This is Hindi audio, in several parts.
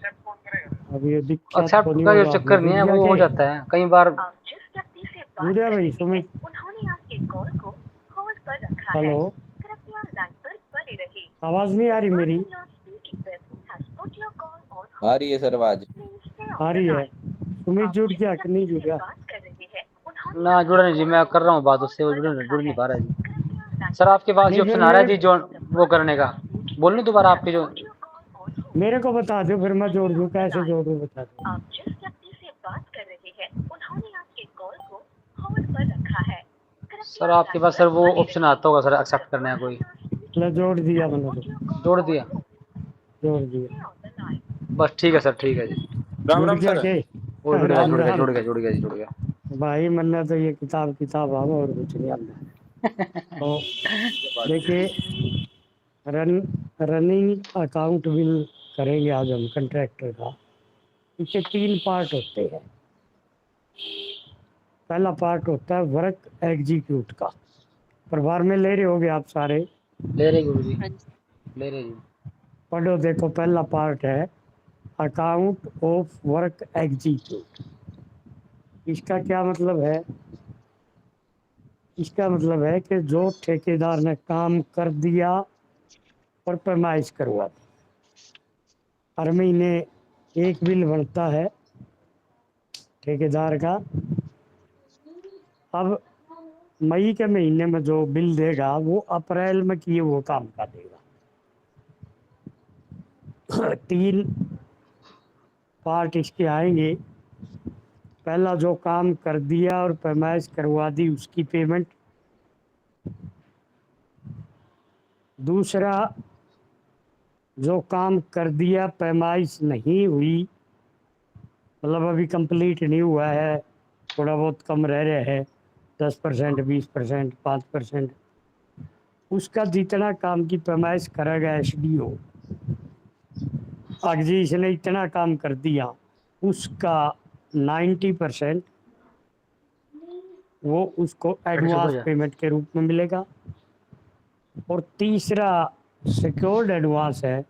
अब ये दिक्कत तो एक्सेप्ट नहीं का जो होगा, आपने चक्कर नहीं देख है, लिया वो के? हो जाता है कई बार। बुढ़िया भाई सुमित, हेलो, आवाज नहीं आ रही मेरी? आ रही है सर आवाज। आ रही है। सुमित जुड़ गया कि नहीं जुड़ गया? ना जुड़ा नहीं जी, मैं कर रहा हूँ बात उससे, वो जुड़ नहीं पा रहा है जी। सर आपके पास ये नहीं फिर ऑप्शन आ रहा है मेरे जी जो वो करने का, बोलने दोबारा आपके जो। मेरे को बता दो, फिर मैं जोड़ दूं। कैसे जोड़ूं बता दो। सर आपके पास सर वो ऑप्शन आता होगा सर, एक्सेप्ट करने का कोई। चलो जोड़ दिया मैंने तो। जोड़ दिया। जोड़ दिया। बस ठीक है सर, ठीक है जी। राम जुड़ राम गया सर। के? वो जुड़ गया राम जुड़ गया राम। जुड़ गया जुड़ गया जी जुड़ गया। भाई मन्ना तो ये किताब किताब आओ और कुछ नहीं आता। तो देखिए, रन रनिंग अकाउंट बिल करेंगे आज हम कंट्रैक्टर का। इसके 3 पार्ट होते हैं। पहला पार्ट होता है वर्क एग्जीक्यूट का। प्रभार में ले रहे होगे आप सारे? ले रहे गुरु जी, ले रहे जी। पढ़ो, देखो पहला पार्ट है अकाउंट ऑफ वर्क एग्जीक्यूट। इसका क्या मतलब है? इसका मतलब है कि जो ठेकेदार ने काम कर दिया और पैमाइश करवा दी। हर महीने एक बिल बनता है ठेकेदार का। अब मई के महीने में जो बिल देगा वो अप्रैल में किए वो काम का देगा। 3 पार्ट इसके आएंगे। पहला, जो काम कर दिया और पैमाइश करवा दी उसकी पेमेंट। दूसरा, जो काम कर दिया पैमाइश नहीं हुई, मतलब अभी कंप्लीट नहीं हुआ है, थोड़ा बहुत कम रह रहा है, 10%, 20%, 5%, उसका जितना काम की पैमाइश करेगा एसडीओ, आज जी इसने इतना काम कर दिया, उसका 90% वो उसको रेडी शुरू हो एडवांस जा। पेमेंट के रूप में मिलेगा। और तीसरा सिक्योर्ड एडवांस है,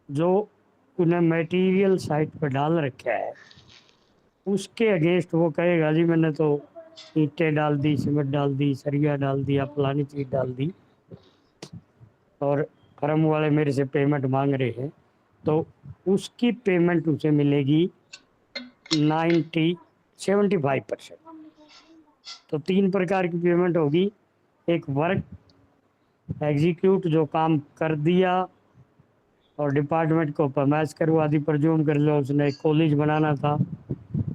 जो उन्हें मटेरियल साइट पर डाल रखा है, उसके अगेंस्ट वो कहेगा जी मैंने तो ईंटें डाल दी, सीमेंट डाल दी, सरिया डाल दिया, फलानी चीज़ डाल दी, और फर्म वाले मेरे से पेमेंट मांग रहे हैं, तो उसकी पेमेंट उसे मिलेगी 75%। तो 3 प्रकार की पेमेंट होगी। एक वर्क एग्जीक्यूट, जो काम कर दिया और डिपार्टमेंट को फरमाइश करवा दी। प्रज्यूम कर लो उसने एक कॉलेज बनाना था,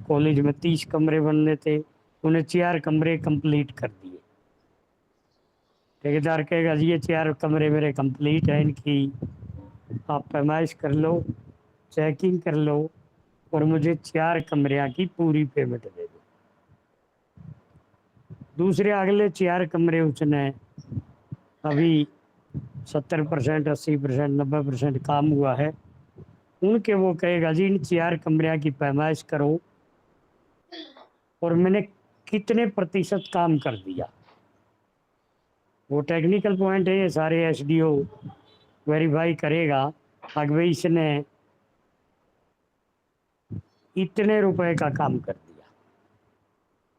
कॉलेज में 30 कमरे बनने थे, उन्हें 4 कमरे कंप्लीट कर दिए। ठेकेदार कहेगा जी ये 4 कमरे मेरे कंप्लीट हैं, इनकी आप फरमाइश कर लो, चेकिंग कर लो और मुझे 4 कमरे की पूरी पेमेंट दे दो। दूसरे अगले 4 कमरे उसने अभी 70%, 80%, 90% काम हुआ है, उनके वो कहेगा जी इन 4 कमरे की पैमाइश करो और मैंने कितने प्रतिशत काम कर दिया। वो टेक्निकल पॉइंट है, ये सारे एसडीओ वेरीफाई करेगा। अगर इसने इतने रुपए का काम कर दिया,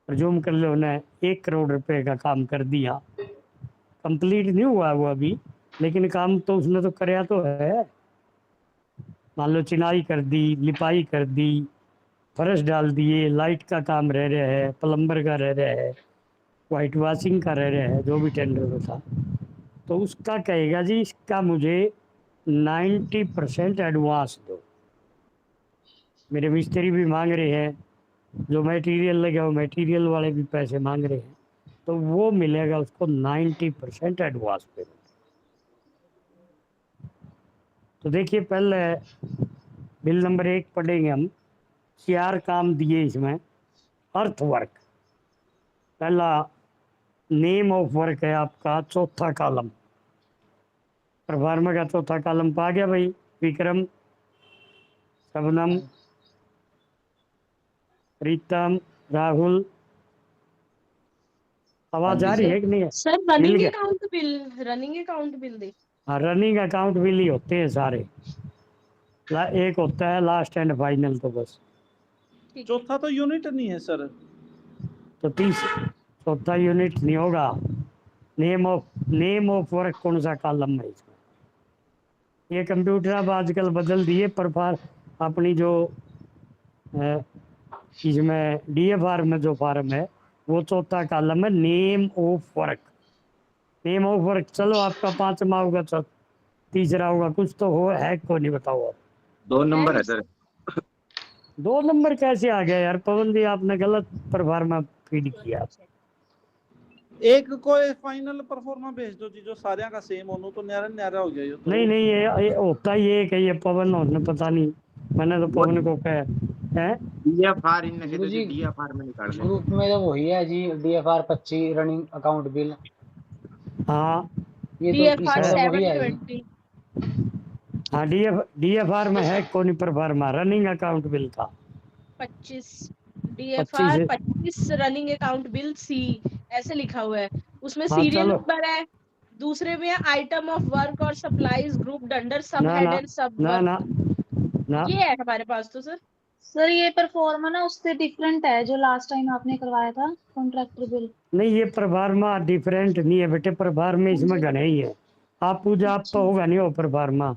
प्रज्यूम कर लो ने 1 करोड़ रुपए का काम कर दिया, कंप्लीट नहीं हुआ वो अभी, लेकिन काम तो उसने तो कराया तो है। मान लो चिनाई कर दी, लिपाई कर दी, फर्श डाल दिए, लाइट का काम रह रहा है, प्लम्बर का रह रहा है, वाइट वॉशिंग का रह रहा है, जो भी टेंडर में था, तो उसका कहेगा जी इसका मुझे 90% एडवांस दो। मेरे मिस्त्री भी मांग रहे हैं, जो मटेरियल लगे वो मटेरियल वाले भी पैसे मांग रहे हैं, तो वो मिलेगा उसको 90% एडवांस पेमेंट। तो देखिए, पहले बिल नंबर 1 पढ़ेंगे हम। 4 काम दिए इसमें। अर्थ वर्क, पहला नेम ऑफ वर्क है आपका, चौथा कॉलम, परफॉर्मर का चौथा कॉलम पा गया भाई? विक्रम, शबनम, प्रीतम, राहुल, हाँ आवाज आ जी रही सर। है कि नहीं है? सर मिल रनिंग गया? अकाउंट बिल दे। हाँ, रनिंग अकाउंट बिल ही होते हैं सारे। एक होता है लास्ट एंड फाइनल, तो बस। चौथा तो यूनिट नहीं है सर। तो चौथा यूनिट नहीं होगा। नेम ऑफ वर्क कौन सा कॉलम है इसमें? ये कंप्यूटर अब आजकल बदल दिए, पर अपनी जो अ, इसमें DFR में जो फार्म है वो चौथा कॉलम है, name of work. Name of work चलो आपका 5वां होगा, तीसरा होगा, कुछ तो हो, है को नहीं बताओ आप। 2 नंबर है सर। 2 नंबर कैसे आ गया यार पवन जी, आपने गलत प्रभार में फीड किया। एक कोई फाइनल परफॉर्मा भेज दो जी, जो सारे का सेम होनो तो न्यारा न्यारा हो गया ये तो। नहीं नहीं, ये होता ही है कि ये पवन होने, पता नहीं, मैंने तो पवन को कहा है। DFR इनने से गुरु तो जी DFR में निकाल दे। ग्रुप में तो वही है जी, DFR 25 रनिंग अकाउंट बिल, हाँ ये तो DFR इसमें तो वही है जी। 720 हाँ, DFR में है कौन परफार्मा, रनिंग अकाउंट बिल का 25 25 DFR है। 25 रनिंग अकाउंट बिल सी ऐसे लिखा हुआ है, उसमें हाँ सीरियल चलो, नंबर है। दूसरे में आइटम ऑफ वर्क और सप्लाईज ग्रुप अंडर सब ना हेड ना एंड सब ना ना वर्क। ना, ये है हमारे पास तो सर। सर ये परफॉर्मा ना उससे डिफरेंट है जो लास्ट टाइम आपने करवाया था कॉन्ट्रैक्टर बिल। नहीं ये परफार्मा डिफरेंट नहीं है बेटे, परफार्मा हाँ इसमें जी। घने ही है। आप पूजा, आप तो अच्छा होगा नहीं हो परफार्मा,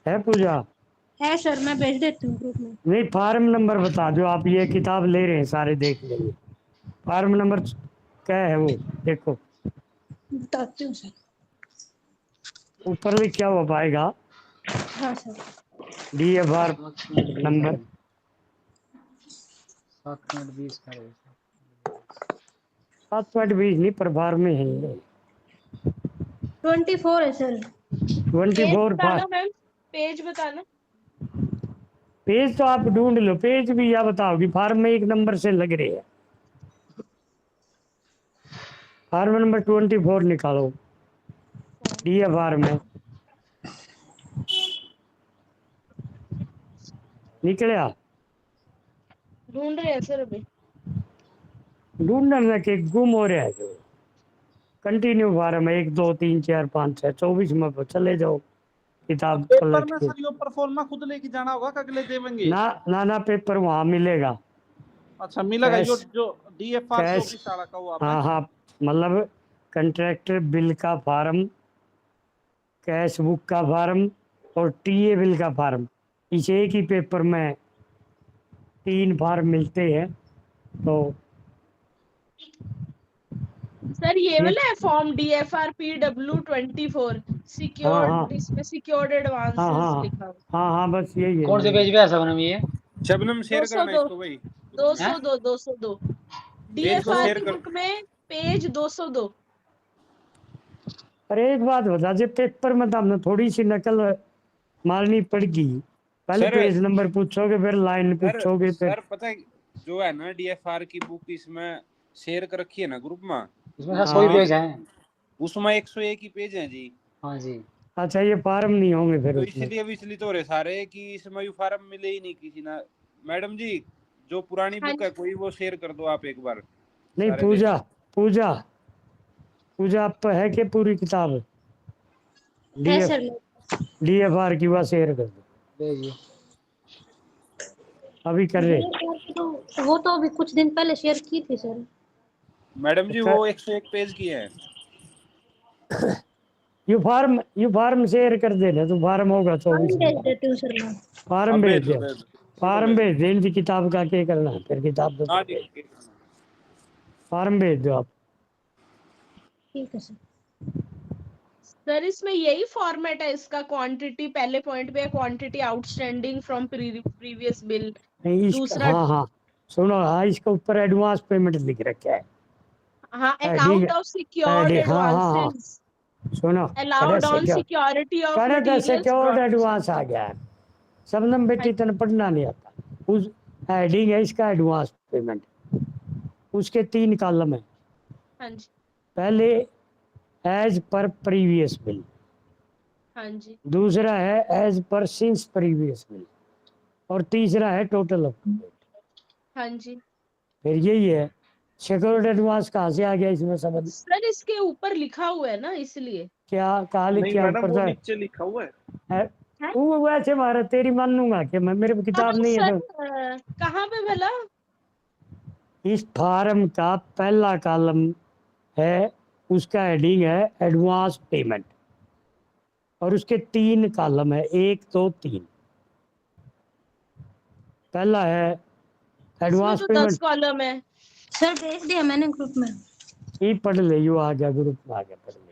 है पूजा? है सर, मैं भेज देती हूँ ग्रुप में। नहीं, फार्म नंबर बता दो आप, ये किताब ले रहे हैं सारे, देख लेंगे फार्म नंबर क्या है वो, देखो बताती हूँ सर। ऊपर लिखा हुआ पाएगा हाँ सर। DFR 7 minute 20 number. है, 7 मिनट 20 का है। 7.20 नहीं, परफार्म में है ये 24 है सर। पेज 24 बताना मैम, पेज बताना। पेज तो आप ढूंढ लो, पेज भी या बताओगी, फार्म में 1 नंबर से लग रहे हैं। फार्म नंबर 24 निकालो DFR में, निकला? ढूंढ रहे हैं सर अभी। ढूंढने के गुम हो रहा है जो। कंटिन्यू फार्म है 1 2 3 4 5 6 24 में चले जाओ, अब किताब पेपर पलट में के। सर यो परफॉर्मा खुद लेके जाना होगा कि अगले देवेंगे? ना ना ना, पेपर वहाँ मिलेगा। अच्छा मिलेगा यो कैश, जो DFR कैश, 24 वाला का वो आप हाँ हाँ, मतलब कंट्रैक्टर बिल का फार्म, कैश बुक का फार्म और TA बिल का फार्म, इस एक ही पेपर में 3 फार्म मिलते हैं। तो सर ये ये, वाला है फॉर्म DFR PW24 हाँ हाँ सिक्योर्ड, इसमें सिक्योर्ड हाँ एडवांसेस हाँ लिखा हुआ। हाँ हाँ, बस यही है कौन से यही पेज है। पे है सबनम ये? शबनम शेयर करना 202 इसको भाई, 202 202 पेज को DFR शेयर की कर। बुक में पेज 202। पर एक बात बता, जो पेपर में तो हमने थोड़ी सी नकल मारनी पड़गी, पहले सर पेज नंबर पूछोगे, फिर लाइन सर पूछोगे, फिर सर पता है जो है ना DFR की बुक इसमें शेयर कर रखी है ना ग्रुप में, इसमें सर 100 ही हाँ पेज हैं। उसमें 101 ही पेज हैं जी। हाँ जी। अच्छा ये फार्म नहीं होंगे फिर तो उसमें। इसलिए विचलित हो रहे सारे कि इसमें यू फार्म मिले ही नहीं किसी ना। मैडम जी जो पुरानी हाँ बुक है कोई वो शेयर कर दो आप एक बार नहीं, सारे पूजा देख। पूजा पूजा आप पे है कि पूरी किताब है DF सर। DFR की वह शेयर कर दो, भेजिए। अभी कर रहे। वो तो अभी कुछ दिन पहले शेयर की थी सर। मैडम जी वो 101 पेज की है। यू फार्म शेयर कर देना, तो फार्म होगा हाँ 24 भेज नंबर। देती हूँ सर मैं। फार्म अब भेज भेज दो दो, भेज दो फार्म भेज दे, इनकी किताब का क्या करना है, फिर किताब तो हाँ फिर भेज, जी। फार्म भेज दो आप। ठीक है सर। सर इसमें यही फॉर्मेट है इसका, क्वांटिटी पहले पॉइंट पे है, quantity outstanding from previous bill. नहीं इसका, दूसरा, हाँ हाँ, सुनो, हाँ इसका ऊपर एडवांस पेमेंट लिख रखा है, हाँ, heading, account of secured heading, हाँ हाँ हाँ, एडवांसेस सुनो, अलाउड ऑन सिक्योरिटी ऑफ करे तो मटेरियल्स सिक्योर्ड ब्रॉट। एडवांस आ गया है। शबनम बेटी तने पढ़ना नहीं आता, उस हेडिंग है इसका एडवांस पेमेंट, उसके 3 कॉलम है। हाँ जी पहले एज पर प्रीवियस बिल, हाँ जी दूसरा है as per since previous bill, और तीसरा है टोटल अप टू डेट। हाँ जी। फिर यही है, सिक्योर्ड एडवांस कहाँ से आ गया इसमें समझ? सर इसके ऊपर लिखा हुआ है ना इसलिए। क्या कहा नहीं लिखा मैडम ऊपर वो से नीचे लिखा हुआ है। है? हैं? वो वैसे मारा तेरी मान लूंगा कि मैं, मेरे को किताब हाँ नहीं है सर, तो। कहाँ पे भला? इस फॉर्म का पहला कॉलम है, उसका हेडिंग है एडवांस पेमेंट, और उसके 3 कॉलम है, 1 2 3। पहला है इसमें एडवांस तो 10 पेमेंट। कॉलम है। सर भेज दिया मैंने ग्रुप में। ये पढ़ ले, यू आ गया ग्रुप में, आ गया, पढ़ ले।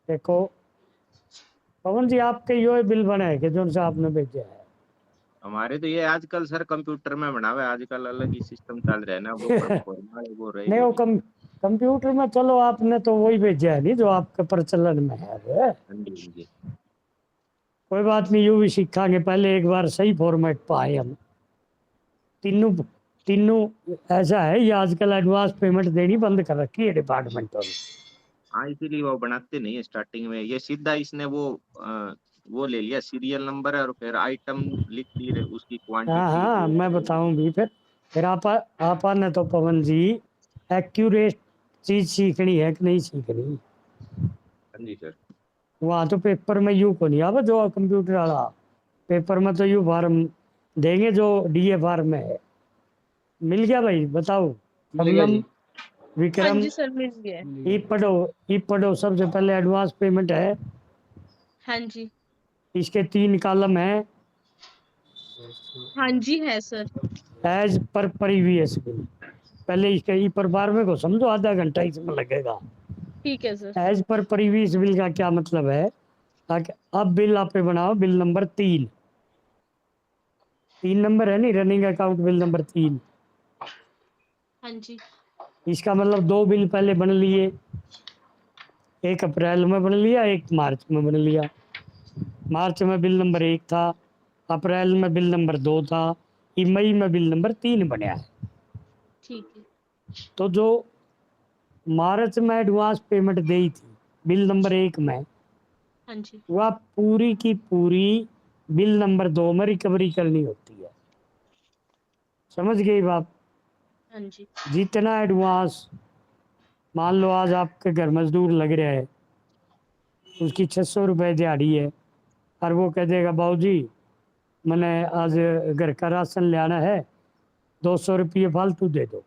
देखो पवन जी, आपके यो बिल बना है कि जो सा आपने भेजा है? हमारे तो ये आजकल सर कंप्यूटर में बना हुआ है, आजकल अलग ही सिस्टम चल रहा है ना, वो परफॉर्मा वो रही नहीं वो वो नहीं। कंप्यूटर में, चलो आपने तो वही भेजा है नहीं जो आपके प्रचलन में है। हाँ जी हाँ जी। कोई बात नहीं, यू भी सीखांगे, पहले एक बार सही फॉर्मेट पाए हम। तीनों तीनों ऐसा है, ये आजकल एडवांस पेमेंट देनी बंद कर रखी है डिपार्टमेंटों ने। हाँ इसीलिए वो बनाते नहीं है स्टार्टिंग में, ये सीधा इसने वो ले लिया सीरियल नंबर है और फिर आइटम लिख दी उसकी हाँ क्वांटिटी हाँ, जो मैं बताऊं भी फिर आपा ने तो पवन जी एक्यूरेट चीज सीखनी है कि नहीं सीखनी? हाँ जी सर। वहाँ तो पेपर में यू को नहीं आवा, जो कंप्यूटर वाला पेपर में तो यू फॉर्म देंगे जो डीए फॉर्म में है। मिल गया भाई, बताओ मिलेगा शबनम, जी। हाँ विक्रम, जी सर, मिल गया है। ये पढ़ो। सबसे पहले एडवांस पेमेंट है, हाँ जी। इसके 3 कॉलम है। हाँ जी है sir. As per previous bill, पहले इसके ई पर बार में को समझो, आधा घंटा इसमें लगेगा। ठीक है sir. As per previous bill का क्या मतलब है? ताकि अब बिल आप पे बनाओ, बिल नंबर 3, 3 नंबर है नहीं, रनिंग अकाउंट बिल नंबर 3। हाँ जी। इसका मतलब 2 बिल पहले बन लिए, एक अप्रैल में बन लिया, एक मार्च में बन लिया। मार्च में बिल नंबर 1 था, अप्रैल में बिल नंबर 2 था, ये मई में बिल नंबर 3 बनया है। ठीक है। तो जो मार्च में एडवांस पेमेंट दी थी बिल नंबर 1 में, हाँ जी। वह पूरी की पूरी बिल नंबर 2 में रिकवरी करनी होती है। समझ गई बात? हाँ जी। जितना एडवांस, मान लो आज आपके घर मजदूर लग रहा है, उसकी 600 रुपये दिहाड़ी है, और वो कह देगा बाबूजी मैंने आज घर का राशन ले आना है, 200 रुपये फालतू दे दो।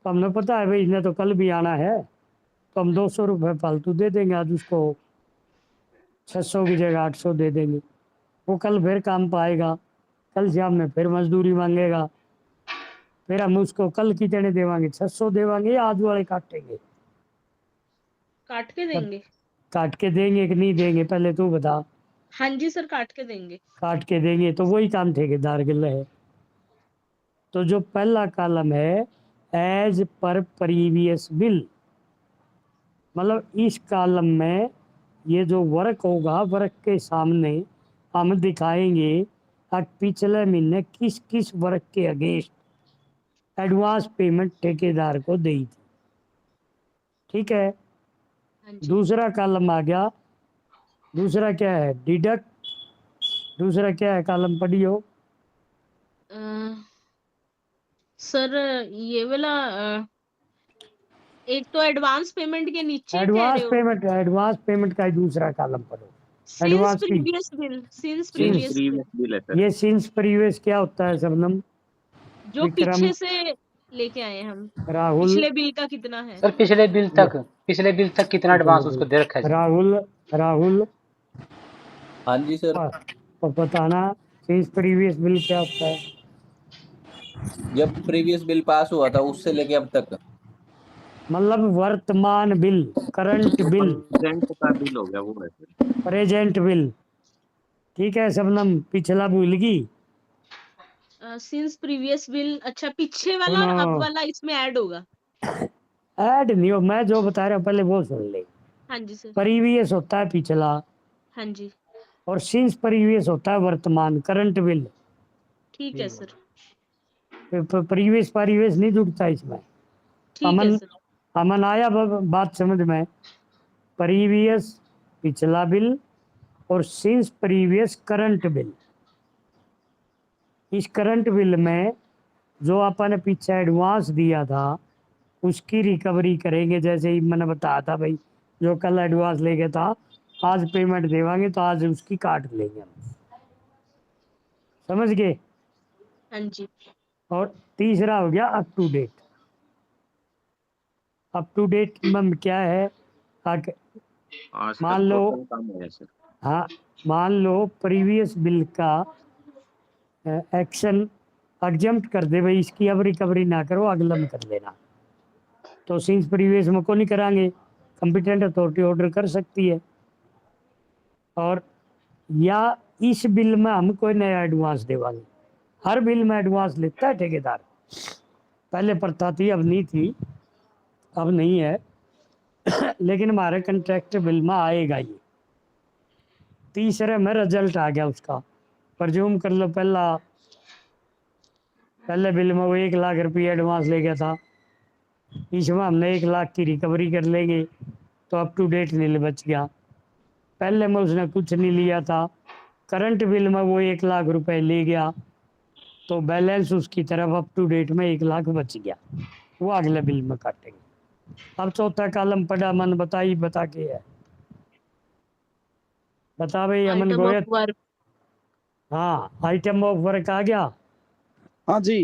तो हमने पता है भाई इसने तो कल भी आना है, तो हम 200 रुपये फालतू दे देंगे, आज उसको 600 की जगह 800 दे देंगे। वो कल फिर काम पाएगा, कल शाम में फिर मजदूरी मांगेगा, फिर हम उसको कल कितने देवांगे, 600 देवांगे या आज वाले काटेंगे? काट के देंगे। काट के देंगे कि नहीं देंगे, पहले तू बता। हाँ जी सर, काट के देंगे। काट के देंगे, तो वही काम ठेकेदार के लिए है। तो जो पहला कॉलम है एज पर प्रीवियस बिल, मतलब इस कॉलम में ये जो वर्क होगा, वर्क के सामने हम दिखाएंगे कि पिछले महीने किस किस वर्क के अगेंस्ट एडवांस पेमेंट ठेकेदार को दी थी। ठीक है। हाँ जी। दूसरा कॉलम आ गया, दूसरा क्या है? डिडक्ट। दूसरा क्या है? कॉलम पढ़ियो। अ, सर ये वाला एक तो एडवांस पेमेंट के नीचे कह रहे हो? एडवांस पेमेंट का ही दूसरा कॉलम पढ़ो। सिंस एडवांस की previous bill, since since previous bill, previous bill है सर। ये सिंस प्रीवियस क्या होता है शबनम? जो विक्रम, पीछे से लेके आए हम, राहुल, पिछले बिल का कितना है? सर पिछले बिल तक कितना एडवांस उसको दे रखा है जी? राहुल, राहुल, हाँ जी सर। और बताना सिंस प्रीवियस बिल क्या होता है? जब प्रीवियस बिल पास हुआ था उससे लेके अब तक। मतलब वर्तमान बिल, करंट बिल, प्रेजेंट का बिल हो गया वो है सर। Present bill. ठीक है शबनम, पिछला भूल गई? सिंस प्रीवियस बिल, अच्छा पीछे वाला और सुनो, अब वाला इसमें ऐड होगा? ऐड नहीं हो, मैं जो बता रहा हूँ पहले वो सुन ले। हाँ जी सर। प्रीवियस होता है पिछला, हाँ जी। और सिंस प्रीवियस होता है वर्तमान, करंट बिल। ठीक है सर। प्रीवियस प्रीवियस नहीं जुड़ता इसमें। ठीक है सर। अमन आया बात समझ में? प्रीवियस पिछला बिल, और सिंस प्रीवियस करंट बिल। इस करंट बिल में जो अपन ने पीछे एडवांस दिया था उसकी रिकवरी करेंगे। जैसे ही मैंने बताया था भाई, जो कल एडवांस ले गया था, आज पेमेंट देवांगे तो आज उसकी काट लेंगे हम, समझ गए। हाँ जी। और तीसरा हो गया up to date. Up to date में क्या है, आज का मान लो, टोटल काम है सर। हाँ मान लो प्रीवियस बिल का एक्शन एग्जम्प्ट कर दे भाई, इसकी अब रिकवरी ना करो, अगला में कर लेना। तो सिंस प्रीवियस में को नहीं करांगे, कंपिटेंट अथॉरिटी ऑर्डर कर सकती है। और या इस बिल में हम कोई नया एडवांस देवांगे। हर बिल में एडवांस लेता है ठेकेदार, पहले प्रथा थी, अब नहीं थी, अब नहीं है लेकिन हमारे कंट्रैक्ट बिल में आएगा ये। तीसरे में रिजल्ट आ गया उसका, परज्यूम कर लो पहले बिल में वो 1 लाख रुपये एडवांस ले गया था, इसमें हमने 1 लाख की रिकवरी कर लेंगे तो अप टू डेट नील बच गया। पहले में उसने कुछ नहीं लिया था, करंट बिल में वो 1 लाख रुपए ले गया, तो बैलेंस उसकी तरफ अप टू डेट में 1 लाख बच गया, वो अगले बिल में काटेंगे। अब चौथा कॉलम पड़ा, मन बता के है, बता भाई Aman item Goyat. Of work. हाँ आइटम ऑफ वर्क आ गया। हाँ जी,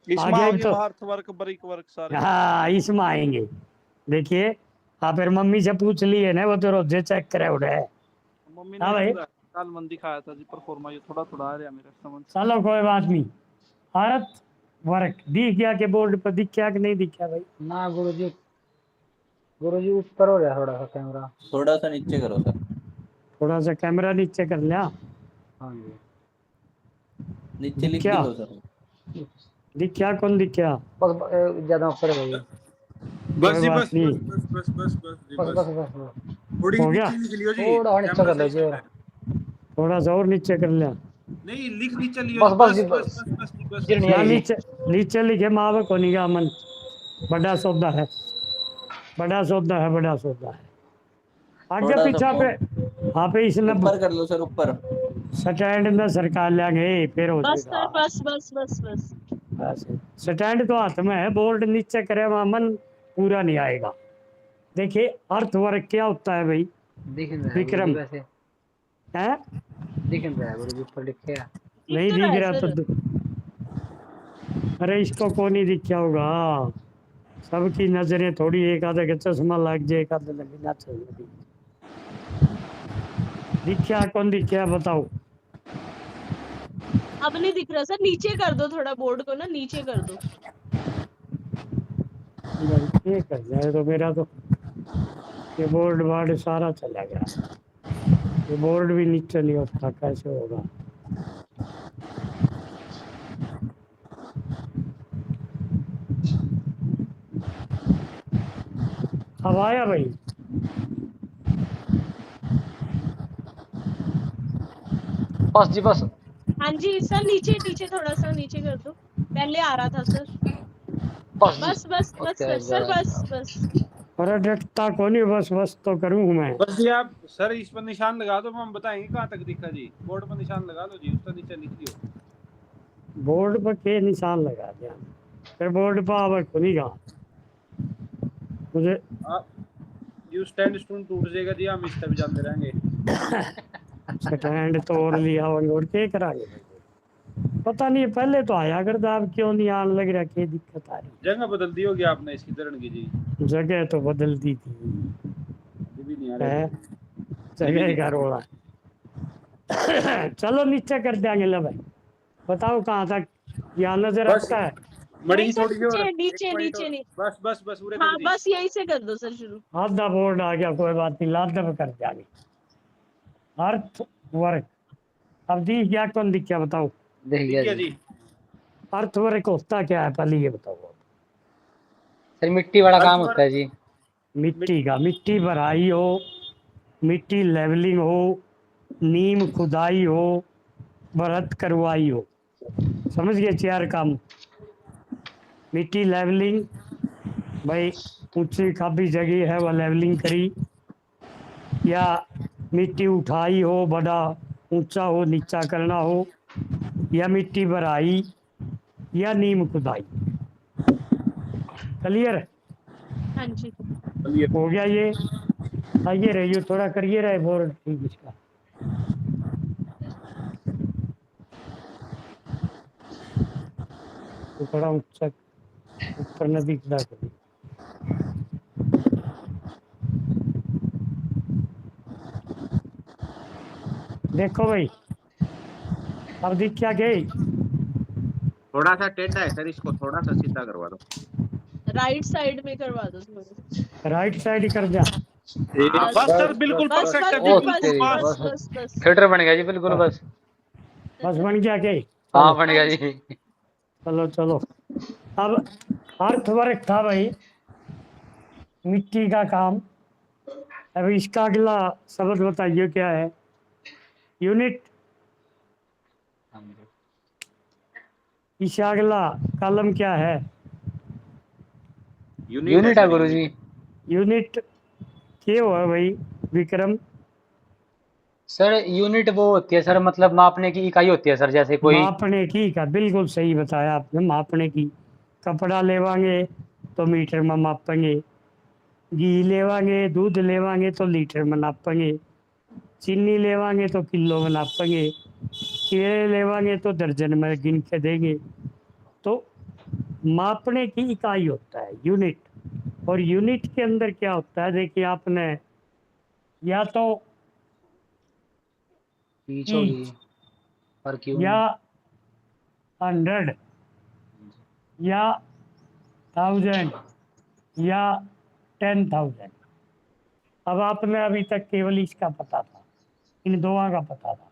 इसमें आगे आ तो गया अर्थ वर्क, ब्रिक वर्क सारे। हाँ इसमें आएंगे। देखिए आप फिर मम्मी से पूछ लिए ना, वो तो रोजे चेक करे उड़े है। मम्मी हाँ ने भाई। पूरा कल मन दिखाया था जी, परफॉर्मा ये थोड़ा थोड़ा आ रहा मेरे समझ। चलो कोई बात नहीं। अर्थ वर्क दिख गया के बोर्ड पर, दिख गया कि नहीं दिख गया भाई? ना गुरुजी ऊपर हो रहा थोड़ा सा कैमरा। थोड़ा सा नीचे करो सर। थोड़ा सा कैमरा नीचे कर लिया। हाँ जी। नीचे लिख क्या? दो सर। दिख गया? कौन दिख गया? बस ज्यादा ऊपर है भाई। बस कोई जी, बात बस नहीं। बस बस बस बस जी, बस बस बस बस बस। थोड़ी हो गया? नीचे लिख लियो जी, थोड़ा और नीचे कैमरा कर लो सही जी चल और। रहा है। थोड़ा सा और नीचे कर लिया। नहीं लिख नीचे लियो बस जी, बस जी बस बस बस। बस बस जी, बस जी नहीं ना आई जी। नीचे नीचे लिखे माँ को नहीं, मन बड़ा सौदा है, बड़ा सौदा है, बड़ा सौदा है। आगे थोड़ा सा पीछा पे, हाँ पे इसने ऊपर कर लो सर, ऊपर। स्टैंड में सरकार लेंगे फिर हो बस सर, जाएगा। बस बस बस बस। बस स्टैंड तो हाथ में है, बोर्ड नीचे करे मन पूरा नहीं आएगा। देखिए अर्थ वर्क क्या होता है भाई दिख नहीं रहा है गुरुजी विक्रम? वैसे। है दिख नहीं रहा है गुरुजी, ऊपर लिखे है। नहीं तो रहा दिख है रहा सर। तो अरे इसको कौन नहीं दिखा होगा, सबकी नजरें थोड़ी, एक आधे का चश्मा लग जाए, एक आधे लगे ना चल। दिखा कौन दिखा बताओ? अब नहीं दिख रहा सर, नीचे कर दो थोड़ा बोर्ड को ना, नीचे कर दो। ये कर जाए तो मेरा तो ये बोर्ड वार्ड सारा चला गया, ये बोर्ड भी नीचे नहीं होता, कैसे होगा? अब आया भाई? बस जी बस। हाँ जी सर, नीचे नीचे थोड़ा सा नीचे कर दो, पहले आ रहा था सर। बस जी। बस बस बस ओके, सर, बस बस। अरे डटता को नहीं, बस बस तो करूँ मैं। बस जी आप सर इस पर निशान लगा दो, हम बताएंगे कहाँ तक दिखा जी। बोर्ड पर निशान लगा दो जी, उसका नीचे लिख लियो। बोर्ड पर के निशान लगा दिया, फिर बोर्ड पर आवर खुलेगा मुझे। आप यू स्टैंड स्टून टूट जाएगा जी, हम इस तरह जानते रहेंगे। स्टैंड तोड़ लिया और क्या करांगे? पता नहीं पहले तो आया करता, अब क्यों नहीं आने लग रहा, क्या दिक्कत आ रही? जगह बदल दी होगी आपने इसकी दरण की जी, जगह तो बदल दी थी, ये भी नहीं आ है रहा। जगह का रोड़ा। चलो नीचे कर देंगे। लो भाई बताओ कहाँ तक यहाँ नजर बस आता है? मड़ी नहीं सर, थोड़ी सी और, नीचे एक point नीचे और। नहीं। बस बस बस उरे हाँ तक जी। बस यहीं से कर दो सर शुरू। आधा बोर्ड आ गया, कोई बात नहीं, लादब कर देंगे। अर्थ वर्क अब दिख गया, कौन दिख गया बताओ? दिख ठीक है गया जी। जी। अर्थ वर्क होता क्या है पहले ये बताओ? सर मिट्टी वाला अर्थ काम वर्क- होता है जी। मिट्टी का, मिट्टी भराई हो, मिट्टी लेवलिंग हो, नीम खुदाई हो, भरत करवाई हो, समझ गए? चार काम। मिट्टी लेवलिंग भाई, ऊंची खाबी जगह है वह लेवलिंग करी, या मिट्टी उठाई हो, बड़ा ऊंचा हो नीचा करना हो, या मिट्टी भराई, या नीम खुदाई। क्लियर? हाँ जी। हो गया ये, आइए रहिए थोड़ा करिए रहे बोर्ड ठीक इसका। तो थोड़ा ऊंचा ऊपर न दिख रहा कभी। देखो भाई अब दिख क्या गई? थोड़ा सा टेढ़ा है सर, इसको थोड़ा सा सीधा करवा दो। राइट साइड में करवा दो थोड़ा। राइट साइड कर दिया। हाँ बस बस। सर बिल्कुल बस परफेक्ट है बस जी, ओ बिल्कुल बस तेरी पास। बस बस बस बस। थिएटर बन गया जी बिल्कुल बस। बस बन गया के? हाँ चलो बन हाँ गया जी। जी। चलो चलो। अब अर्थ वर्क था भाई मिट्टी का काम। अब इसका अगला शब्द बताइए क्या है? यूनिट। इसका अगला कॉलम क्या है? यूनिट है यूनिट है सर, गुरु यूनिट। जी। यूनिट क्या हुआ भाई विक्रम? सर यूनिट वो होती है सर, मतलब मापने की इकाई होती है सर, जैसे कोई। मापने की का बिल्कुल सही बताया आपने, मापने की। कपड़ा लेवांगे तो मीटर में मापेंगे, घी लेवांगे दूध लेवांगे तो लीटर में नापेंगे, चीनी लेवांगे तो किलो में नापेंगे, केले लेवांगे तो दर्जन में गिन के देंगे। तो मापने की इकाई होता है यूनिट। और यूनिट के अंदर क्या होता है देखिए आपने, या तो पीच होगी। ईच पर क्यों। या 100 या 1000 या 10,000। अब आपने अभी तक केवल इसका पता था, इन दोनों का पता था।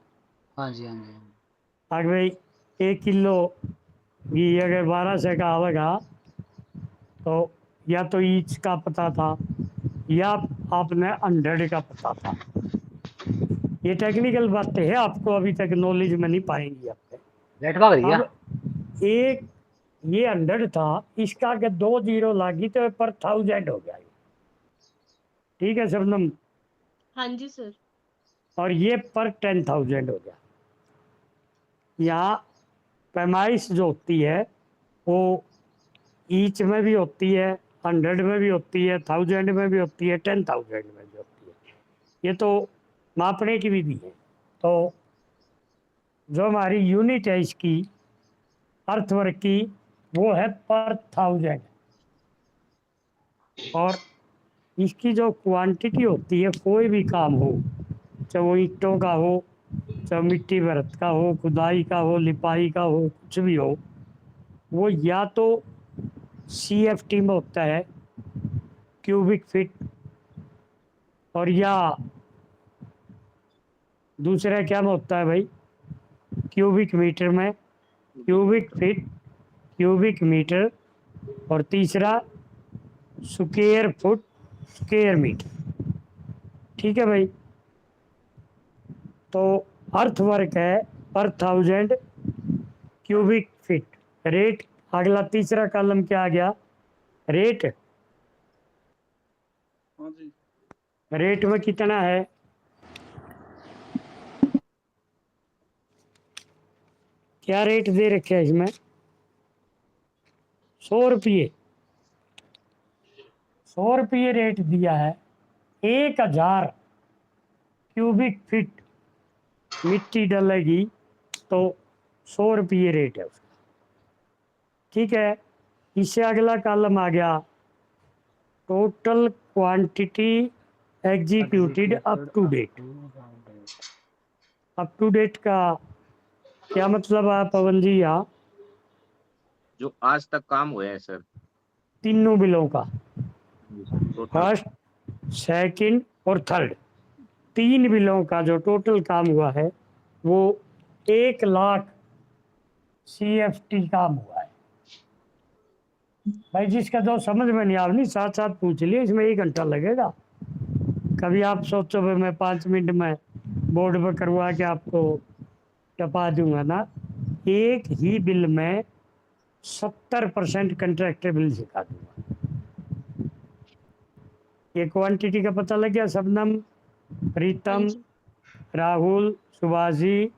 हाँ जी हाँ जी। अगर भाई 1 किलो घी अगर 1200 का आवेगा तो या तो ईच का पता था या आपने 100 का पता था। ये टेक्निकल बातें हैं, आपको अभी तक नॉलेज में नहीं पाएंगी आपने। लाइट भाग रही है। अब एक ये 100 था, इसका अगर 2 जीरो लागी तो पर 1000 हो गया ये। ठीक है शबनम? हाँ जी सर। और ये पर 10,000 हो गया। यहाँ पैमाइश जो होती है वो ईच में भी होती है, 100 में भी होती है, 1000 में भी होती है, 10,000 में भी होती है। ये तो मापने की विधि है। तो जो हमारी यूनिट है इसकी अर्थवर्क की वो है पर 1000। और इसकी जो क्वांटिटी होती है कोई भी काम हो, चाहे वो ईंटों का हो, चाहे मिट्टी भरत का हो, खुदाई का हो, लिपाई का हो, कुछ भी हो, वो या तो CFT में होता है क्यूबिक फीट, और या दूसरा क्या में होता है भाई क्यूबिक मीटर में, क्यूबिक फीट, क्यूबिक मीटर, और तीसरा स्क्वायर फुट, स्क्वायर मीटर। ठीक है भाई? तो अर्थवर्क है पर 1000 क्यूबिक फीट। रेट अगला तीसरा कॉलम क्या आ गया? रेट। हाँ जी। रेट में कितना है? क्या रेट दे रखे है इसमें? 100 रुपये। 100 रुपये रेट दिया है। 1000 क्यूबिक फीट मिट्टी डलेगी तो 100 रुपये रेट है उसका। ठीक है? इससे अगला कॉलम आ गया total quantity executed up to date. Up to date का क्या मतलब है पवन जी? यहाँ जो आज तक काम हुआ है सर। तीनों बिलों का, टोटल। फर्स्ट, सेकंड और थर्ड, 3 बिलों का जो टोटल काम हुआ है वो 1,00,000 CFT काम हुआ है। भाई जिसका जो समझ में नहीं आवनी साथ साथ पूछ लिए, इसमें 1 घंटा लगेगा। कभी आप सोचो भाई मैं 5 मिनट में बोर्ड पर करवा के आपको टपा दूंगा ना। एक ही बिल में 70% कंट्रैक्टर बिल सिखा दूंगा। ये क्वांटिटी का पता लग गया शबनम, हाँ प्रीतम, जी। Rahul, Subhash ji?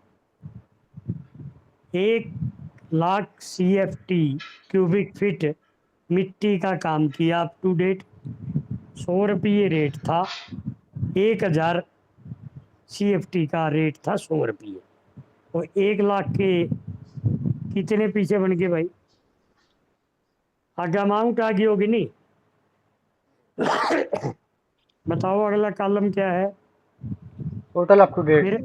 1,00,000 CFT cubic feet मिट्टी का काम किया अप टू डेट। 100 रुपये रेट था, 1000 CFT का रेट था 100 रुपये। और 1 लाख के कितने पीछे बन गए भाई? आगे अमाउंट आ गई होगी नहीं? बताओ अगला कॉलम क्या है टोटल अप टू डेट। मेरे?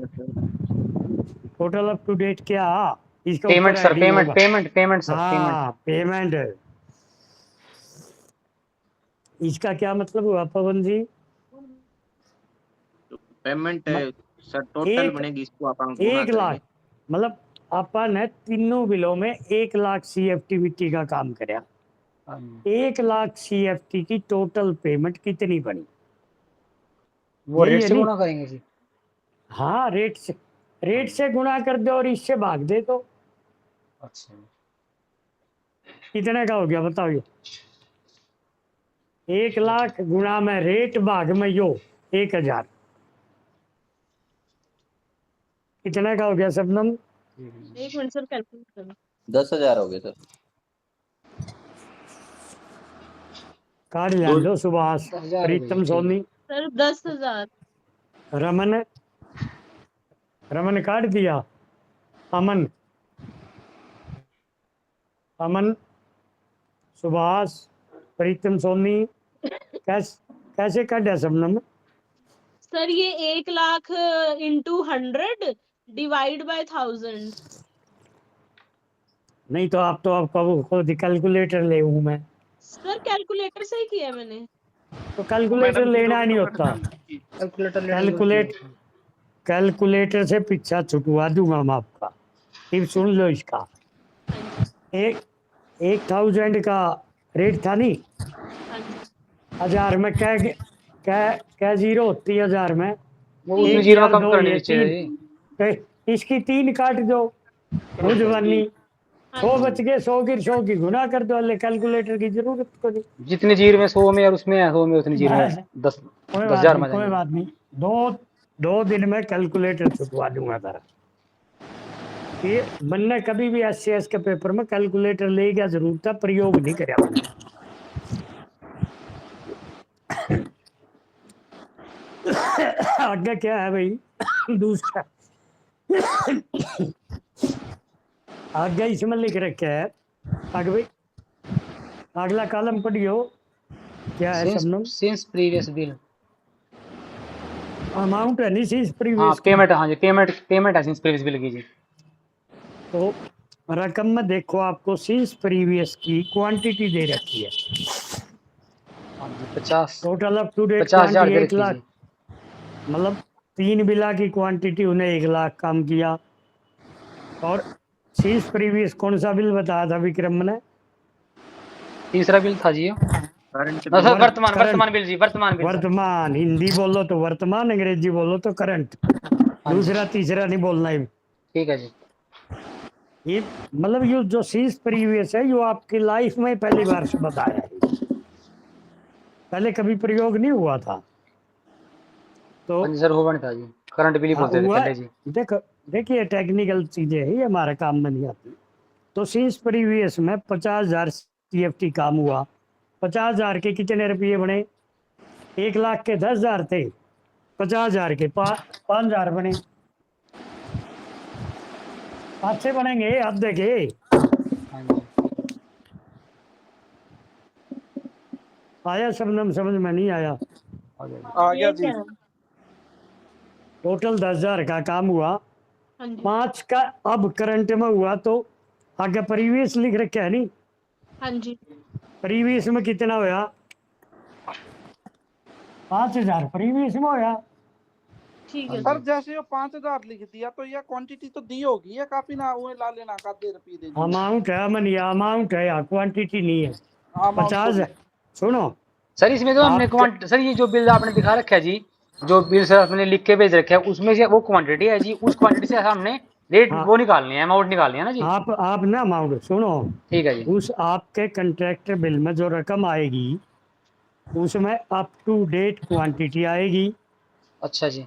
टोटल अप टू डेट क्या? इसका पेमेंट ऊपर सर, heading पेमेंट होगा। Payment payment sir, payment. हाँ पेमेंट। इसका क्या मतलब हुआ पवन जी? पेमेंट म- सर टोटल एक बनेगी, इसको आप गुना 1 करेंगे। लाख मतलब अपन है तीनों बिलों में 1 लाख CFT मिट्टी का काम कराया। 1 लाख CFT की टोटल पेमेंट कितनी बनी? वो यही रेट है से नहीं? गुणा करेंगे जी। हाँ रेट से गुणा कर दो और इससे भाग दे दो। अच्छा, कितने का हो गया बताओ ये? 1 लाख गुणा में रेट भाग में यो 1000, कितने का हो गया शबनम? एक मिनट सर कैलकुलेट करो। 10,000 हो गए सर। काट जान दो सुभाष, 10,000 हो गए प्रीतम जी, सोनी, सर 10,000। रमन, रमन काट दिया। अमन, अमन, सुभाष, प्रीतम सोनी, कैसे काटा शबनम? सर ये 1 लाख इंटू 100 डिवाइड बाय 1000। नहीं तो आप तो आपका वो खुद कैलकुलेटर ले हूँ मैं, सर कैलकुलेटर से ही किया मैंने। तो कैलकुलेटर लेना नहीं होता। कैलकुलेटर लेने की जरूरत कैलकुलेट नहीं है। कैलकुलेटर से पीछा छुटवा दूंगा मैं आपका। फिर सुन लो इसका। हाँ जी, 1000 का रेट था नहीं? हाँ जी। 1000 में क्या जीरो होती है 1000 में? वो उसमें 1 जीरो यार कम 2 करने ये नीचे है 3, जी। तो इसकी 3 काट दो, मुझ बनी। हाँ 100 जी। बच गए, 100 की गुना कर दो, अल्ले कैलकुलेटर की जरूरत को नहीं। जितने जीरो में 100 में और उसमें 100 में, उतनी जीरो में 10 कोई बात 10,000 नहीं, में कोई जाएंगे। बात नहीं। दो दिन में कैलकुलेटर छुटवा दूंगा तेरा। ये बनने कभी भी SCS के पेपर में कैलकुलेटर ले क्या जरूरत है, प्रयोग नहीं करे मैंने। आगे क्या है भाई? दूसरा आगे इसमें लिख रखा है। आगे भाई अगला कॉलम पढ़ियो, क्या है Shabnam? Since previous bill. Amount है नहीं सीज हाँ प्रीवियस की। पेमेंट, हाँ जी पेमेंट है सिंस प्रीवियस बिल की जी। तो रकम में देखो आपको सीज प्रीवियस की क्वांटिटी दे रखी है। हाँ जी 50 total up to date 50,000 quantity दे 1 रखी लाख, जी। मतलब 3 बिला की क्वांटिटी उन्हें 1 लाख काम किया। और सीज प्रीवियस कौन सा बिल बताया था विक्रम ने? तीसरा बिल था जी ये। करंट ना बिल। सर वर्तमान करंट, वर्तमान बिल जी, वर्तमान बिल सर। वर्तमान, हिंदी बोलो तो वर्तमान, अंग्रेजी बोलो तो करंट। हाँ जी दूसरा तीसरा नहीं बोलना है। ठीक है जी। ये मतलब ये जो सीज प्रीवियस है ये आपकी लाइफ में पहली बार से बताया है, पहले कभी प्रयोग नहीं हुआ था। तो हाँ जी सर होगा नहीं था जी, करंट बिल ही हाँ बोलते थे हुआ। पहले जी। देखिए टेक्निकल चीजें है, ये हमारे काम में नहीं आती। तो सीज प्रीवियस में 50,000 CFT काम हुआ। 50,000 के कितने रुपये बने? 1 लाख के 10,000 थे, 50,000 के 5,000 बने। 5 से बनेंगे आधे के। हाँ जी आया शबनम? समझ में नहीं आया? आ गया जी। आ गया ये जी। क्या है? टोटल 10,000 का काम हुआ, हाँ जी, 5 का अब करंट में हुआ। तो आगे प्रीवियस लिख रखा है नहीं? हाँ जी। प्रीवियस में कितना होया? 5,000 प्रीवियस में होया। ठीक है सर सर। जैसे ये 5,000 लिख दिया तो ये क्वांटिटी तो दी होगी, ये काफी ना हुए ला लेना का दे रुपये दे दी अमाउंट है मन, या अमाउंट है या क्वांटिटी नहीं है। अमाउंट 50 है। सुनो सर इसमें तो हमने आप, सर ये जो बिल आपने दिखा रखा है जी, जो बिल सर आपने लिख के भेज रखा है उसमें से वो क्वांटिटी है जी, उस क्वांटिटी से हमने रेट हाँ वो निकालनी है, अमाउंट निकालनी है ना जी। आप ना अमाउंट सुनो। ठीक है जी। उस आपके कंट्रैक्टर बिल में जो रकम आएगी उसमें अप टू डेट क्वांटिटी आएगी, अच्छा जी।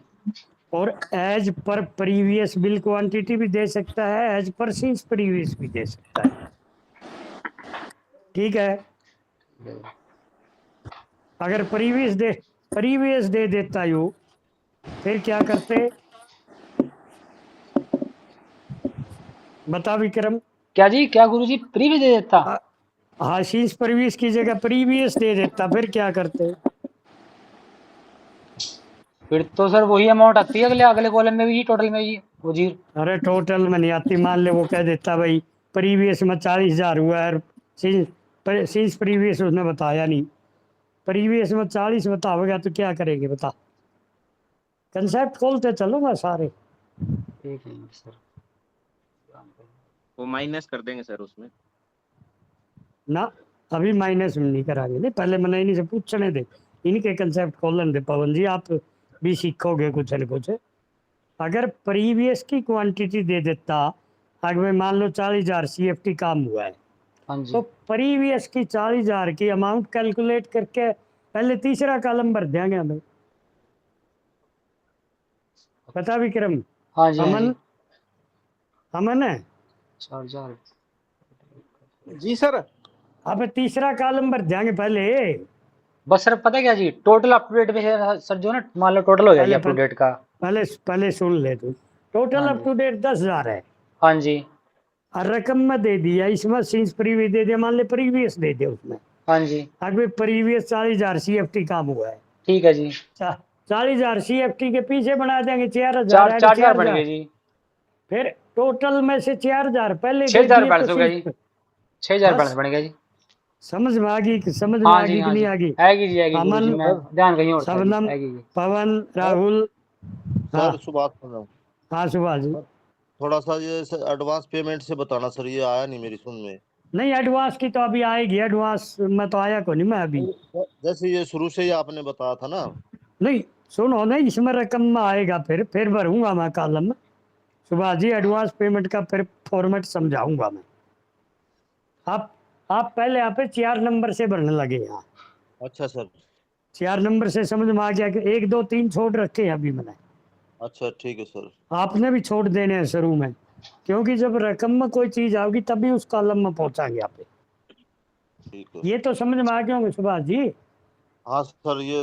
और as per previous bill quantity भी दे सकता है, एज पर सीज प्रीवियस भी दे सकता है। ठीक है। अगर प्रीवियस दे देता यू, फिर क्या करते? बता विक्रम। क्या जी, क्या गुरुजी, प्रीवियस दे देता? हाँ, शीर्ष प्रीवियस की जगह प्रीवियस दे देता, फिर क्या करते? फिर तो सर वही अमाउंट आती है अगले अगले कॉलम में भी, टोटल में ही वो जी। अरे टोटल में नहीं आती। मान ले वो कह देता भाई प्रीवियस में 40,000 हुआ है, शीर्ष प्रीवियस उसने बताया नहीं, प्रीवियस में 40 बताओगे तो क्या करेंगे बता? कंसेप्ट खोलते चलूंगा सारे। एक मिनट सर, वो माइनस कर देंगे सर उसमें। ना, अभी माइनस में नहीं कराएंगे, नहीं पहले मैंने इन्हीं से पूछने दे, इनके कंसेप्ट खोलने दे। पवन जी आप भी सीखोगे कुछ न कुछ। अगर प्रीवियस की क्वांटिटी दे देता, अगर मान लो 40,000 CFT काम हुआ है, हाँ जी। तो प्रीवियस की 40,000 की अमाउंट कैलकुलेट करके पहले तीसरा कॉलम भर देंगे हमें। पता विक्रम? हाँ जी, हाँ जी। अमन, अमन है। 4,000। जी सर। अब तीसरा कॉलम भर देंगे पहले। बस सर पता है क्या जी, टोटल अप टू डेट में सर जो ना, मान लो टोटल हो गया जी पहले अप टू डेट का। पहले पहले सुन ले तू। टोटल हाँ अप जी, टू डेट 10,000 है, हाँ जी, और रकम में दे दिया, इसमें सीन्स प्रीवियस दे दिया, मान ले प्रीवियस दे दिया उसमें। हाँ जी। अगर प्रीवियस 40,000 CFT काम हुआ है, ठीक है जी। 40,000 CFT के पीछे बना देंगे 4,000, चार आगे 4,000 बन 4,000। गए जी। फिर टोटल में से 4,000 पहले दे 6,000 दिए तो बैलेंस हो गया जी। 6,000 बैलेंस बस। बन गया जी। समझ में आ गई कि समझ में हाँ आ जी, गई कि हाँ नहीं जी। आ गई? आएगी जी, आएगी गुरु जी, अमन, मैं ध्यान कहीं और था जी, शबनम, आएगी जी। पवन, राहुल। हाँ सर सुभाष सुन रहा हूँ। हाँ सुभाष जी। सर, थोड़ा सा ये एडवांस पेमेंट से बताना सर, ये आया नहीं मेरी सुन में। नहीं एडवांस की तो अभी आएगी, एडवांस में तो आया को नहीं मैं अभी। जैसे ये शुरू से ही आपने बताया था ना। नहीं सुनो, नहीं इसमें रकम में आएगा, फिर भरूंगा मैं कॉलम में। सुभाष जी एडवांस पेमेंट का फिर फॉर्मेट समझाऊंगा मैं। आप पहले यहाँ पे 4 नंबर से भरने लगे। यहाँ अच्छा सर। 4 नंबर से समझ में आ गया कि 1 2 3 छोड़ रखे हैं अभी मैंने। अच्छा ठीक है सर। आपने भी छोड़ देने हैं शुरू में, क्योंकि जब रकम में कोई चीज आओगी तभी उस कॉलम में पहुंचाएंगे आप। ठीक है। ये तो समझ में आ गया होंगे सुभाष जी। हाँ सर, ये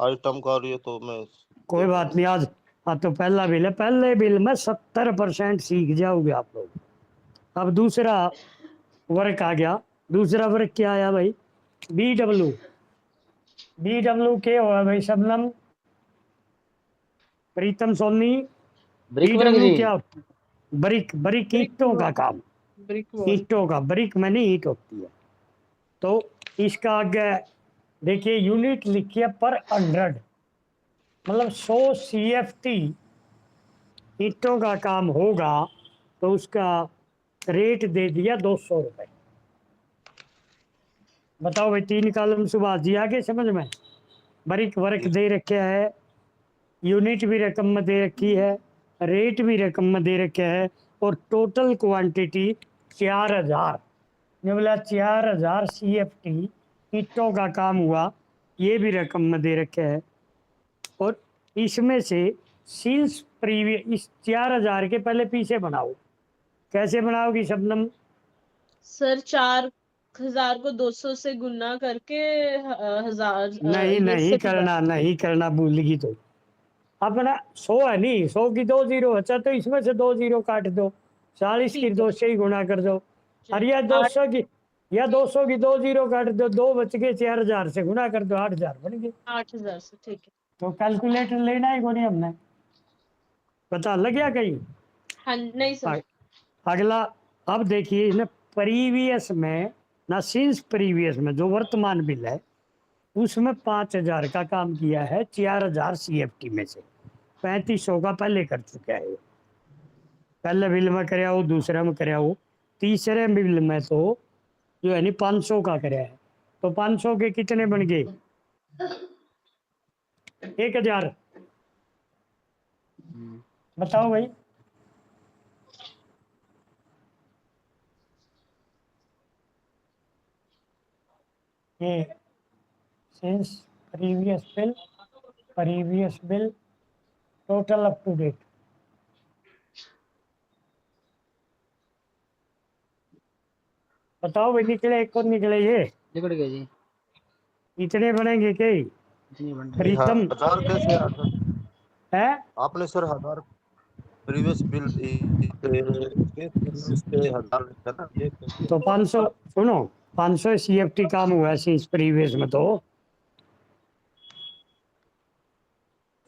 आइटम का और ये तो मैं कोई देख बात नहीं, आज तो पहला बिल है, पहले बिल में 70% सीख जाओगे आप लोग। अब दूसरा वर्क आ गया। दूसरा वर्क क्या आया भाई? BW के हुआ भाई शबनम, प्रीतम सोनी। ब्रिक वर्क BW जी। क्या? ब्रिक, ब्रिक ईंटों का काम। Brick wall. ईंटों का, ब्रिक में नहीं ईंट होती है। तो इसका आगे देखिए यूनिट लिखिए पर 100, मतलब 100 CFT ईंटों का काम होगा तो उसका रेट दे दिया 200 रुपये। बताओ भाई, 3 कॉलम सुभाष जी आगे समझ में? ब्रिक वर्क दे रखे है, यूनिट भी रकम में दे रखी है, रेट भी रकम में दे रखे है, और टोटल क्वांटिटी 4,000। ने बोला 4,000 CFT ईंटों का काम हुआ, ये भी रकम में दे रखे है। और इसमें से सील्स प्रीवियस, इस 4,000 के पहले पीछे बनाओ। कैसे बनाओगी शबनम? सर 4,000 को 200 से गुना करके 1,000 नहीं ये नहीं से करना, नहीं करना, भूलगी तो। अपना 100 है नहीं, 100 की 2 जीरो, अच्छा तो इसमें से 2 जीरो काट दो, 40 की ठीक है 2 से ही गुणा कर दो। और या 8 200 की, या 200 की 2 जीरो काट दो, 2 बच गए, 4,000 से गुणा कर दो, 8,000 बन गए। 8,000 से, ठीक है। तो कैलकुलेटर लेना ही को नहीं हमने, पता लग गया कहीं? हाँ नहीं सर। अगला, अब देखिए इसने प्रीवियस में ना, सिंस प्रीवियस में जो वर्तमान बिल है उसमें 5,000 का काम किया है, 4,000 CFT में से 3,500 का पहले कर चुका है। पहले बिल में कराया हो, दूसरे में कराया हो, तीसरे बिल में तो जो है नहीं 500 का कराया है। तो 500 के कितने बन गए? 1,000। बताओ भाई। ये since previous bill total up to date. बताओ भाई, निकले एक को निकले ये? निकल गया जी। इतने बनेंगे के इतनी बन रही ये प्रीतम 1000 कैसे आया सर? है? आपने सर 1000 प्रीवियस बिल इस पे 1000 लिखा ना, ये कैसे? तो 500 सुनो, 500 CFT काम हुआ है इस प्रीवियस में। तो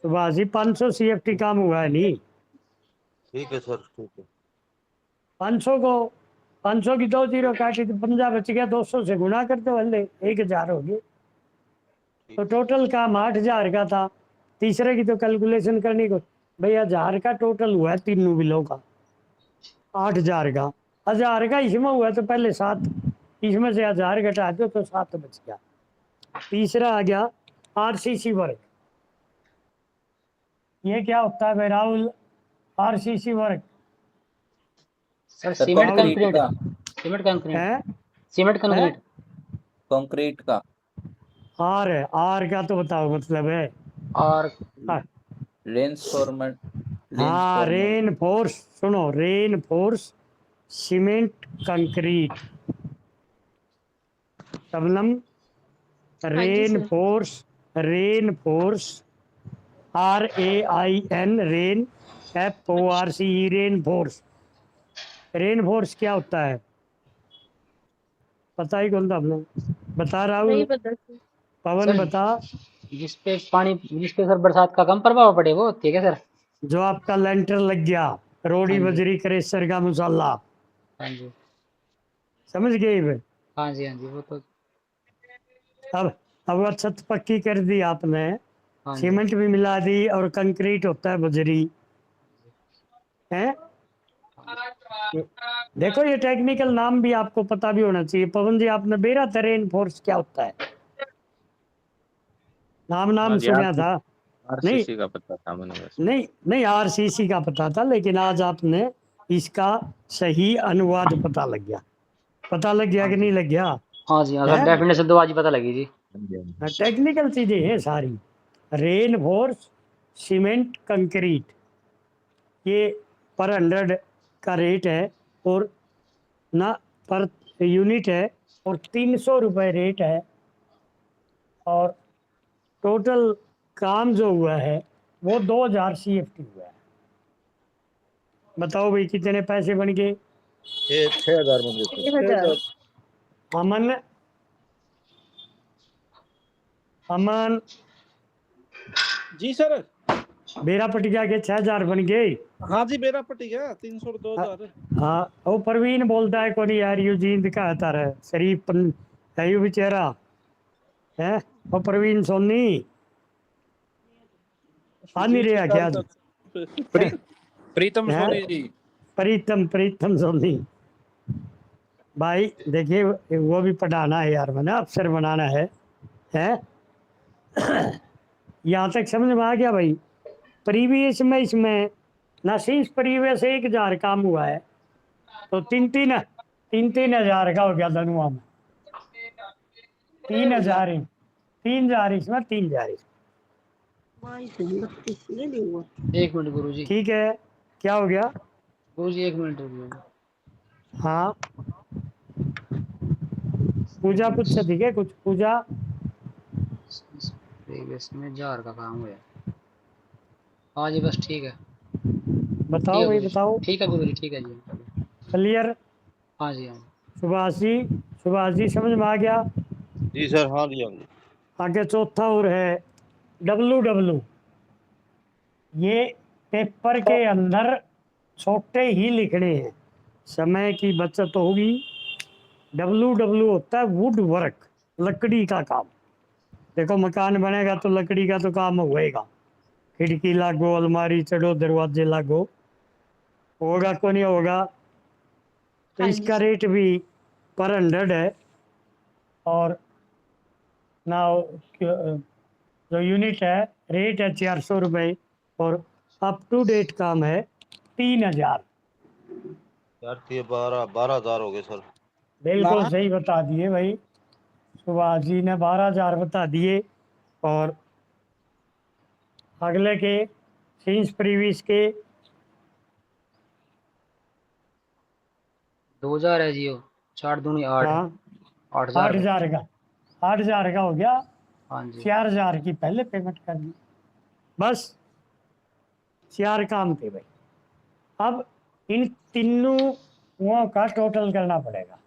सुभाष जी 500 CFT काम हुआ है नहीं? ठीक है सर, ठीक है। 500 को 500 की 2 जीरो काटी तो 50 बच गया, 200 से गुना करते वाले 1000 हो गए। तो टोटल काम 8000 का था। तीसरे की तो कैलकुलेशन करनी को भैया 1000 का टोटल हुआ है तीनों बिलों का, 8000 का। 1000 का इसमें हुआ तो पहले 7, इसमें से 1000 घटा दो तो 7 बच गया। तीसरा आ गया RCC वर्क। ये क्या होता है भाई Rahul? RCC work sir sir cement concrete concrete, का, सीमेंट कंक्रीट, है? Cement concrete. कंक्रीट का। आर है, आर का तो बताओ मतलब है। और हाँ, रेन्फोर्समेंट, हाँ रेन्फोर्समेंट। रेन फोर्स, सुनो rain force cement concrete. Shabnam हाँ जी rain sir. Force, rain force RAIN rain, FORCE rain force. Rain force क्या होता है पता ही कौन था आपने? बता राहुल, नहीं पता सर। पवन सर बता। जिसपे पानी, जिसपे सर बरसात का कम प्रभाव पड़े वो होती है क्या सर? जो आपका लेंटर लग गया, रोड़ी हाँ जी, बजरी क्रेशर का मसाला, हाँ जी, समझ गए वे? हाँ जी, हाँ जी, वो तो, अब वह छत पक्की कर दी आपने, हाँ जी, सीमेंट भी मिला दी और कंक्रीट होता है बजरी है। देखो ये टेक्निकल नाम भी आपको पता भी होना चाहिए। पवन जी आपने बेरा था रेन फोर्स क्या होता है? नाम हाँ नाम जी, सुना था? नहीं आरसीसी का पता था मैंने बस। नहीं नहीं, RCC का पता था, लेकिन आज आपने इसका सही अनुवाद पता लग गया। पता लग गया हाँ कि जी, नहीं लग गया? हाँ जी, हाँ सर, है डेफिनेशन तो आज ही पता लगी जी। हाँ जी, हाँ जी। टेक्निकल चीजें हैं सारी। रेन फोर्स सीमेंट कंक्रीट ये पर 100 का रेट है, और ना पर यूनिट है, और 300 रुपये रेट है। और टोटल काम जो हुआ है वो 2000 CFT हुआ है। बताओ भाई कितने पैसे बन गए? ये 6000 बन गए सर। 1000। अमन, अमन जी सर। बेरा पटिया के 6000 बन गए। हाँ जी, मेरा पटी गया 300 और 2000। हाँ वो प्रवीण बोलता है कोनी यार, यू जींद का तार है शरीफ है यू बेचारा है। वो प्रवीण सोनी आ नहीं जी रहा क्या आज? प्री, प्रीतम हैं? सोनी जी। प्रीतम, प्रीतम सोनी भाई देखिए, वो भी पढ़ाना है यार, मैंने अफसर बनाना है? यहाँ तक समझ में आ गया भाई? प्रीवियस में इसमें ना सिर्फ प्रीवियस 1000 काम हुआ है, तो 3,000 का हो गया धनुआ में। 3,000 ही, 3,000 इसमें, 3,000 इसमें। एक मिनट गुरु जी, ठीक है, क्या हो गया? गुरु जी एक मिनट रुकिए। हाँ पूजा कुछ ठीक है, कुछ पूजा प्रीवियस में 1000 का काम हुआ। हाँ जी, बस ठीक है, ठीक बताओ है भाई गुरु जी, बताओ। ठीक है गुरु जी, ठीक है जी। क्लियर? हाँ जी, हाँ जी। सुभाष जी समझ में आ गया? जी सर, हाँ जी, हाँ जी। आगे चौथा और है WW। ये पेपर के अंदर छोटे ही लिखने हैं, समय की बचत होगी। WW होता है वुड वर्क, लकड़ी का काम। देखो मकान बनेगा तो लकड़ी का तो काम होएगा, खिड़की लागो, अलमारी चढ़ो, दरवाजे लागो, होगा को नहीं होगा? तो हाँ जी इसका सर। रेट भी पर 100 है। और ना जो यूनिट है, रेट है 400 रुपये, और अप टू डेट काम है 3,000। यार ये 12,000 हो गए सर। बिल्कुल सही बता दिए भाई, सुभाष जी ने 12,000 बता दिए। और अगले के सीन्स प्रीवियस के 2000 है जी वो, 4 दूनी 8, हाँ 8000 का। 8,000 का, 8,000 का हो गया हाँ जी 4000 की पहले पेमेंट कर दी, बस 4 काम थे भाई। अब इन तीनों का टोटल करना पड़ेगा।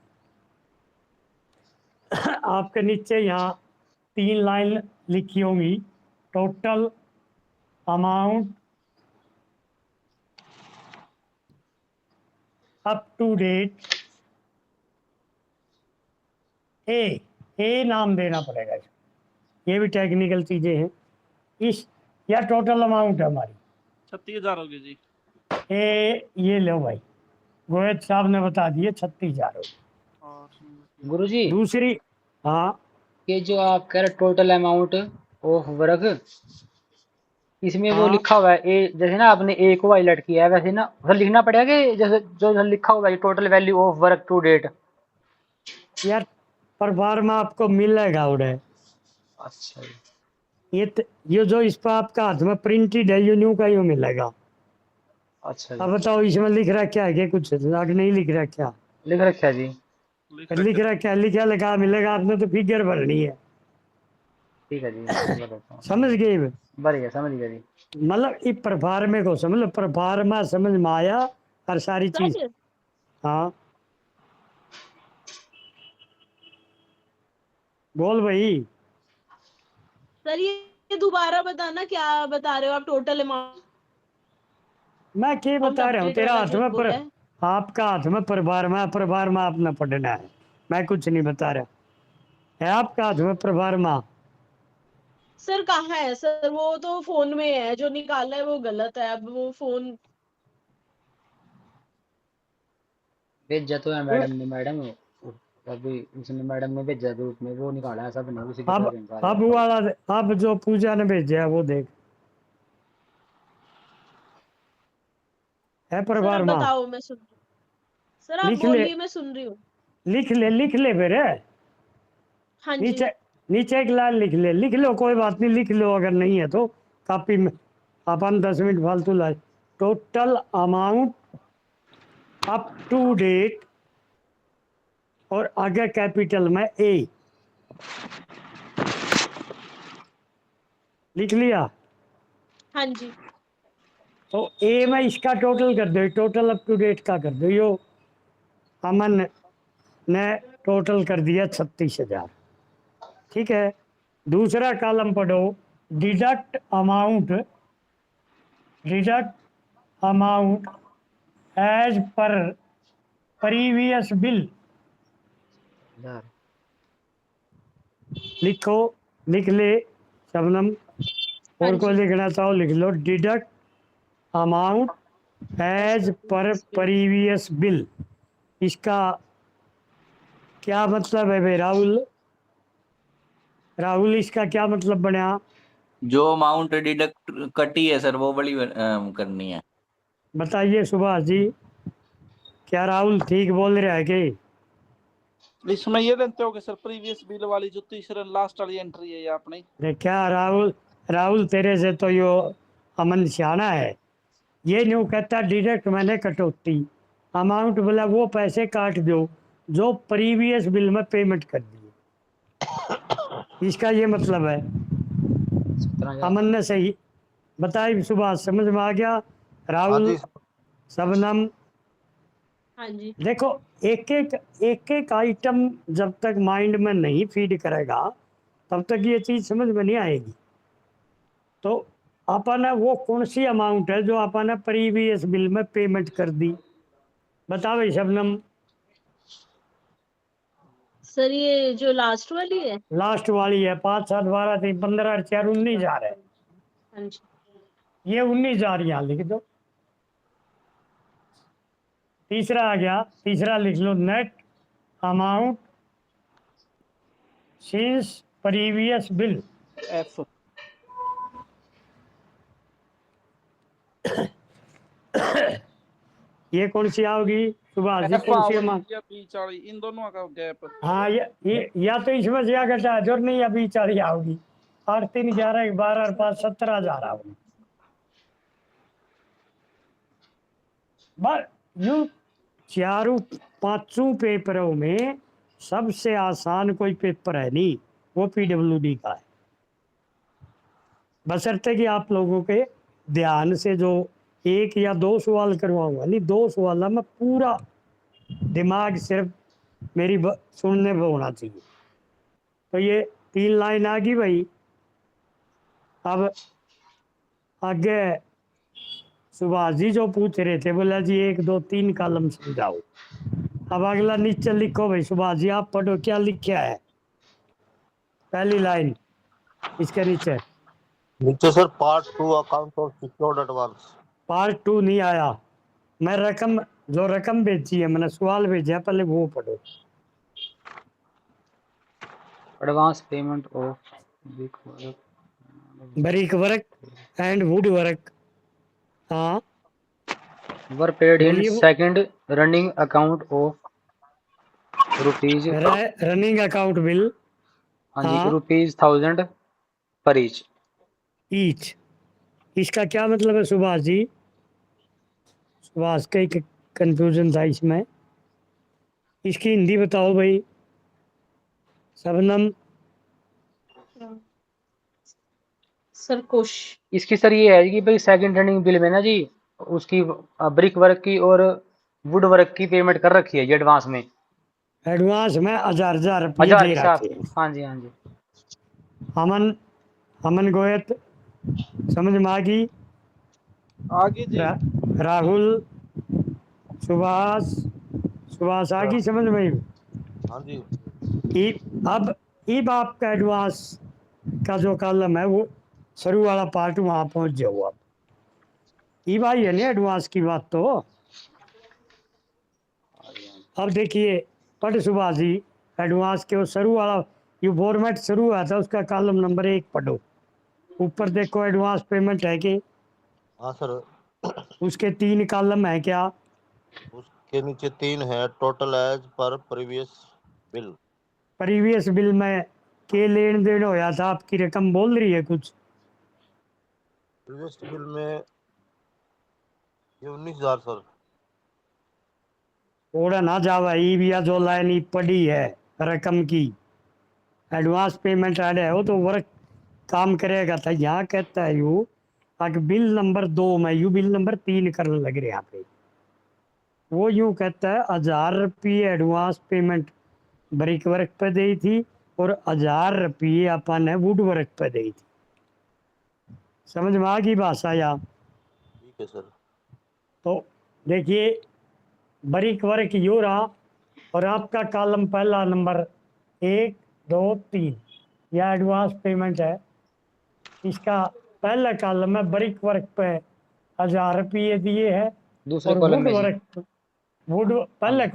आपके नीचे यहाँ 3 लाइन लिखी होंगी, total amount up to date ए नाम देना पड़ेगा इसको। ये भी टेक्निकल चीजें हैं इस, या टोटल अमाउंट है हमारी 36,000 होगी जी। ये लो भाई, गोयत साहब ने बता दिए 36,000 हो। और गुरुजी, दूसरी, हाँ ये जो आप कह रहे टोटल अमाउंट ऑफ वर्क, इसमें वो हाँ लिखा हुआ है ए, जैसे ना आपने ए को हाईलाइट किया है वैसे ना उधर लिखना पड़ेगा कि जैसे जो लिखा हुआ है total value of work to date. यार, पर बार में आपको मिलेगा उड़े अच्छा जी, ये जो इस पर आपका हाथ में प्रिंटेड है, यूं का यूं मिलेगा। अच्छा अब जी, बताओ इसमें लिख रखा है कि कुछ आगे नहीं लिख रखा? लिख रखा है जी। लिख रखा है, लिखा लिखा मिलेगा, आपने तो फिगर भरनी है। ठीक है जी, मैं बताता हूँ। समझ गए? बढ़िया, समझ गया जी। मतलब ये परफार्मे को समझ लो, परफार्मा समझ में आया और सारी चीज। सर हाँ बोल भाई। सर ये दोबारा बताना, क्या बता रहे हो आप? टोटल अमाउंट मैं क्या बता रहा हूँ, अपडेट तेरा वाला हाथ जो में पर, बोला है। आपका हाथ में प्रभारमा अपना पढ़ना है, मैं कुछ नहीं बता रहा, है आपका हाथ में प्रभारमा। सर कहाँ है सर? वो तो फोन में है, जो निकाला है वो गलत है। अब वो फोन भेजा तो है मैडम ने, मैडम अभी उसने मैडम ने भेजा ग्रुप में, वो निकाला है सब ने उसी के अब तरह सारे। अब वाला, अब जो पूजा ने भेजा है वो देख, है सर अब प्रभारमा। बताओ, मैं सुन रही हूँ। सर आप लिख ले, बोलिए, मैं सुन रही हूँ। लिख ले फिर। हाँ जी। नीचे नीचे एक लाइन लिख लो, कोई बात नहीं, लिख लो अगर नहीं है तो कॉपी में। अपन 10 मिनट फालतू लाए। Total amount up to date, और आगे कैपिटल में ए। लिख लिया? हाँ जी। तो ए में इसका टोटल कर दो, टोटल अप टू डेट का कर दो। यो अमन ने टोटल कर दिया 36,000, ठीक है। दूसरा कॉलम पढ़ो, deduct amount as per previous bill. यार लिखो, लिख ले शबनम, हाँ और कोई जी। लिखना चाहो लिख लो। Deduct amount as per previous bill, इसका क्या मतलब है भाई राहुल? राहुल, इसका क्या मतलब बना? जो अमाउंट डिडक्ट कटी है सर वो बड़ी करनी है। बताइए सुभाष जी, क्या राहुल ठीक बोल रहा है कि? इसमें ये लेते हो कि सर प्रीवियस बिल वाली जो तीसरा लास्ट वाली एंट्री है ये आपने। अरे क्या राहुल तेरे से तो यो अमन सियाना है। ये न्यू कहता डिडक्ट मैंने कटौती, अमाउंट बोला वो पैसे काट दो जो प्रीवियस बिल में पेमेंट कर दिए, इसका ये मतलब है। 17,000। अमन ने सही बताई, सुभाष समझ में आ गया? हाँ राहुल, जी। शबनम, हाँ जी। देखो एक एक आइटम जब तक माइंड में नहीं फीड करेगा तब तक ये चीज समझ में नहीं आएगी। तो अपन ने वो कौन सी अमाउंट है जो अपन ने प्रीवियस बिल में पेमेंट कर दी? बताओ भाई शबनम। सर ये जो लास्ट वाली है। लास्ट वाली है, 5 7 12 3 15 और 4 19,000 है। हाँ जी। ये 19,000 यहाँ लिख दो। तीसरा आ गया, तीसरा लिख लो, net amount since previous bill. F ये कौन सी आओगी सुभाष जी? कौन सी अमाउंट? या बीच वाली, इन दोनों का गैप। हाँ, ये या तो इसमें से घटा जो नहीं, अभी 40 आओगी। 8 3 11 12 और 5 17,000 आओगी। बस यूं चारों पांचों पेपरों में सबसे आसान कोई पेपर है नहीं, वो पीडब्ल्यूडी का है। बशर्ते कि आप लोगों के ध्यान से जो एक या दो सवाल करवाऊंगा, नहीं 2 सवाल में पूरा दिमाग सिर्फ मेरी सुनने पर होना चाहिए। तो ये 3 लाइन आ गई भाई। अब आगे सुभाष जी जो पूछ रहे थे, बोला जी 1 2 3 कॉलम समझाओ। अब अगला नीचे लिखो भाई, सुभाष जी आप पढ़ो क्या लिखा है पहली लाइन इसके नीचे। नीचे sir part 2 account of secured advance. Part 2 नहीं आया, मैं रकम जो रकम भेजी है, मैंने सवाल भेजा पहले वो पढ़ो। Advance payment of brick work and would work. हाँ वर पेड इन बोलिए। Second running account of rupees, running account bill. हाँ जी, हाँ रुपीज 1000 पर ईच। ईच, इसका क्या मतलब है सुभाष जी? सुभाष का एक कंफ्यूजन था इसमें, इसकी हिंदी बताओ भाई शबनम। सर कुश इसकी सर ये है कि भाई सेकंड रनिंग बिल में ना जी उसकी ब्रिक वर्क की और वुड वर्क की पेमेंट कर रखी है जी एडवांस में, एडवांस में 1000 रुपये 1000 दे के साथ। रखे हैं। हाँ जी हाँ जी। अमन गोयत समझ में आ गई? आगे जी। राहुल, सुभाष आ गई समझ में? हाँ जी। अब आपका एडवांस का जो कॉलम है वो शुरू वाला पार्ट वहाँ पहुँच जाओ आप। ये भाई है ना एडवांस की बात। तो अब देखिए पढ़ सुभाष जी, एडवांस के वो शुरू वाला ये फॉर्मेट शुरू हुआ था उसका कॉलम नंबर 1 पढ़ो। ऊपर देखो एडवांस पेमेंट है कि हाँ सर। उसके 3 कॉलम है क्या? उसके नीचे 3 है, total as per previous bill. Previous bill में के लेन देन होया था, आपकी रकम बोल रही है कुछ? प्रीवियस बिल में ये 19,000 सर। थोड़ा ना जावा ई भी जो लाइन ई पड़ी है रकम की, एडवांस पेमेंट ऐड है वो तो वर्क काम करेगा था। यहाँ कहता है यू अगर बिल नंबर 2 में यू बिल नंबर 3 करने लग रहे यहाँ पे, वो यूँ कहता है 1000 रुपये एडवांस पेमेंट ब्रिक वर्क पे दी थी और 1000 रुपये अपन ने वुड वर्क पे दी थी। समझ में आ गई भाषा या? ठीक है सर। तो देखिए ब्रिक वर्क यो रहा और आपका कॉलम पहला नंबर 1 2 3 यह एडवांस पेमेंट है। इसका पहला कॉलम है ब्रिक वर्क पे 1000 रुपये दिए है दूसरे और कॉलम वुड में जी। वर्क वुड पहला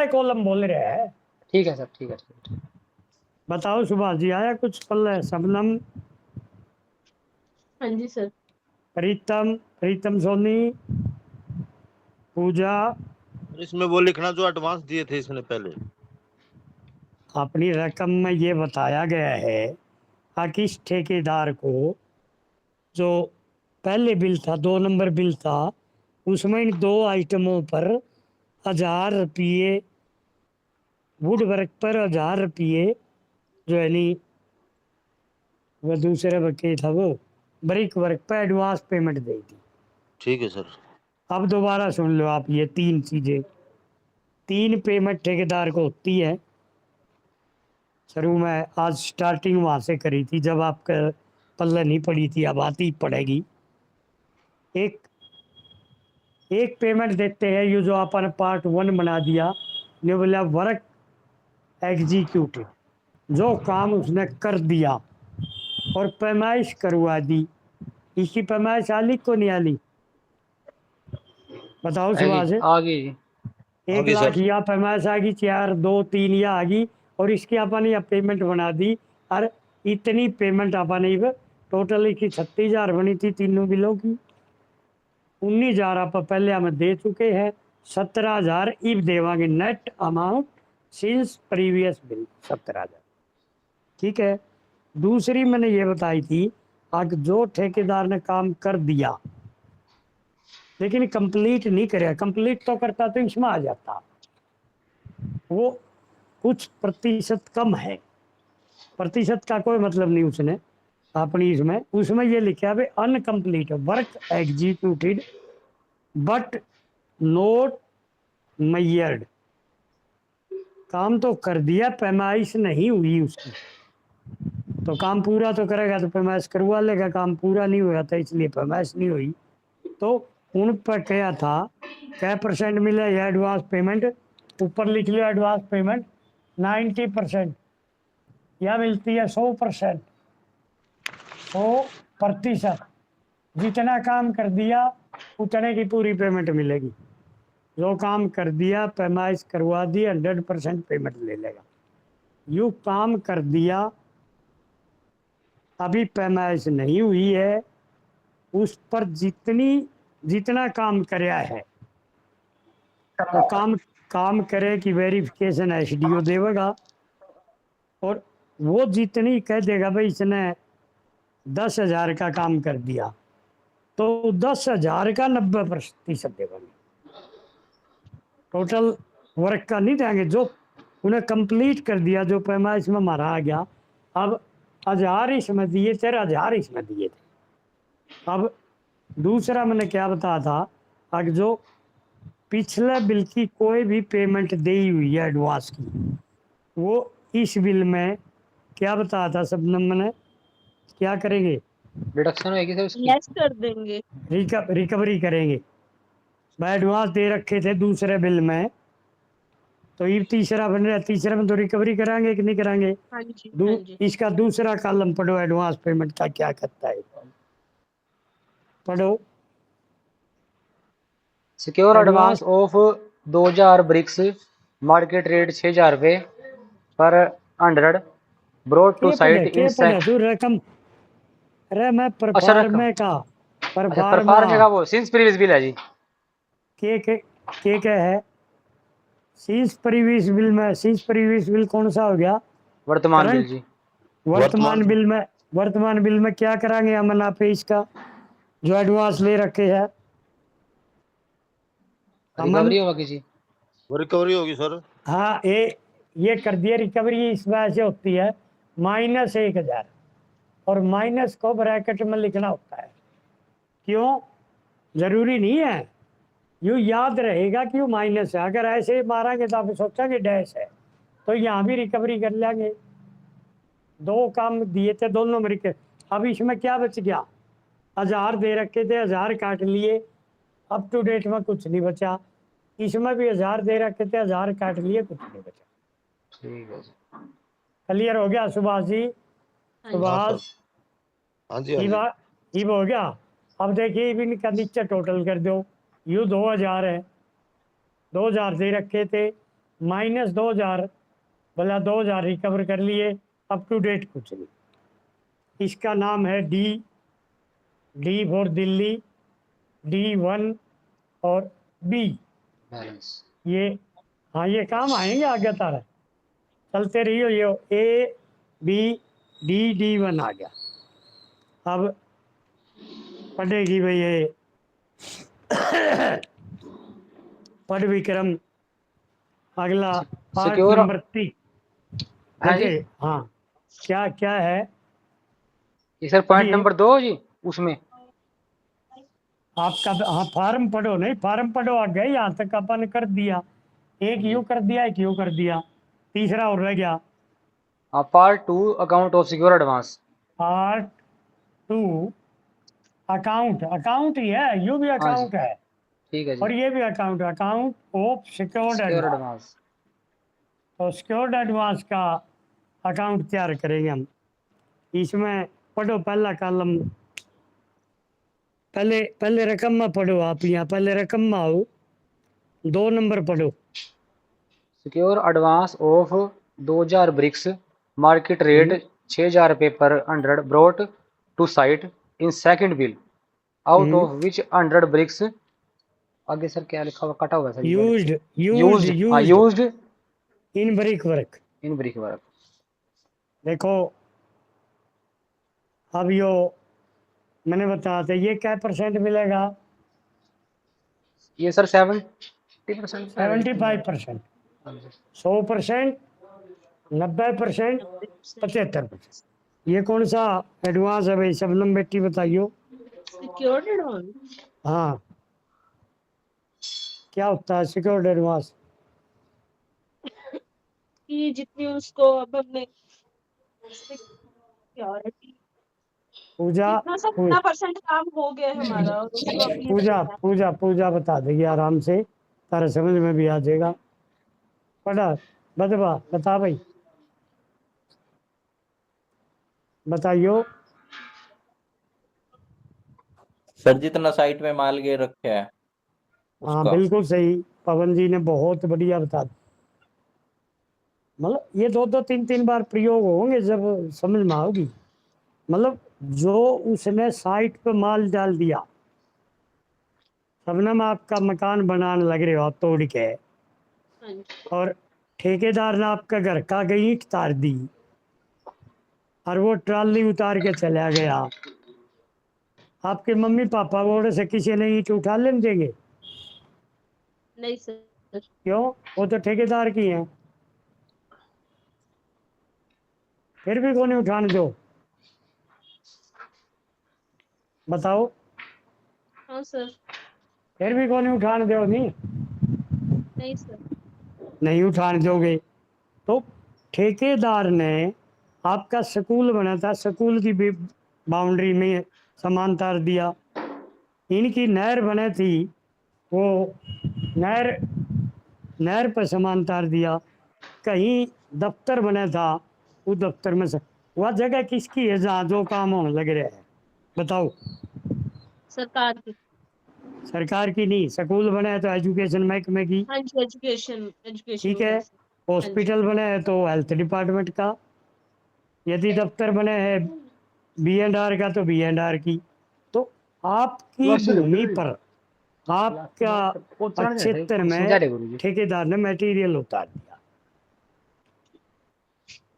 कॉलम बोल रहे हैं। ठीक है सर, ठीक है ठीक है। बताओ सुभाष जी आया कुछ पल्ले? शबनम, हाँ जी सर। प्रीतम सोनी, पूजा। इसमें वो लिखना जो एडवांस दिए थे इसने पहले। अपनी रकम में ये बताया गया है कि इस ठेकेदार को जो पहले बिल था 2 नंबर बिल था उसमें इन 2 आइटमों पर 1000 रुपये वुड वर्क पर 1000 रुपये जो है नी वह दूसरे बके था वो ब्रिक वर्क पर एडवांस पेमेंट दी थी। ठीक है सर। अब दोबारा सुन लो आप, ये 3 चीज़ें 3 पेमेंट ठेकेदार को होती है। शुरू में आज स्टार्टिंग वहाँ से करी थी जब आपका पल्ले नहीं पड़ी थी, अब आती पड़ेगी। एक पेमेंट देते हैं ये जो अपन पार्ट 1 बना दिया, ये बोला वर्क एग्जीक्यूटिव, जो काम उसने कर दिया और पैमाइश करवा दी। इसकी पैमाइश आली को नहीं आली? बताओ सुभाष। आगे जी। 1 लाख या पैमाइश आ गई, 4 2 3 या आ गई और इसकी अपन या पेमेंट बना दी। और इतनी पेमेंट अपन टोटल इसकी 36,000 बनी थी तीनों बिलों की। 19,000 आप पहले हमें दे चुके हैं, 17,000 इब देवांगे net amount since previous bill 17,000। ठीक है। दूसरी मैंने ये बताई थी अगर जो ठेकेदार ने काम कर दिया लेकिन कंप्लीट नहीं करे, कंप्लीट तो करता तो इसमें आ जाता, वो कुछ प्रतिशत कम है, प्रतिशत का कोई मतलब नहीं उसने, अपनी इसमें, उसमें ये लिखा है incomplete work executed but not measured, काम तो कर दिया, पैमाइश नहीं हुई उसकी। तो काम पूरा तो करेगा तो पैमाइश करवा लेगा, काम पूरा नहीं हुआ था इसलिए पैमाइश नहीं हुई। तो उन पर क्या था, क्या परसेंट मिला ये एडवांस पेमेंट, ऊपर लिख लिया एडवांस पेमेंट 90%, या मिलती है 100%, 100%। जितना काम कर दिया उतने की पूरी पेमेंट मिलेगी। जो काम कर दिया, पैमाइश करवा दी, 100% पेमेंट ले लेगा। यू काम कर दिया, अभी पैमाइश नहीं हुई है, उस पर जितना काम कराया है, तो काम करे कि वेरिफिकेशन एसडीओ देगा, और वो जितनी कह देगा भाई इसने 10,000 का काम कर दिया, तो 10,000 का 90% देगा, टोटल वर्क का नहीं देंगे। जो उन्हें कंप्लीट कर दिया, जो पैमाइश में मारा आ गया, अब 1,000 इसमें दिए, 1,000 इसमें दिए थे। अब दूसरा मैंने क्या बताया था, अगर जो पिछले बिल की कोई भी पेमेंट दी हुई है एडवांस की, वो इस बिल में क्या बताया था सब, मैंने क्या करेंगे, डिडक्शन होगी सर उसकी। लेस कर देंगे। रिकवरी करेंगे। भाई एडवांस दे रखे थे दूसरे बिल में, तो ये तीसरा बन रहा, तीसरे में तो रिकवरी कराएंगे कि नहीं कराएंगे। हाँ जी, हाँ जी। इसका दूसरा कॉलम पढ़ो, एडवांस पेमेंट का क्या करता है, पढ़ो। Secure advance of 2,000 bricks, market rate 6,000 रुपये पर 100, ब्रॉड टू साइट इन तू रकम, अरे मैं अच्छा, परफार्मे रकम। का अच्छा, परफॉर्म का वो सिंस प्रीवियस बिल है जी। के है सीज प्रीवियस बिल में, सीज प्रीवियस बिल कौन सा हो गया, वर्तमान बिल करंट। जी। वर्तमान बिल में क्या कराएंगे अमन आप इसका, जो एडवांस ले रखे हैं अमन। रिकवरी होगा किसी, रिकवरी होगी सर। हाँ, ये कर दिया रिकवरी, इस वजह से होती है -1,000, और माइनस को ब्रैकेट में लिखना होता है। क्यों, जरूरी नहीं है, यूँ याद रहेगा कि वो माइनस है। अगर ऐसे मारेंगे तो आप सोचेंगे डैश है, तो यहाँ भी रिकवरी कर लेंगे। दो काम दिए थे, दोनों में रिकवरी। अब इसमें क्या बच गया, 1,000 दे रखे थे, 1,000 काट लिए, अप टू डेट में कुछ नहीं बचा। इसमें भी 1,000 दे रखे थे, 1,000 काट लिए, कुछ नहीं बचा। ठीक है जी। क्लियर हो गया सुभाष जी? हाँ जी। सुभाष, हाँ जी, हाँ जी। ये हो गया। अब देखिए इनका नीचे टोटल कर दो, यू 2,000 है, 2,000 दे रखे थे, -2,000, भला 2,000 रिकवर कर लिए, अप टू डेट कुछ नहीं। इसका नाम है डी फॉर दिल्ली, D1 और B। बैलेंस ये, हाँ ये काम आएंगे आगे तारा, चलते रहियो। ये A, B, D, D1 आ गया। अब पढ़ेगी भाई ये पढ़ विक्रम, अगला पार्ट सिक्योर, नंबर 3। हाँ जी। देखिए, हाँ क्या क्या है ये सर पॉइंट जी, नंबर 2 जी, उसमें आपका। हाँ फॉर्म पढ़ो, नहीं फॉर्म पढ़ो, आ गए यहाँ तक अपन कर दिया। एक यू कर दिया, एक यू कर दिया, तीसरा और रह गया। Part 2 account of secure advance. Part 2 account ही है, यू भी हाँ जी, अकाउंट है ठीक है और जी। ये भी account of secured secure advance. Advance, तो सिक्योर्ड एडवांस का अकाउंट तैयार करेंगे हम। इसमें पढ़ो पहला कॉलम, पहले रकम में पढ़ो आप, यहाँ पहले रकम में आओ, 2 नंबर पढ़ो। Secure advance of 2,000 bricks, market rate 6,000 रुपये पर 100, brought to site in second bill, out of which 100 bricks. आगे सर क्या लिखा हुआ, कटा हुआ है sir. Used in brick work. In brick work. देखो अब यो मैंने बताया था, ये क्या परसेंट मिलेगा, ये सर 70%, 75%, 100%, 90%, 75%। ये कौन सा एडवांस है भाई? शबनम बेटी बताइयो। सिक्योर्ड एडवांस हाँ, क्या होता है सिक्योर्ड एडवांस? कि जितनी उसको अब हमने सिक्योरिटी पूजा जितना सा पू- 50% काम हो गया है हमारा और उसको अब ये पूजा देना है। पूजा पूजा बता देगी आराम से, तारा समझ में भी आ जाएगा। पढ़ा बदबा बता भाई, बताइयो। सर जितना साइट में माल गिर रखे है हाँ उसका। बिल्कुल सही, पवन जी ने बहुत बढ़िया बता दिया। मतलब ये 2-2 3-3 बार प्रयोग होंगे जब समझ में आओगी। मतलब जो उसने साइट पे माल डाल दिया, शबनम आपका मकान बनाने लग रहे हो आप तोड़ के, हाँ जी और ठेकेदार ने आपका घर का ईंट तार दी और वो ट्राली उतार के चला गया, आपके मम्मी पापा बोर्ड से किसी ने ईंट उठा लेने देंगे? नहीं सर। क्यों? वो तो ठेकेदार की है। फिर भी कौन उठाने दो? बताओ। हाँ सर। फिर भी कौन उठाने दो? नहीं, नहीं सर। नहीं उठाने दोगे तो ठेकेदार ने आपका स्कूल बना था, स्कूल की भी बाउंड्री में सामान तार दिया। इनकी नहर बने थी, वो नहर नहर पर सामान तार दिया। कहीं दफ्तर बना था, वो दफ्तर में से वह जगह किसकी है जहाँ जो काम होने लग रहे हैं? बताओ। सरकार की। सरकार की नहीं, स्कूल बना है तो एजुकेशन महकमे की। हाँ जी एजुकेशन एजुकेशन ठीक है, वाला सर। हाँ जी हॉस्पिटल बना है तो हेल्थ डिपार्टमेंट का। यदि दफ्तर बने हैं B&R का तो B&R की। तो आपकी भूमि पर आपका क्षेत्र समझा में रहे गुरु जी। ठेकेदार ने मटेरियल उतार दिया।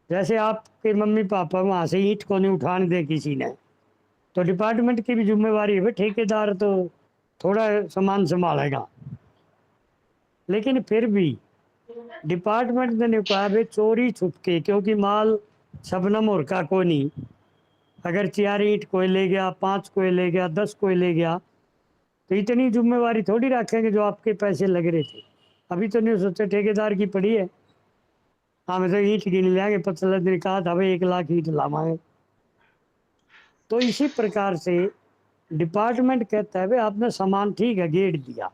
जैसे आपके मम्मी पापा वहां से ईंट को नहीं उठाने दे किसी ने, तो डिपार्टमेंट की भी जिम्मेवारी है भाई, ठेकेदार तो थोड़ा सामान संभालेगा। लेकिन फिर भी डिपार्टमेंट ने कहा भाई चोरी छुपके, क्योंकि माल शबनम और का को नहीं, अगर 4 ईंट कोई ले गया, 5 कोई ले गया, 10 कोई ले गया, तो इतनी जिम्मेवारी थोड़ी रखेंगे जो आपके पैसे लग रहे थे। अभी तो नहीं सोचे ठेकेदार की पड़ी है। हाँ मैं तो ईंट गिन लेंगे, 15 दिन कहा था भाई 1 लाख ईंट लावाएं। तो इसी प्रकार से डिपार्टमेंट कहता है भाई आपने सामान ठीक है गेट दिया,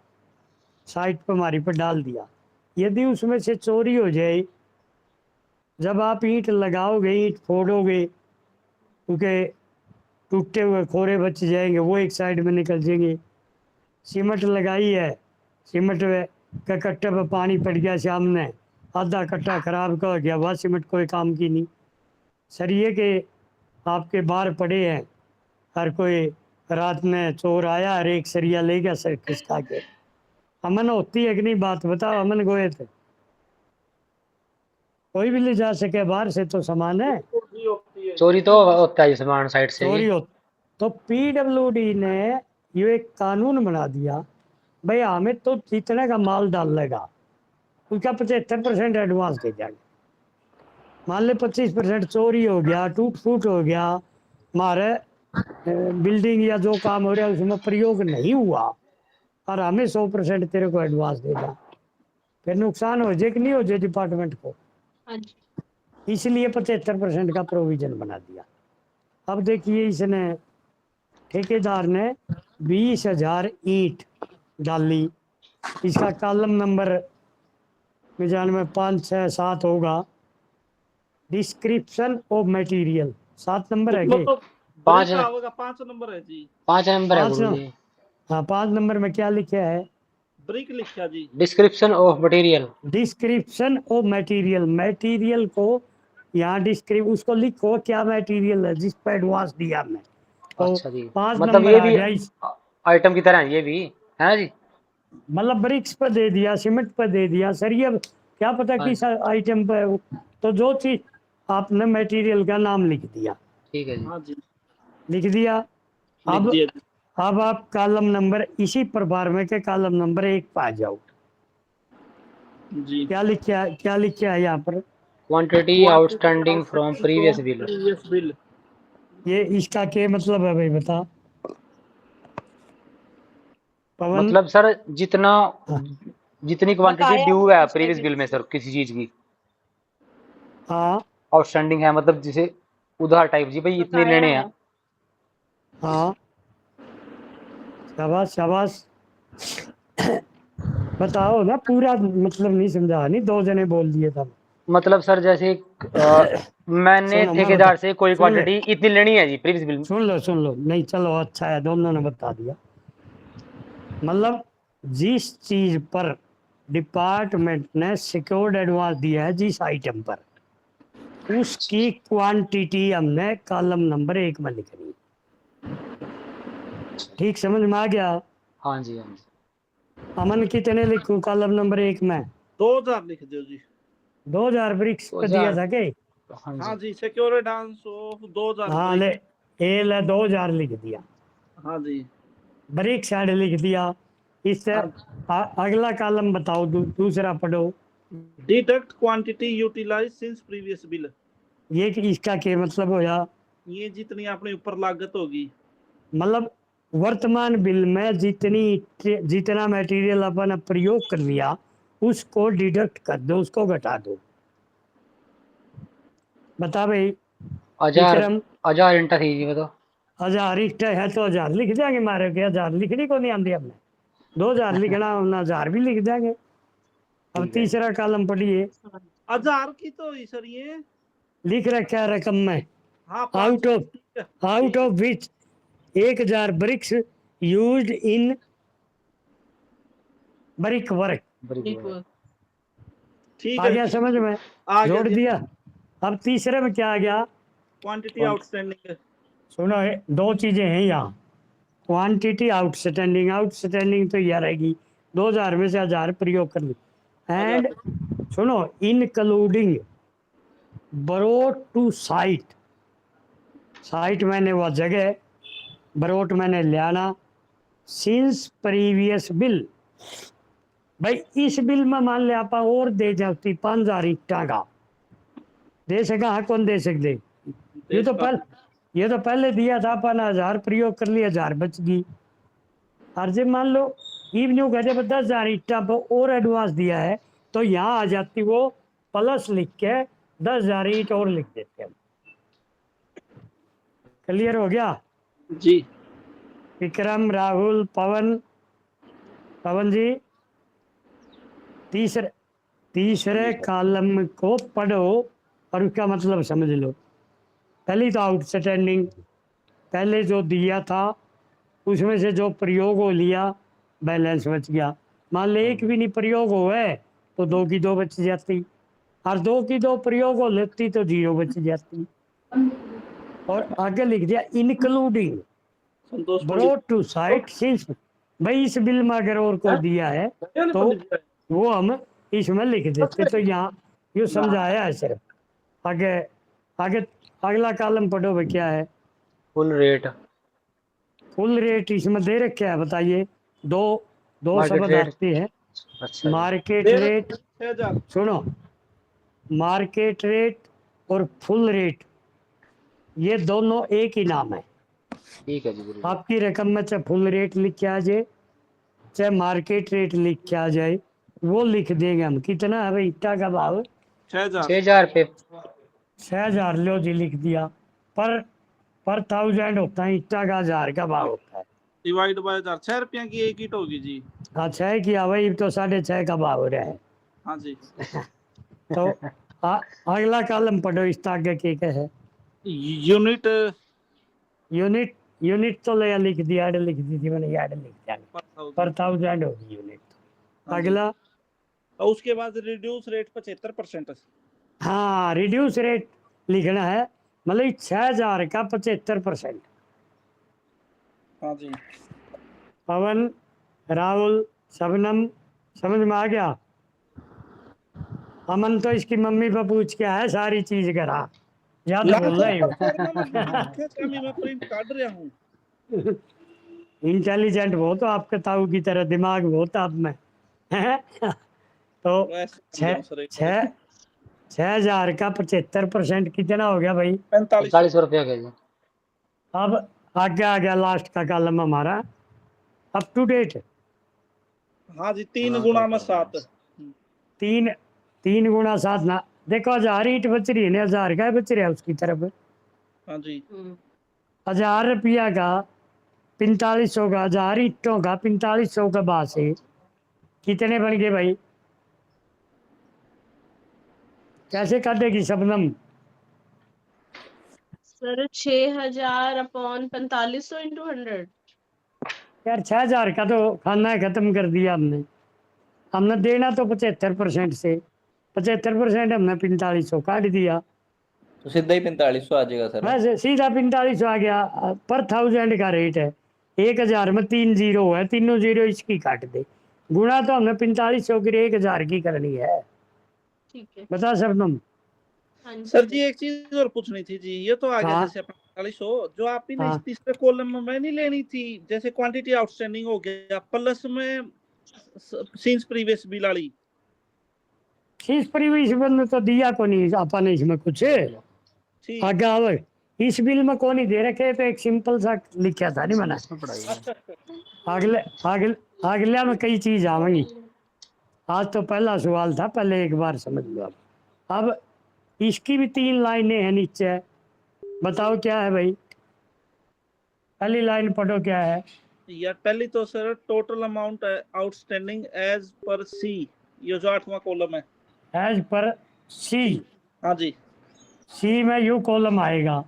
साइट पर हमारी पर डाल दिया, यदि उसमें से चोरी हो जाए, जब आप ईंट लगाओगे, ईंट फोड़ोगे, क्योंकि टूटे हुए खोरे बच जाएंगे, वो एक साइड में निकल जाएंगे। सीमेंट लगाई है, सीमेंट का कट्टे पर पानी पड़ गया सामने, आधा कट्टा खराब का हो गया, वह सीमेंट कोई काम की नहीं। सरिये के आपके बाहर पड़े हैं, हर कोई रात में चोर आया और एक सरिया ले गया सर खिसका के। अमन होती है कि नहीं? बात बताओ, अमन गोए थे? कोई भी ले जा सके बाहर से तो सामान है। चोरी तो होता है सामान साइड से चोरी जी। हो तो PWD ने ये एक कानून बना दिया भाई हमें तो जितने का माल डाल लेगा उसका 75% एडवांस दे जाएंगे। मान ले 25% चोरी हो गया, टूट फूट हो गया, हमारे बिल्डिंग या जो काम हो रहा है उसमें प्रयोग नहीं हुआ, और हमें 100% तेरे को एडवांस दे दें। फिर नुकसान हो जाए कि नहीं हो जाए डिपार्टमेंट को? हाँ जी इसलिए 75% का प्रोविजन बना दिया। अब देखिए इसने ठेकेदार ने 20,000 ईंट डाली, इसका कॉलम नंबर में जान में 5, 6, 7 होगा। डिस्क्रिप्शन ऑफ मटेरियल 7 नंबर है कि? पाँच ब्रेक होगा 5 नंबर है जी। 5 नंबर है 5 गुरु न जी। हाँ 5 नंबर में क्या लिखा है? ब्रेक लिखा जी। Description of material. Description of material, material को यहाँ डिस्क्रिप उसको लिखो क्या मटेरियल है जिस पर एडवांस दिया हमने, तो अच्छा जी, 5 मतलब नंबर ये आ भी गया इस। आइटम की तरह है ये भी, है ना जी? मतलब ब्रिक्स पर दे दिया, सीमेंट पर दे दिया, सरिया क्या पता हाँ किस आइटम पर है वो। तो जो चीज आपने मटेरियल का नाम लिख दिया, ठीक है जी। हाँ जी लिख दिया। लिख अब दिया जी। अब आप कॉलम नंबर इसी प्रकार में के कॉलम नंबर 1 पर आ जाओ। जी क्या लिखा है यहाँ पर? Quantity outstanding from previous bill. Previous bill. ये इसका क्या मतलब है भाई बता पवन। मतलब सर जितना हाँ। जितनी क्वांटिटी बकाया ड्यू है है उसके प्रीवियस लिए। बिल में सर किसी चीज की हाँ आउटस्टैंडिंग है, मतलब जिसे उधार टाइप जी भाई इतने बकाया लेने है। हैं। हाँ शाबाश शाबाश। बताओ ना पूरा मतलब नहीं समझा, नहीं 2 जने बोल दिए तब। मतलब सर जैसे मैंने सुनो मैं बता, ठेकेदार से कोई सुन ले, क्वांटिटी इतनी लेनी है जी प्रीवियस बिल में। सुन लो नहीं चलो अच्छा है दोनों ने बता दिया। मतलब जिस चीज पर डिपार्टमेंट ने सिक्योर्ड एडवांस दिया है जिस आइटम पर, उसकी क्वांटिटी हमने कॉलम नंबर 1 में लिखनी। ठीक समझ में आ गया? हाँ जी हाँ जी। अमन कितने लिखूं कॉलम नंबर 1 में? 2000 लिख दो जी। 2000 ब्रिक्स पे दिया 2000। था के? हाँ हाँ जी। जी, सिक्योर डांस ऑफ 2000 हाँ ले, ब्रिक। ए ले 2000 लिख दिया, हाँ जी। ब्रिक्स ऐड लिख दिया। इससे हाँ, अगला कॉलम बताओ, दूसरा पढ़ो। Deduct quantity utilise since previous bill. ये कि इसका क्या मतलब होया? ये जितनी अपने ऊपर लागत होगी। मतलब वर्तमान बिल में जितना मटेरियल अपन ने प्रयोग कर लिया उसको डिडक्ट कर दो, उसको घटा दो। बता भाई 1000 विक्रम। 1000 इंटा थी जी बताओ। 1000 इष्टा है तो 1000 लिख देंगे, मारे के 1000 लिखनी को नहीं आती हमने, 2000 लिखना होना 1000 भी लिख देंगे। अब ठीक है। तीसरा कॉलम पढ़िए, 1000 की तो ही सर ये। लिख रखा है रकम में, हाँ आउट 500। ऑफ ठीक है, आउट ठीक है। Of which 1000 bricks used in brick work. बड़ी ठीक आ है गया जी, समझ में? आ गया जोड़ जी। दिया। अब तीसरे में क्या आ गया? Quantity outstanding. सुनो 2 चीजें हैं यहाँ, क्वांटिटी आउटस्टैंडिंग। आउटस्टैंडिंग तो यह रहेगी 2000 में से 1000 प्रयोग कर ली। एंड 1000। सुनो including brought to site, site मैंने वह जगह, ब्रोट मैंने लाना। सिंस प्रीवियस बिल, भाई इस बिल में मान लिया आप और दे जाती 5000 ईटा का, दे सका है कौन दे सकते? ये देश तो का। ये तो पहले दिया था अपन, 1000 प्रयोग कर लिया 1000 बच गई। और जब मान लो इवन्यू कहते 10,000 ईटा पर और एडवांस दिया है तो यहाँ आ जाती वो प्लस लिख के 10,000 ईट और लिख देते हैं। क्लियर हो गया? जी। विक्रम राहुल पवन, पवन जी तीसरे कॉलम को पढ़ो और उसका मतलब समझ लो। पहली तो आउटस्टैंडिंग, पहले जो दिया था उसमें से जो प्रयोग हो लिया बैलेंस बच गया। मान ले एक भी नहीं प्रयोग हुआ तो 2 की 2 बच जाती, और 2 की 2 प्रयोग हो लेती तो 0 बच जाती। और आगे लिख दिया including Santosh brought to site since, भाई इस बिल में अगर और कोई दिया है तो पंडित। वो हम इसमें लिख देते। तो यहाँ ये समझाया है सिर्फ। आगे आगे अगला कॉलम पढ़ो भाई क्या है? Full rate. फुल रेट इसमें दे रखे है, बताइए। दो दो मार्केट शब्द रेट। आते हैं, अच्छा जी। Market rate. 6000। सुनो मार्केट रेट और फुल रेट ये दोनों एक ही नाम है। ठीक है जी बिल्कुल। आपकी रकम में चाहे फुल रेट लिख के आ जाए चाहे मार्केट रेट लिख के आ जाए, वो लिख देंगे हम। कितना है भाई ईटा का भाव? 6000। 6000 पे 6000 लो जी, लिख दिया। पर 1000 होता है, ईटा का 1000 का भाव होता है। डिवाइड बाय 1000, 6 रुपया की एक ईट होगी जी। हाँ 6 किया भाई तो 6.5 का भाव हो रहा है। हाँ जी। तो अगला कॉलम पढ़ो, इस आगे क्या है? यूनिट यूनिट, यूनिट तो ले लिख दिया, ऐड लिख दी थी मैंने, ऐड लिख दिया पर 1000 होगी यूनिट। हाँ जी। अगला और उसके बाद रिड्यूस रेट 75%। हाँ रिड्यूस रेट लिखना है, मतलब 6000 का 75%। हाँ जी। पवन राहुल शबनम समझ में आ गया? अमन तो इसकी मम्मी पर पूछ के है सारी चीज करा, याद भूल रही हो। मैं प्रिंट काट रहा हूँ। इंटेलिजेंट बहुत हो, आपके ताऊ की तरह दिमाग बहुत आप में है। तो छः छः 6000 का 75% कितना हो गया भाई? 4500। 4500 रुपया का जी। अब आगे आ गया लास्ट का कॉलम हमारा अप टू डेट। हाँ जी, 3 गुणा में 7। 3 गुणा 7 ना, देखो 1000 ईंट बच रही है ना, 1000 का बच रहा है उसकी तरफ। हाँ जी, 1000 रुपया का 4500 का, 1000 ईंटों का 4500 का बाद से कितने बन गए भाई? कैसे काटेगी शबनम? Sir 6000 upon 4500 into 100। यार 6000 का तो खाना है, खत्म कर दिया हमने। हमने देना तो 75% से, 75% हमने 4500 काट दिया। तो सीधा ही 4500 आ जाएगा सर। वैसे सीधा 4500 आ गया। पर 1000 का रेट है, 1000 में 3 जीरो है, तीनों जीरो इसकी काट दे। गुणा तो हमने 4500 की 1000 की करनी है। ठीक है। बता शबनम। हाँ जी सर जी एक चीज और पूछनी थी जी, ये तो आ गया हाँ। जैसे अपना 4500, जो आपने इस हाँ। तीसरे कॉलम में नहीं लेनी थी, जैसे क्वांटिटी आउटस्टैंडिंग हो गया प्लस में सिंस प्रीवियस बिल वाली। फीस प्रीवियस बिल में तो दिया को नहीं अपन इसमें कुछ ठीक। आगे आवे इस बिल में कौन ही दे रखे, तो एक सिंपल सा लिखा था नहीं मैंने। अच्छा, अगले अगले अगले में कई चीज आवेंगी। आज तो पहला सवाल था, पहले एक बार समझ लो। अब इसकी भी 3 लाइनें हैं नीचे, बताओ क्या है भाई? पहली लाइन पढ़ो क्या है? यार पहली तो sir total amount outstanding as per सी, ये जो 8वां कॉलम है। एज पर सी। हाँ जी, सी में यू कॉलम आएगा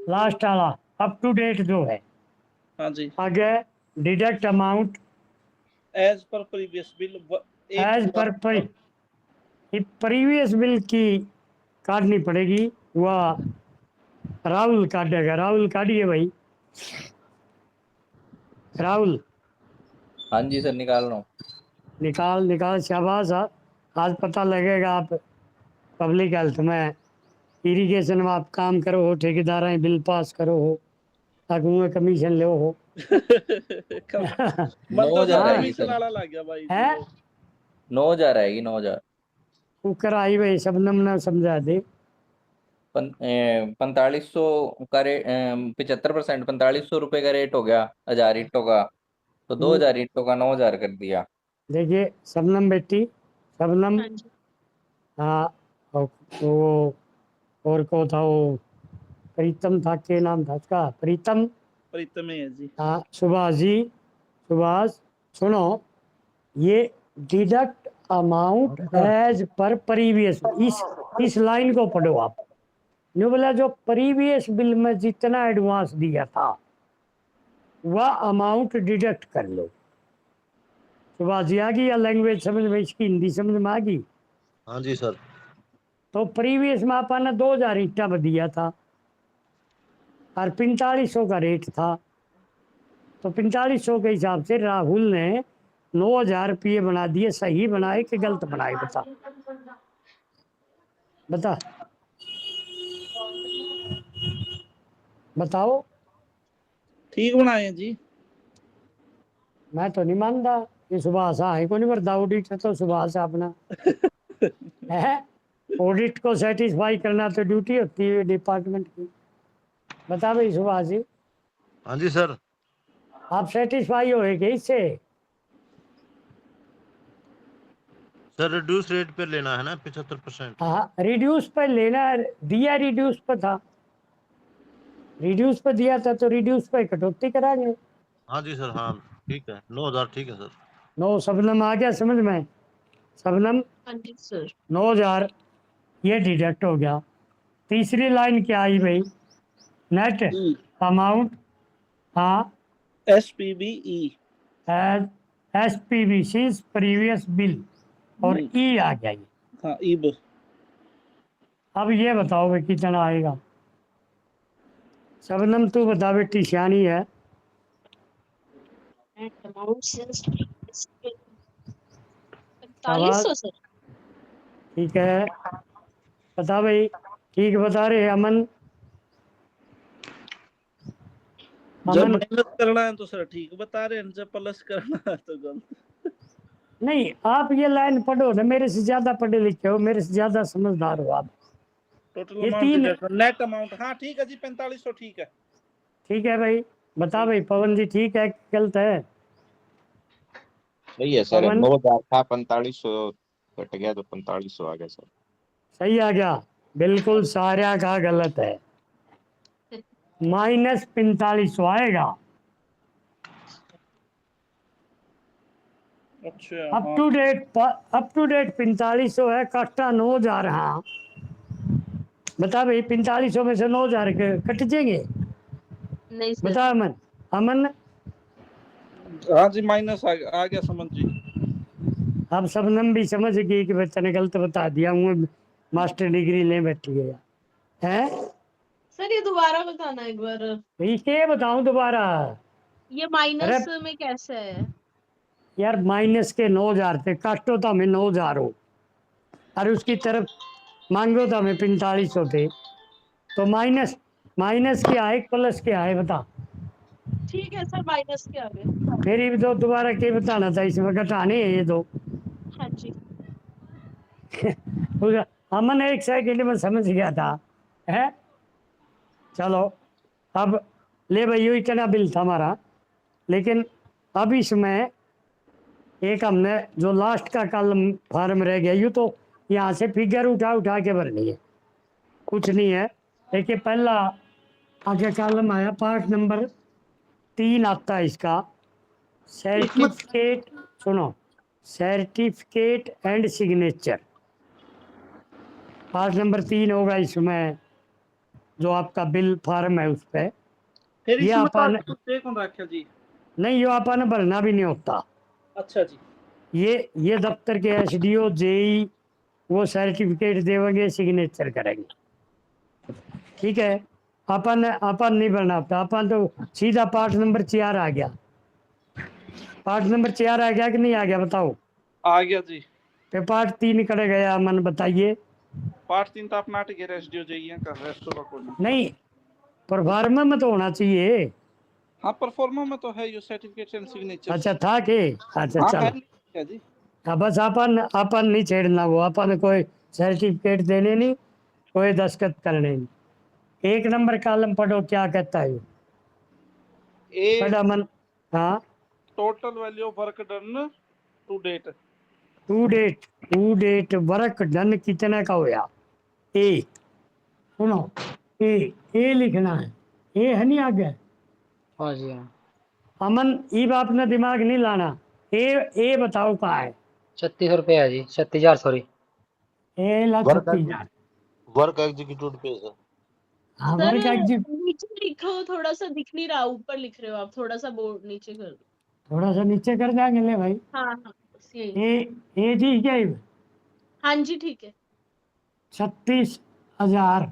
लास्ट वाला, अप टू डेट जो है। हाँ जी, आगे deduct amount as per previous bill. As per previous bill की काटनी पड़ेगी, वह राहुल काटेगा। राहुल काटिए भाई, राहुल हाँ जी सर निकाल रहा हूँ। निकाल निकाल, शाबाश। आज पता लगेगा आप पब्लिक हेल्थ में, इरिगेशन में आप काम करो हो, ठेकेदार बिल पास करो हो, ताकि कमीशन लो हो। 9000 हाँ। आएगी कमीशन सर। वाला लग गया भाई जी है वो। 9000 आएगी 9000। कुकर आई भाई, शबनम ने समझा दे। 4500 का रेट, 75%, 4500 रुपए का रेट हो गया 1000 ईंटों का, तो 2000 ईंटों का 9000 कर दिया। देखिए शबनम बेटी, शबनम। हाँ जी। हाँ। वो और को था वो, प्रीतम था, के नाम था उसका? प्रीतम। प्रीतम है जी। हाँ सुभाष जी, सुभाष सुनो, ये deduct amount as per previous, इस लाइन को पढ़ो आप। जो बोला जो प्रीवियस बिल में जितना एडवांस दिया था वह अमाउंट डिडक्ट कर लो। सुभाष जी आ गई या लैंग्वेज समझ में, इसकी हिंदी समझ में आ गई? हाँ जी सर। तो प्रीवियस में अपन ने 2000 ईंटा में दिया था और 4500 का रेट था, तो 4500 के हिसाब से राहुल ने 9000 रुपये बना दिए। सही बनाए कि गलत बनाए? बता बता बताओ। ठीक बनाए जी। मैं तो नहीं मानता, ये सुभाष है को नहीं करता ऑडिट, तो सुभाष है अपना है। ऑडिट को सेटिस्फाई करना तो ड्यूटी होती है डिपार्टमेंट की। बता भाई सुभाष जी, हाँ जी सर। आप सेटिस्फाई होएगे इससे? सर रिड्यूस रेट पे लेना है ना 75%। हाँ रिड्यूस पर लेना है, दिया रिड्यूस पर था, रिड्यूस पर दिया था तो रिड्यूस पर कटौती कराएंगे। हाँ जी सर, हाँ ठीक है, 9000 ठीक है सर। 9 शबनम आ गया समझ में? शबनम हाँ जी सर। 9000 ये डिडक्ट हो गया। तीसरी लाइन क्या आई भाई? नेट अमाउंट, हाँ, SPBE। As SPBC previous bill, और ई आ गया ये। हाँ ईब। अब ये बताओ भाई कितना आएगा? शबनम तू बता बेटी, सियानी है। अमाउंट सिंस 4500 आवाज सर। ठीक है, बता भाई। ठीक बता रहे हैं अमन? जब अमन माइनस करना है तो सर ठीक बता रहे हैं, जब प्लस करना है तो गलत। नहीं, आप ये लाइन पढ़ो ना, मेरे से ज्यादा पढ़े लिखे हो, मेरे से ज्यादा समझदार हो आप। टोटल ये अमाउंट तीन नेट अमाउंट। हाँ ठीक है जी, 4500 ठीक है। ठीक है भाई, बता भाई पवन जी, ठीक है कि गलत है? सही है सर, पवन 9000 था 4500 कट गया तो 4500 आ गया सर। सही आ गया, बिल्कुल सारा का गलत है, -4500 आएगा। अच्छा अप हाँ। टू डेट 4500 है, काटा 9000। हाँ बता भाई, 4500 में से 9000 कट जाएंगे? नहीं सर। बता अमन, अमन हाँ जी माइनस आ गया समझ जी। अब शबनम भी समझ गई कि बच्चा ने गलत बता दिया, हूँ मास्टर डिग्री ले बैठी है हैं? सर ये दोबारा बताना एक बार, भाई क्या बताऊं दोबारा? ये अरे माइनस में कैसे है? यार माइनस के 9000 थे, काटो तो हमें 9000 हो, और उसकी तरफ मांगो तो हमें 4500 थे, तो माइनस माइनस क्या है प्लस क्या है बता? ठीक है सर, माइनस के आगे। मेरी भी तो दोबारा क्या बताना था, इसमें घटाने हैं ये दो। हाँ जी। अमन एक सेकंड में समझ गया था है। चलो अब ले भाई, यो इतना बिल था हमारा, लेकिन अब इसमें एक हमने जो लास्ट का कॉलम फार्म रह गया, यूँ तो यहाँ से फिगर उठा उठा के भरनी है, कुछ नहीं है। देखिए पहला आगे कॉलम आया, पार्ट नंबर 3 आता है इसका, सर्टिफिकेट, सुनो, certificate and signature. Part number 3 होगा इसमें, जो आपका बिल फार्म है उस पर। फिर ये इसमें अपन तो कौन रखा जी? नहीं, ये अपन भरना भी नहीं होता। अच्छा जी। ये दफ्तर के एसडीओ जेई वो सर्टिफिकेट देंगे, सिग्नेचर करेंगे, ठीक है। अपन नहीं भरना होता, अपन तो सीधा पार्ट नंबर 4 आ गया। पार्ट नंबर 4 आ गया कि नहीं आ गया बताओ? आ गया जी। फिर पार्ट 3 कर गया, मन बताइए। पार्ट 3 तो अपना टिके रेस्डियो जाइए कर रेस्टो का कोई नहीं, परफॉर्मा में तो होना चाहिए। हाँ परफॉर्मा में तो है, ये सर्टिफिकेट एंड सिग्नेचर। अच्छा था के, अच्छा हाँ चलो, है जी। हाँ बस अपन नहीं छेड़ना, वो अपन कोई सर्टिफिकेट देने नहीं, कोई दस्तखत करने नहीं। 1 नंबर कॉलम पढ़ो, क्या कहता है ए पढ़ा मन? हाँ, total value of work done to date. To date work done कितने का होया? ए, सुनो, ए लिखना है, ए है नहीं आगे। हाँ जी हाँ। अमन ये बात में दिमाग नहीं लाना, ए बताओ कहाँ है? 3600 है जी, 36,000 सॉरी। ए ला वर्क 36,000। वर्क एग्जीक्यूटिव पे है। हाँ सर वर्क एग्जीक्यूटिव, नीचे लिखो, थोड़ा सा दिख नहीं रहा, ऊपर लिख रहे हो आप, थोड़ा सा बोर्ड नीचे कर दो। थोड़ा सा नीचे कर जाएंगे ले भाई। हाँ हाँ बस यही। ए ठीक है, हाँ जी ठीक है। 36,000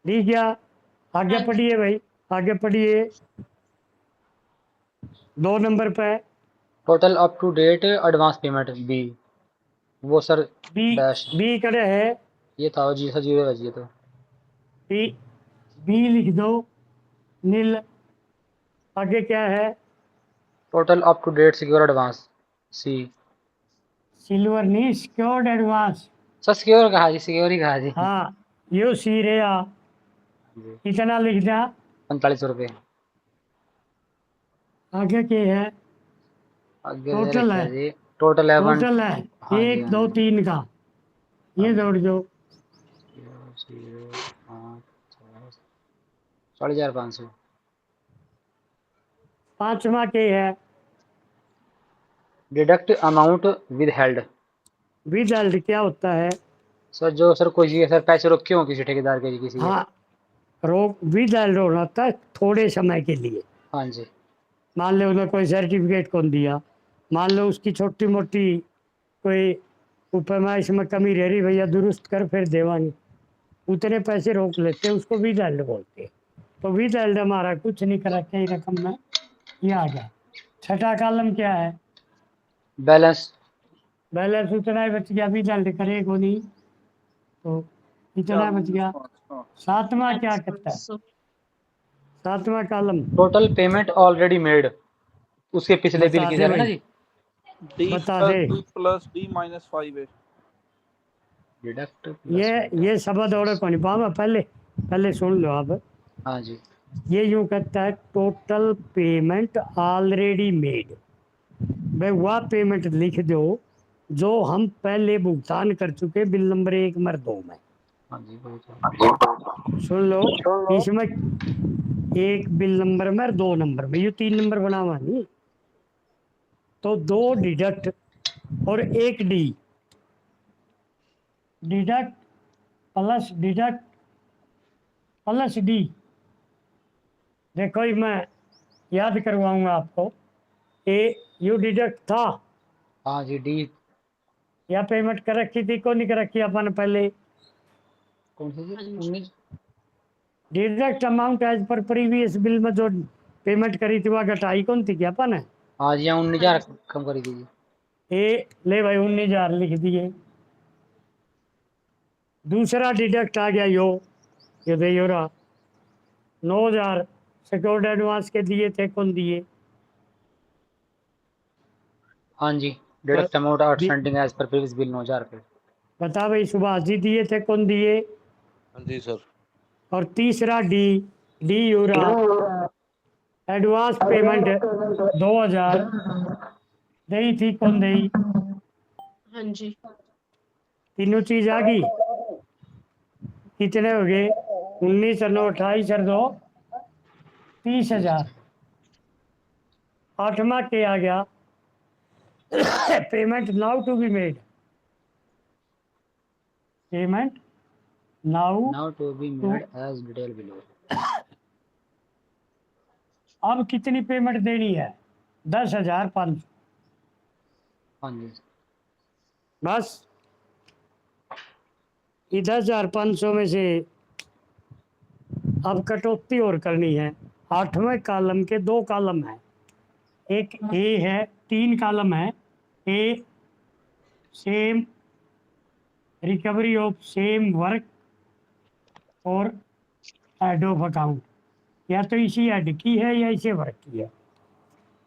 ठीक है। आगे हाँ जी। पढ़िए भाई, आगे पढ़िए। 2 नंबर पे total up to date advance payment B, वो सर डैश बी करे है, ये था जी सर, जीरो है जी ये तो। बी लिख दो नील। आगे क्या है? Total up to date secure advance C. Silver नहीं, सिक्योर्ड एडवांस। सर सिक्योर कहा जी, सिक्योर ही कहा जी। हाँ यो सी रे आ, कितना लिख दिया? 4500 आगे क्या है? आगे टोटल लिखा है, जी, टोटल है टोटल है हाँ जी 1 हाँ 2 जी। 3 का, ये जोड़ दो। 4500। पांचवा क्या है? Deduct amount with held. With क्या होता है? सर जो सर कोई जी सर पैसे रोके हो किसी ठेकेदार के जी किसी के। हाँ, रोक विद होता है थोड़े समय के लिए। हाँ जी। मान लो उन्हें कोई सर्टिफिकेट कौन दिया, मान लो उसकी छोटी मोटी कोई पैमाइश में कमी रह रही, भैया दुरुस्त कर फिर देवानी, उतने पैसे रोक लेते हैं, उसको विद बोलते हैं। तो विद हमारा कुछ नहीं करा, कई रकम में ये आ गया। छठा कॉलम क्या है? बैलेंस। बैलेंस उतना ही बच गया, विद करे को नहीं, तो इतना बच गया। सातवां क्या करता है? सातवां column total payment already made, उसके पिछले बिल बता की दे सर है ना भाई, जी। डी बता दे। प्लस डी माइनस 5 है। डिडक्ट ये शब्द और कौन पाऊंगा, पहले सुन लो आप। हाँ जी। ये यूं कहता है टोटल पेमेंट ऑलरेडी मेड। भाई वह पेमेंट लिख दो जो हम पहले भुगतान कर चुके बिल नंबर 1 मर 2 में। हाँ जी वही तो। सुन लो, इसमें एक बिल नंबर में और 2 नंबर में, ये 3 नंबर बना हुआ नहीं, तो 2 डिडक्ट और 1 डी, डिडक्ट प्लस डी। देखो ये मैं याद करवाऊंगा आपको। ए यू डिडक्ट था हाँ जी डी। या पेमेंट कर रखी थी, को नहीं कर रखी अपन पहले। कौन सी हाँ जी? जी। 19। Deduct amount as per previous bill में जो पेमेंट करी थी वह घटाई कौन थी क्या अपन है। हाँ जी, यहाँ हाँ 19,000 जी। कम करी थी जी। ए ले भाई 19,000 लिख दिए। दूसरा डिडक्ट आ गया ये दे यो रहा 9,000 सिक्योर्ड एडवांस के दिए थे, कौन दिए। हाँ जी, डिडक्ट अमाउंट दी- outstanding as per previous bill 9,000 रुपये। बता भाई सुभाष जी दिए थे, कौन दिए। हाँ जी सर। और तीसरा डी, डी हो रहा एडवांस पेमेंट 2,000 दी थी, कौन दी। हाँ जी। तीनों चीज आ गई। कितने हो गए 19 और 9 28 और 2 30,000। आठवां के आ गया payment now to be made. Payment now now to be to. Made as detail below. अब कितनी पेमेंट देनी है 10,500 हाँ जी। बस। ये 10,500 में से अब कटौती और करनी है। 8वें कॉलम के 2 कॉलम है, एक ए है, 3 कॉलम है। A same recovery of same work और हेड ऑफ अकाउंट, या तो इसी हेड की है या इसे वर्क की है।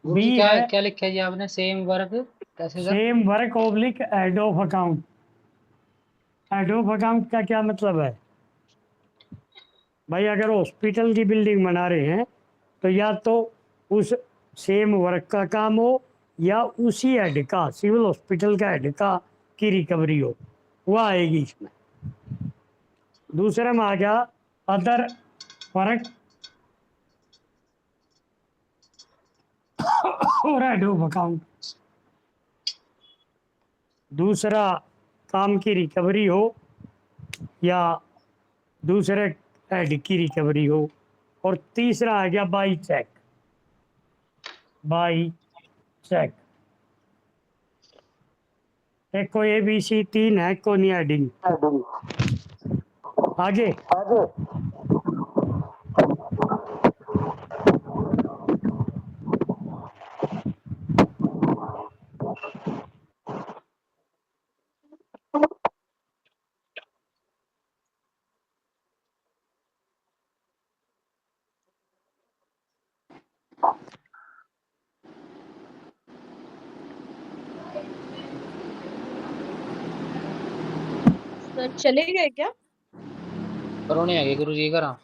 गुरु बी जी क्या है क्या लिखा है जी आपने? सेम वर्क कैसे sir? Same work oblique head of account. Head of account का क्या मतलब है भाई, अगर हॉस्पिटल की बिल्डिंग बना रहे हैं तो या तो उस सेम वर्क का काम हो या उसी हेड का, सिविल हॉस्पिटल का हेड का की रिकवरी हो, वह आएगी इसमें। दूसरे में आ गया अदर वर्क और हेड ऑफ अकाउंट। दूसरा काम की रिकवरी हो या दूसरे हेड की रिकवरी हो। और तीसरा आ गया बाई चेक। बाई चेक देखो ABC 3 है, कोनी हेडिंग। आगे सर चले गए क्या? करो नहीं आगे गुरु जी करा।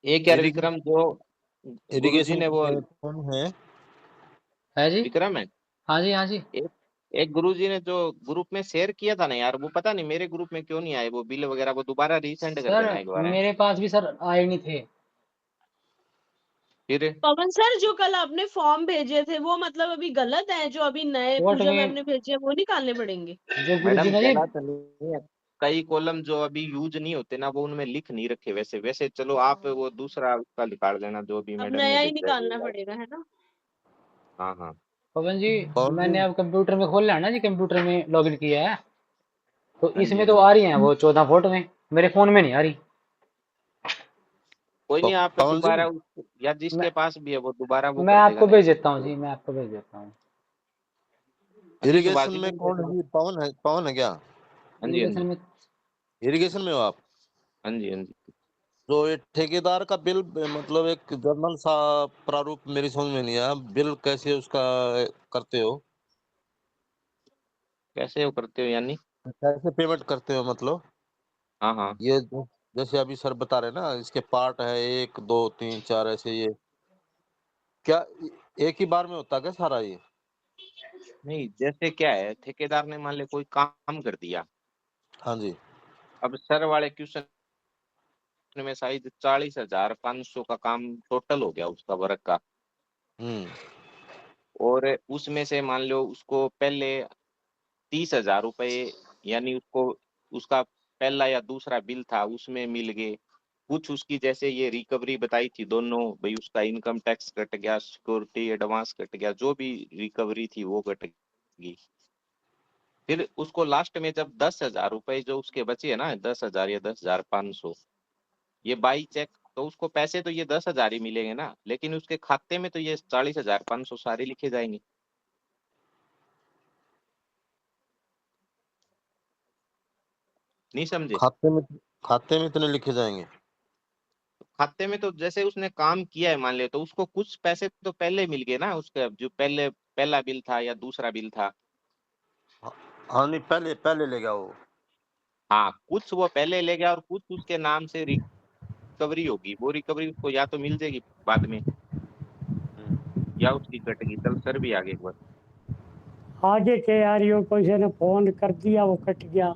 एक यार विक्रम जो गुरुजी इरिगेशन ने वो प्लेटफॉर्म है। है जी। विक्रम है हाँ जी हाँ जी। एक एक गुरुजी ने जो ग्रुप में शेयर किया था ना यार, वो पता नहीं मेरे ग्रुप में क्यों नहीं आए वो बिल वगैरह, वो दोबारा रीसेंड कर सर देना एक बार है। मेरे पास भी सर आए नहीं थे। फिर पवन सर जो कल आपने फॉर्म भेजे थे वो मतलब अभी गलत है, जो अभी नए कोर्ट पूजा मैम में ने भेजे हैं वो निकालने पड़ेंगे। जो गुरु जी मैडम ने जी। गलत नहीं है, कई कॉलम जो अभी यूज नहीं होते ना वो उनमें लिख नहीं रखे। वैसे वैसे चलो आप वो दूसरा उसका निकाल देना जो भी अब मैडम ने नया ही भेजा है निकालना वो। पड़ेगा है ना। हाँ हाँ पवन जी और मैंने अब कंप्यूटर में खोल लिया ना जी, कंप्यूटर में लॉगिन किया है तो हाँ जी इसमें हाँ तो जी। आ रही हैं वो 14 फोटो में, मेरे फोन में नहीं आ रही। कोई नहीं, आप पवन जी दोबारा या मैं जिसके पास भी है वो दोबारा वो मैं कर देगा आपको नहीं भेज तो। देता हूँ जी, मैं आपको भेज देता हूँ। इरिगेशन सुभाष में जी, कौन है जी? पवन है क्या? हाँ जी, हाँ इरिगेशन जी, में इरिगेशन में हो आप? हाँ जी, हाँ जी। तो ये ठेकेदार का बिल मतलब एक जर्नल सा प्रारूप मेरी समझ में नहीं आया, बिल कैसे उसका करते हो? कैसे वो करते हो यानी? कैसे पेमेंट करते हो मतलब? हाँ, हाँ। ये जैसे अभी सर बता रहे हैं ना, इसके पार्ट है 1 2 3 4 ऐसे, ये क्या एक ही बार में होता है क्या सारा ये? नहीं, जैसे क्या है, ठेकेदार ने मान ले कोई काम कर दिया, हाँ जी। अब सर वाले क्वेश्चन में शायद 40,500 का काम टोटल हो गया उसका वर्क का, हम्म। और उसमें से मान लो उसको पहले 30,000 रुपये यानी उसको उसका पहला या दूसरा बिल था उसमें मिल गए, कुछ उसकी जैसे ये रिकवरी बताई थी दोनों, भाई उसका इनकम टैक्स कट गया, सिक्योरिटी एडवांस कट गया, जो भी रिकवरी थी वो कट गई। फिर उसको लास्ट में जब 10,000 रुपये जो उसके बचे है ना, 10,000 या 10,500, ये बाई चेक, तो उसको पैसे तो ये 10,000 ही मिलेंगे ना, लेकिन उसके खाते में तो ये 40,500 सारे लिखे जाएंगे। नहीं समझे? खाते में इतने लिखे जाएंगे? खाते में तो जैसे उसने काम किया है मान ले, तो उसको कुछ पैसे तो पहले मिल गए ना, उसका जो पहले पहला बिल था या दूसरा बिल था। हाँ नहीं, पहले पहले ले गया वो। हाँ, कुछ वो पहले ले गया और कुछ उसके नाम से रिकवरी होगी, वो रिकवरी उसको या तो मिल जाएगी बाद में या उसकी कटेगी। चल सर भी आगे एक बार। आगे के यारियों को किसी ने फोन कर दिया, वो कट गया।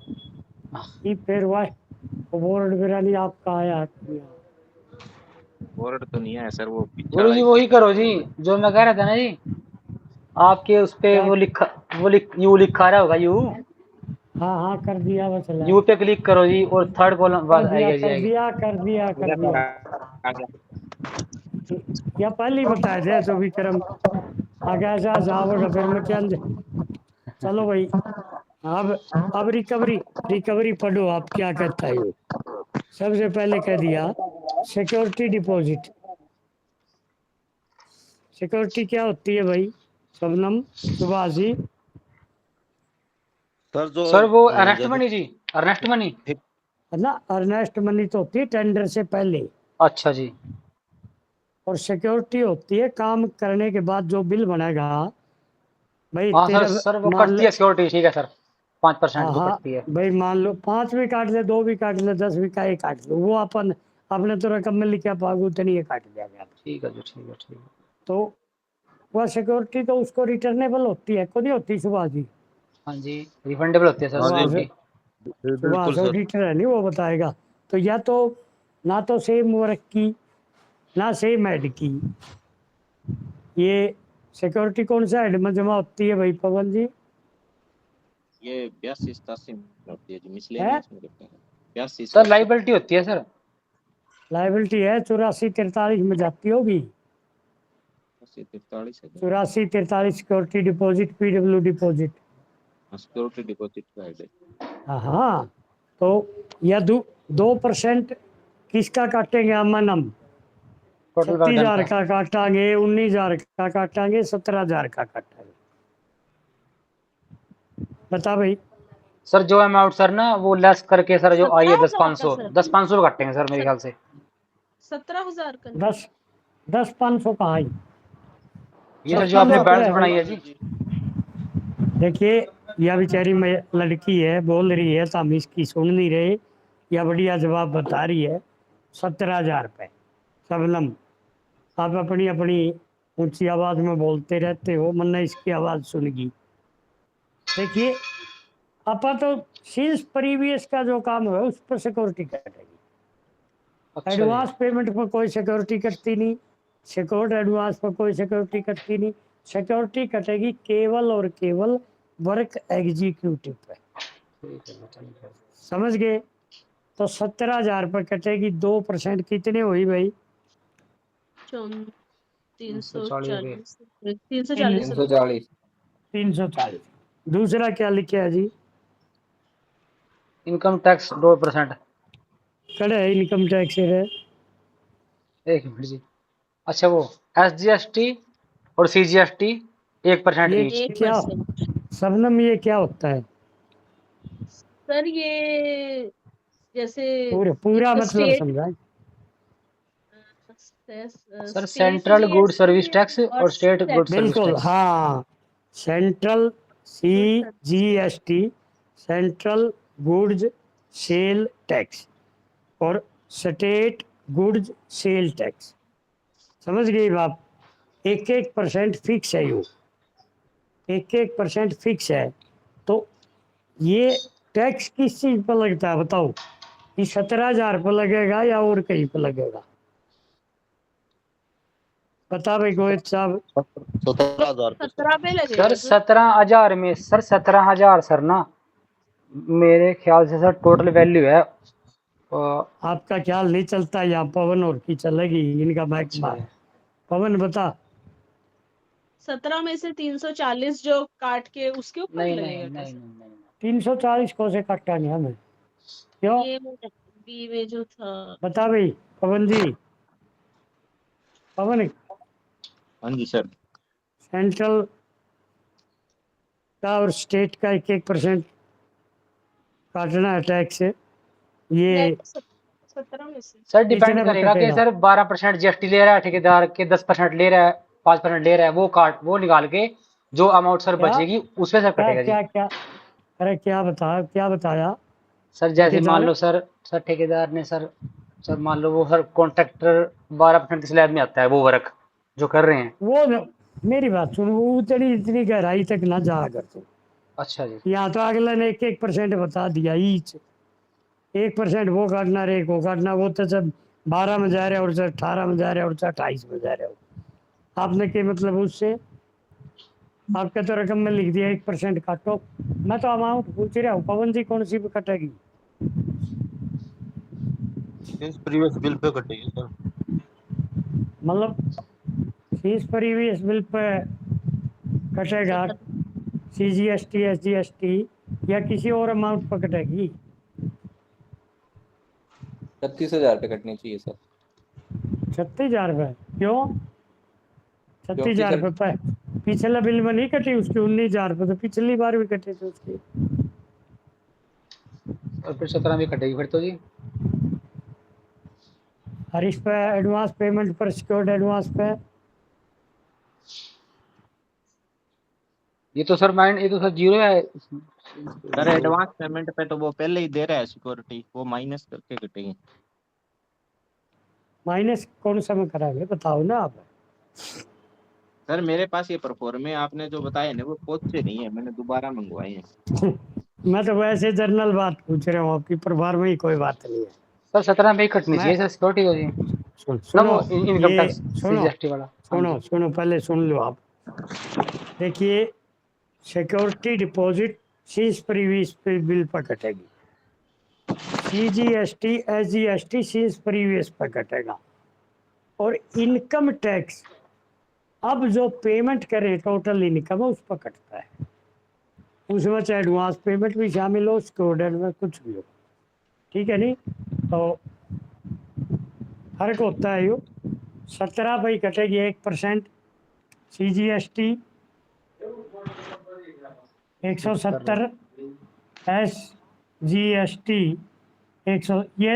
ये फिर वह बोर्ड बिरानी आपका आया बोर्ड तो नहीं है सर, वो गुरु पिछड़ा जी ही वही सिस्टम। करो जी, जो मैं कह रहा था ना जी, आपके उस पे क्या? वो लिखा, यू लिखा रहा होगा, यू हाँ हाँ कर दिया, बस चला यू पे क्लिक करो जी, और थर्ड कॉलम कर बस दिया आएगा जी, कर आएगा। दिया कर दिया कर सर दिया। आ गया। या पहले ही बताया थे तो विक्रम आगे ऐसा जाओगा फिर मैं चंद। चलो भाई, अब रिकवरी रिकवरी पढ़ो आप क्या कहता है। सबसे पहले कह दिया सिक्योरिटी डिपॉजिट। सिक्योरिटी क्या होती है भाई शबनम, सुभाषी? सर जो सर वो अर्नेस्ट जैसे मनी जी, अर्नेस्ट मनी। है ना, अर्नेस्ट मनी तो होती है टेंडर से पहले, अच्छा जी। और सिक्योरिटी होती है काम करने के बाद जो बिल बनेगा। भाई हाँ सर, तेरा सर वो मान कटती ले, है सिक्योरिटी, ठीक है सर, 5% हाँ जो हाँ कटती है। भाई मान लो 5 भी काट ले, 2 भी काट ले, 10 भी काट ले, वो अपन अपने तो रकम में लिखा पाओगे उतनी ही काट देंगे आप। ठीक है जी, ठीक है, ठीक है। तो वह सिक्योरिटी तो उसको रिटर्नेबल होती है, को नहीं होती सुभाष जी? हाँ जी, रिफंडेबल होती है सर हाँ जी, सिक्योरिटी। बिल्कुल सुभाष सर। ऑडिटर है नहीं, वो बताएगा। तो या तो ना तो सेम वर्क की ना सेम हेड की, ये सिक्योरिटी कौन सा हेड में जमा होती है भाई पवन जी? ये 82-87 में होती है जी, है मिसलेनियस में करते हैं। 82 सर 87। लाइबिलिटी होती है सर। लाइबिलिटी है 84-43 में जाती होगी। 43 है। 84-43 security deposit, PW deposit. Security deposit का हेड है। हाँ, तो या 2% किसका काटेंगे अमन हम? टोटल वर्क डन 36,000 का। का काटांगे, 19,000 का काटांगे, 17,000 का काटांगे? बता भाई। सर जो अमाउंट सर ना वो लेस करके सर जो आई है 17,000 का 10-500, सर, 10-500 कटेंगे सर मेरे ख्याल से। 17,000 का नहीं। 10-500 कहाँ आई? ये सर जो आपने 17,000 बैलेंस है बनाई भाई। है जी। देखिए, यह बेचारी लड़की है, बोल रही है तो हम इसकी सुन नहीं रहे, या बढ़िया जवाब बता रही है। 17,000 रुपये सबनम, आप अपनी अपनी ऊंची आवाज़ में बोलते रहते हो, मन्ना इसकी आवाज़ सुनगी। देखिए, अपा तो सेल्स प्रीवियस का जो काम है उस पर सिक्योरिटी कटेगी। अच्छा जी। एडवांस पेमेंट पर कोई सिक्योरिटी कटती नहीं, सिक्योर्ड एडवांस पर कोई सिक्योरिटी कटती नहीं। सिक्योरिटी कटेगी केवल और केवल वर्क एग्जीक्यूटिव पे। ठीक है, ठीक है। समझ गए? तो 17,000 पर कटेगी, 2% कितने हुई भाई? 340 340 रुपए। 340। 340। दूसरा क्या लिखा है जी? Income tax 2%। कड़े है इनकम टैक्स है। एक मिनट जी। अच्छा वो SGST और CGST 1% ये ईच। क्या 1%। शबनम ये क्या होता है? सर ये जैसे पूरा मतलब स्टेट समझाए। Sir state central good service GST tax और और स्टेट गुड सर्विस बिल्कुल टैक्स। हाँ, central good CGST, central goods sale tax, और स्टेट गुड्स सेल टैक्स। समझ गई बात? 1-1% फिक्स है, यो 1-1% फिक्स है। तो ये टैक्स किस चीज पर लगता है बताओ? कि 17,000 पर लगेगा या और कहीं पर लगेगा? बता भाई गोविंद साहब। 17,000 पे सर। 17 पे सर लगेगा सर। 17,000 में सर 17,000 सर ना, मेरे ख्याल से सर टोटल वैल्यू है आपका ख्याल नहीं चलता, यहाँ पवन और की चलेगी, इनका महकमा अच्छा है। पवन बता। 17 में से 340 जो काट के उसके ऊपर नहीं नहीं लगेगा क्या नहीं सर? नहीं नहीं 340 को से काटा नहीं हमें, क्यों? ये बी में जो था। बता भाई पवन जी। पवन, हाँ जी सर। सेंट्रल का और स्टेट का 1-1% काटना है टैक्स, ये 17 में से सर डिपेंड कितने पे करेगा कि कटेगा? सर 12% जीएसटी ले रहा है ठेकेदार के, 10% ले रहा है, 5% ले रहा है, वो निकाल के जो अमाउंट सर क्या बचेगी उसमें सर क्या कटेगा जी। क्या क्या? अरे क्या बताया? सर जैसे मान ठेकेदार लो सर ठेकेदार ने सर मान लो वो सर कॉन्ट्रैक्टर 12% की स्लैब में आता है वो वर्क जो कर रहे हैं। मेरी बात सुनो, वो उतनी इतनी गहराई तक ना जा कर तुम। अच्छा जी। यहाँ तो अगले ने 1-1% बता दिया ईच। 1% वो काटना रे को काटना, वो तो सब 12 में जा रहे हो और सब 18 में जा रहे हो और सब 28 में जा रहे हो। आपने क्या मतलब उससे? आपके तो रकम में लिख दिया 1% काटो। मैं तो अमाउंट पूछ रहा हूँ पवन जी, कौन सी भी कटेगी? इस प्रीवियस बिल पे कटेगी सर। मतलब फीस प्रीवियस बिल पे कटेगा, CGST SGST या किसी और अमाउंट पर कटेगी? 36,000 पे कटनी चाहिए सर। 36,000 रुपये क्यों? छत्तीस क्योंकि हजार सर रुपये पिछले बिल में नहीं कटी उसकी? 19,000 रुपये तो पिछली बार भी कटे थे उसके। और फिर 17 में कटेगी फिर तो जी। और इस पे एडवांस पेमेंट पर, सिक्योर्ड एडवांस पे ये तो सर जीरो है। सर एडवांस पेमेंट पे तो वो पहले ही दे रहा है सिक्योरिटी, वो माइनस करके कटेगी। माइनस कौन सा में कराएंगे बताओ ना आप। सर मेरे पास ये परफॉर्मे आपने जो बताए ना वो पहुंच से नहीं है, मैंने दोबारा मंगवाए हैं। मैं तो वैसे जनरल बात पूछ रहा हूँ, आपकी परिवार में ही कोई बात नहीं है। सर 17 में ही कटनी मैं चाहिए सर सिक्योरिटी को जी। ना सुनो, वो इनकम ये टैक्स सुनो सीजीएसटी वाला। हाँ सुनो जी। सुनो पहले सुन लो आप। देखिए, security deposit seize previous bill पर कटेगी, CGST SGST सीज प्रीवियस पर कटेगा, और इनकम टैक्स अब जो पेमेंट करें टोटल इनकम उस पर कटता है। उसमें चाहे एडवांस पेमेंट भी शामिल हो, सिक्योर्ड में कुछ भी हो, ठीक है नहीं? तो फर्क होता है यो। 17 पर ही कटेगी 1%, CGST 170, SGST 100, ये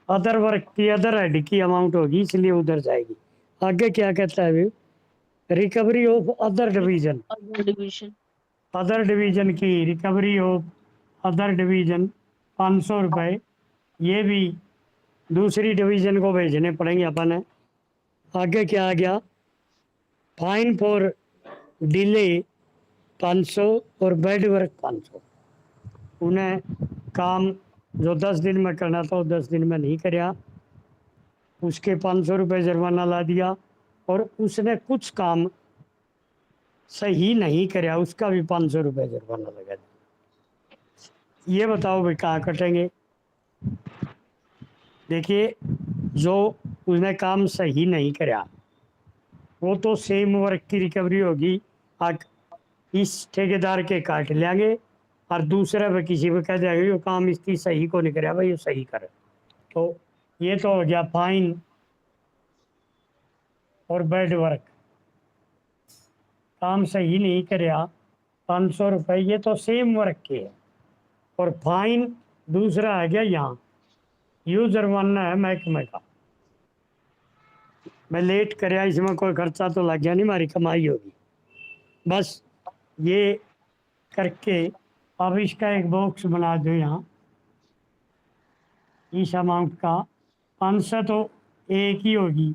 अदर वर्क की अदर हेड की अमाउंट होगी इसलिए उधर जाएगी। आगे क्या कहता है भाई? Recovery of other division, division other division की रिकवरी ऑफ अदर डिवीजन 500 रुपये, ये भी दूसरी डिवीजन को भेजने पड़ेंगे अपन है। आगे क्या आ गया? फाइन फॉर डिले 500 और बेड वर्क 500। उन्हें काम जो 10 दिन में करना था वो 10 दिन में नहीं कराया, उसके 500 रुपये जुर्माना ला दिया, और उसने कुछ काम सही नहीं कराया उसका भी 500 रुपये जुर्माना लगा दिया। ये बताओ भाई कहाँ कटेंगे? देखिए, जो उसने काम सही नहीं कराया वो तो सेम वर्क की रिकवरी होगी, इस ठेकेदार के काट लेंगे और दूसरे पे किसी पे कह देंगे ये काम इसकी सही को नहीं कराया भाई, ये सही करे। तो ये तो हो गया फाइन और बेड वर्क। काम सही नहीं कराया ₹500 ये तो सेम वर्क के है। और फाइन दूसरा आ गया यहाँ, यूँ जुर्माना है महकमे का। मैं लेट कराया, इसमें कोई खर्चा तो लग गया नहीं, हमारी कमाई होगी। बस ये करके अब इसका एक बॉक्स बना दो यहाँ, इस अमाउंट का 500 तो एक ही होगी।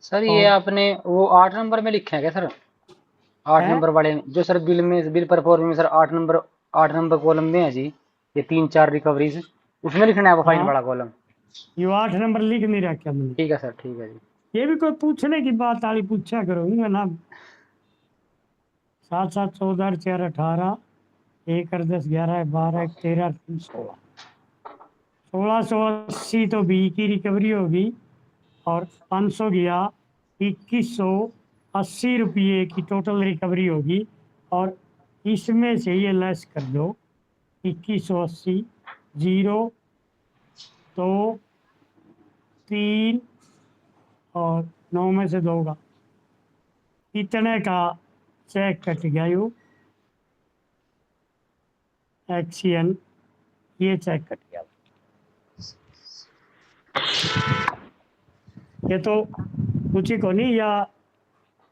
सर ये और आपने वो 8 नंबर में लिखे हैं क्या सर? 8 नंबर वाले में, जो सर बिल में, बिल परफॉर्मेंस में सर 8 नंबर कॉलम में है जी, ये 3-4 रिकवरीज, उसमें लिखना है वो फाइन हाँ, वाला कॉलम। ये 8 नंबर लिख नहीं रखा मैंने। ठीक है सर, ठीक है जी। ये भी कोई पूछने की बात आली पूछा करूँगा ना। 7 7 14 4 18 1 8 10 11 12 1 13 3 16 1680 तो बी की रिकवरी होगी। और 500 गया, 2180 रुपये की टोटल रिकवरी होगी। और इसमें से ये लेस कर दो, 2180 0 2 3 और 9 में से 2 का इतने का चेक कट गया। यू एक्शन, ये चेक कट गया। ये तो कुछ ही को नहीं, या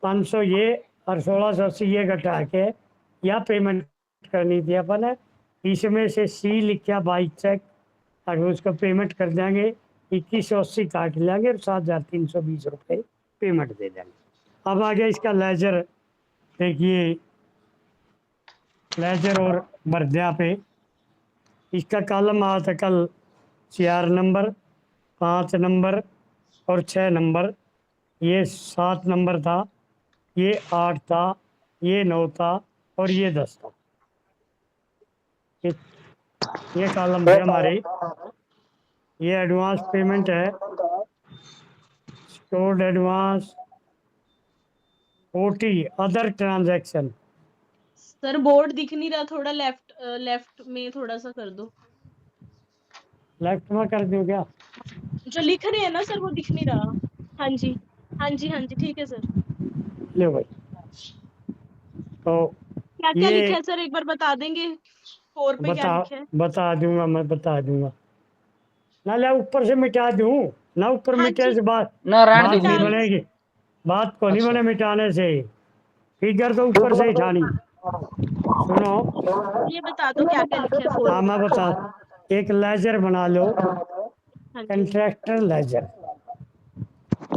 500 ये और 1680 ये घटा के या पेमेंट करनी थी अपन ने। इसमें से सी लिखा बाई चेक, अगर उसको पेमेंट कर देंगे 2180 काट लेंगे और 7320 रुपये पेमेंट दे देंगे। अब आ गया इसका लेजर। देखिए लेजर और बर्दिया पे इसका कॉलम आया था कल 4 नंबर, 5 नंबर और 6 नंबर। ये 7 नंबर था, ये 8 था, ये 9 था और ये 10 था। ये कॉलम थे हमारे। ये एडवांस पेमेंट है, stored advance, OT other transaction. Sir board दिख नहीं रहा, थोड़ा लेफ्ट में थोड़ा सा कर दो। लेफ्ट में कर दूं क्या? जो लिख रहे हैं ना सर वो दिख नहीं रहा। हाँ जी, हाँ जी, हाँ जी, ठीक है सर। ले भाई, तो क्या क्या ये लिखा है सर, एक बार बता देंगे? 4 पे क्या बता लिखा है? बता दूंगा, मैं बता दूंगा ना। ले ऊपर से मिटा दूं ना, ऊपर हाँ मिटे जी, से बात ना रहने दो बात नहीं मिटा फिर। लो। बनेगी। बात को नहीं अच्छा बने मिटाने से, फिगर तो ऊपर से ही ठानी। सुनो, ये बता दो क्या क्या लिखा है 4 हाँ पे। मैं बता, एक लेजर बना लो, हाँ जी, कंट्रैक्टर लेजर,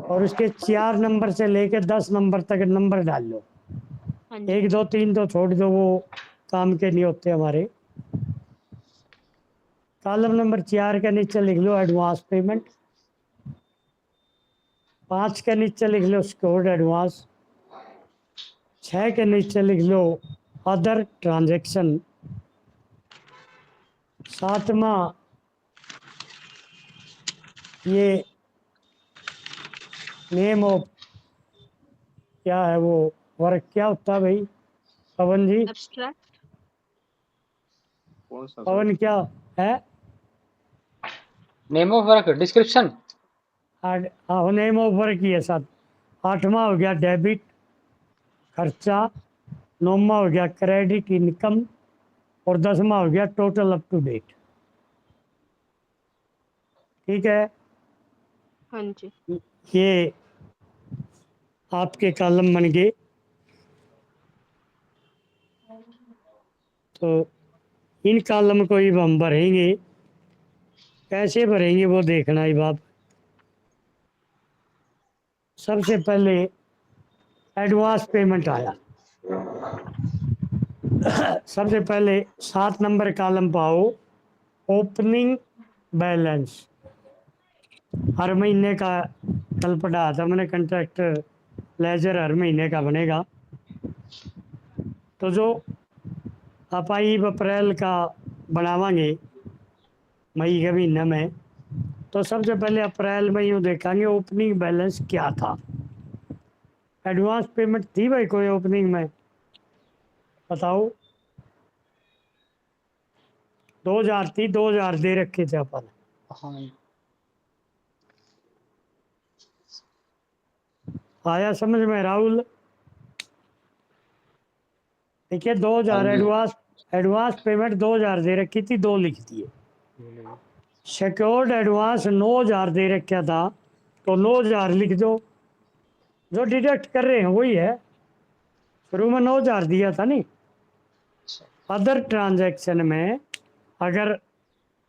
और उसके 4 नंबर से लेके 10 नंबर तक नंबर डाल लो। हाँ जी, 1 2 3 तो छोड़ दो, वो काम के नहीं होते हमारे। कॉलम नंबर 4 के नीचे लिख लो एडवांस पेमेंट, 5 के नीचे लिख लो स्टोर्ड एडवांस, 6 के नीचे लिख लो अदर ट्रांजैक्शन, 7वां ये नेम ऑफ, क्या है वो वर्क, क्या होता है भाई पवन जी? एब्स्ट्रैक्ट। कौन सा सर? पवन क्या है? Name of work, description. हाँ नेम ऑफ वर्क ही है साथ। 8वां हो गया डेबिट खर्चा, 9वां हो गया क्रेडिट इनकम और 10वां हो गया टोटल अप टू डेट। ठीक है, हाँ जी, ये आपके कॉलम बन गए। तो इन कॉलम को ही हम भरेंगे, कैसे भरेंगे वो देखना ही बाप। सबसे पहले एडवांस पेमेंट आया, सबसे पहले 7 नंबर कॉलम पाओ, ओपनिंग बैलेंस। हर महीने का कल पढ़ाया था मैंने, कंट्रैक्टर लेजर हर महीने का बनेगा। तो जो आप आई अप्रैल का बनावांगे मई के महीने में, तो सबसे पहले अप्रैल में यूँ देखेंगे ओपनिंग बैलेंस क्या था। एडवांस पेमेंट थी भाई कोई ओपनिंग में? बताओ। 2000 थी, 2000 दे रखे थे अपन। हाँ आया समझ में राहुल? देखिए 2000 हाँ जी। एडवांस पेमेंट 2000 दे रखी थी, 2 लिख दिए। सिक्योर्ड एडवांस 9000 दे रखा था, तो 9000 लिख दो। जो डिडक्ट कर रहे हैं वही है, शुरू में 9000 दिया था नहीं। अदर ट्रांजैक्शन में अगर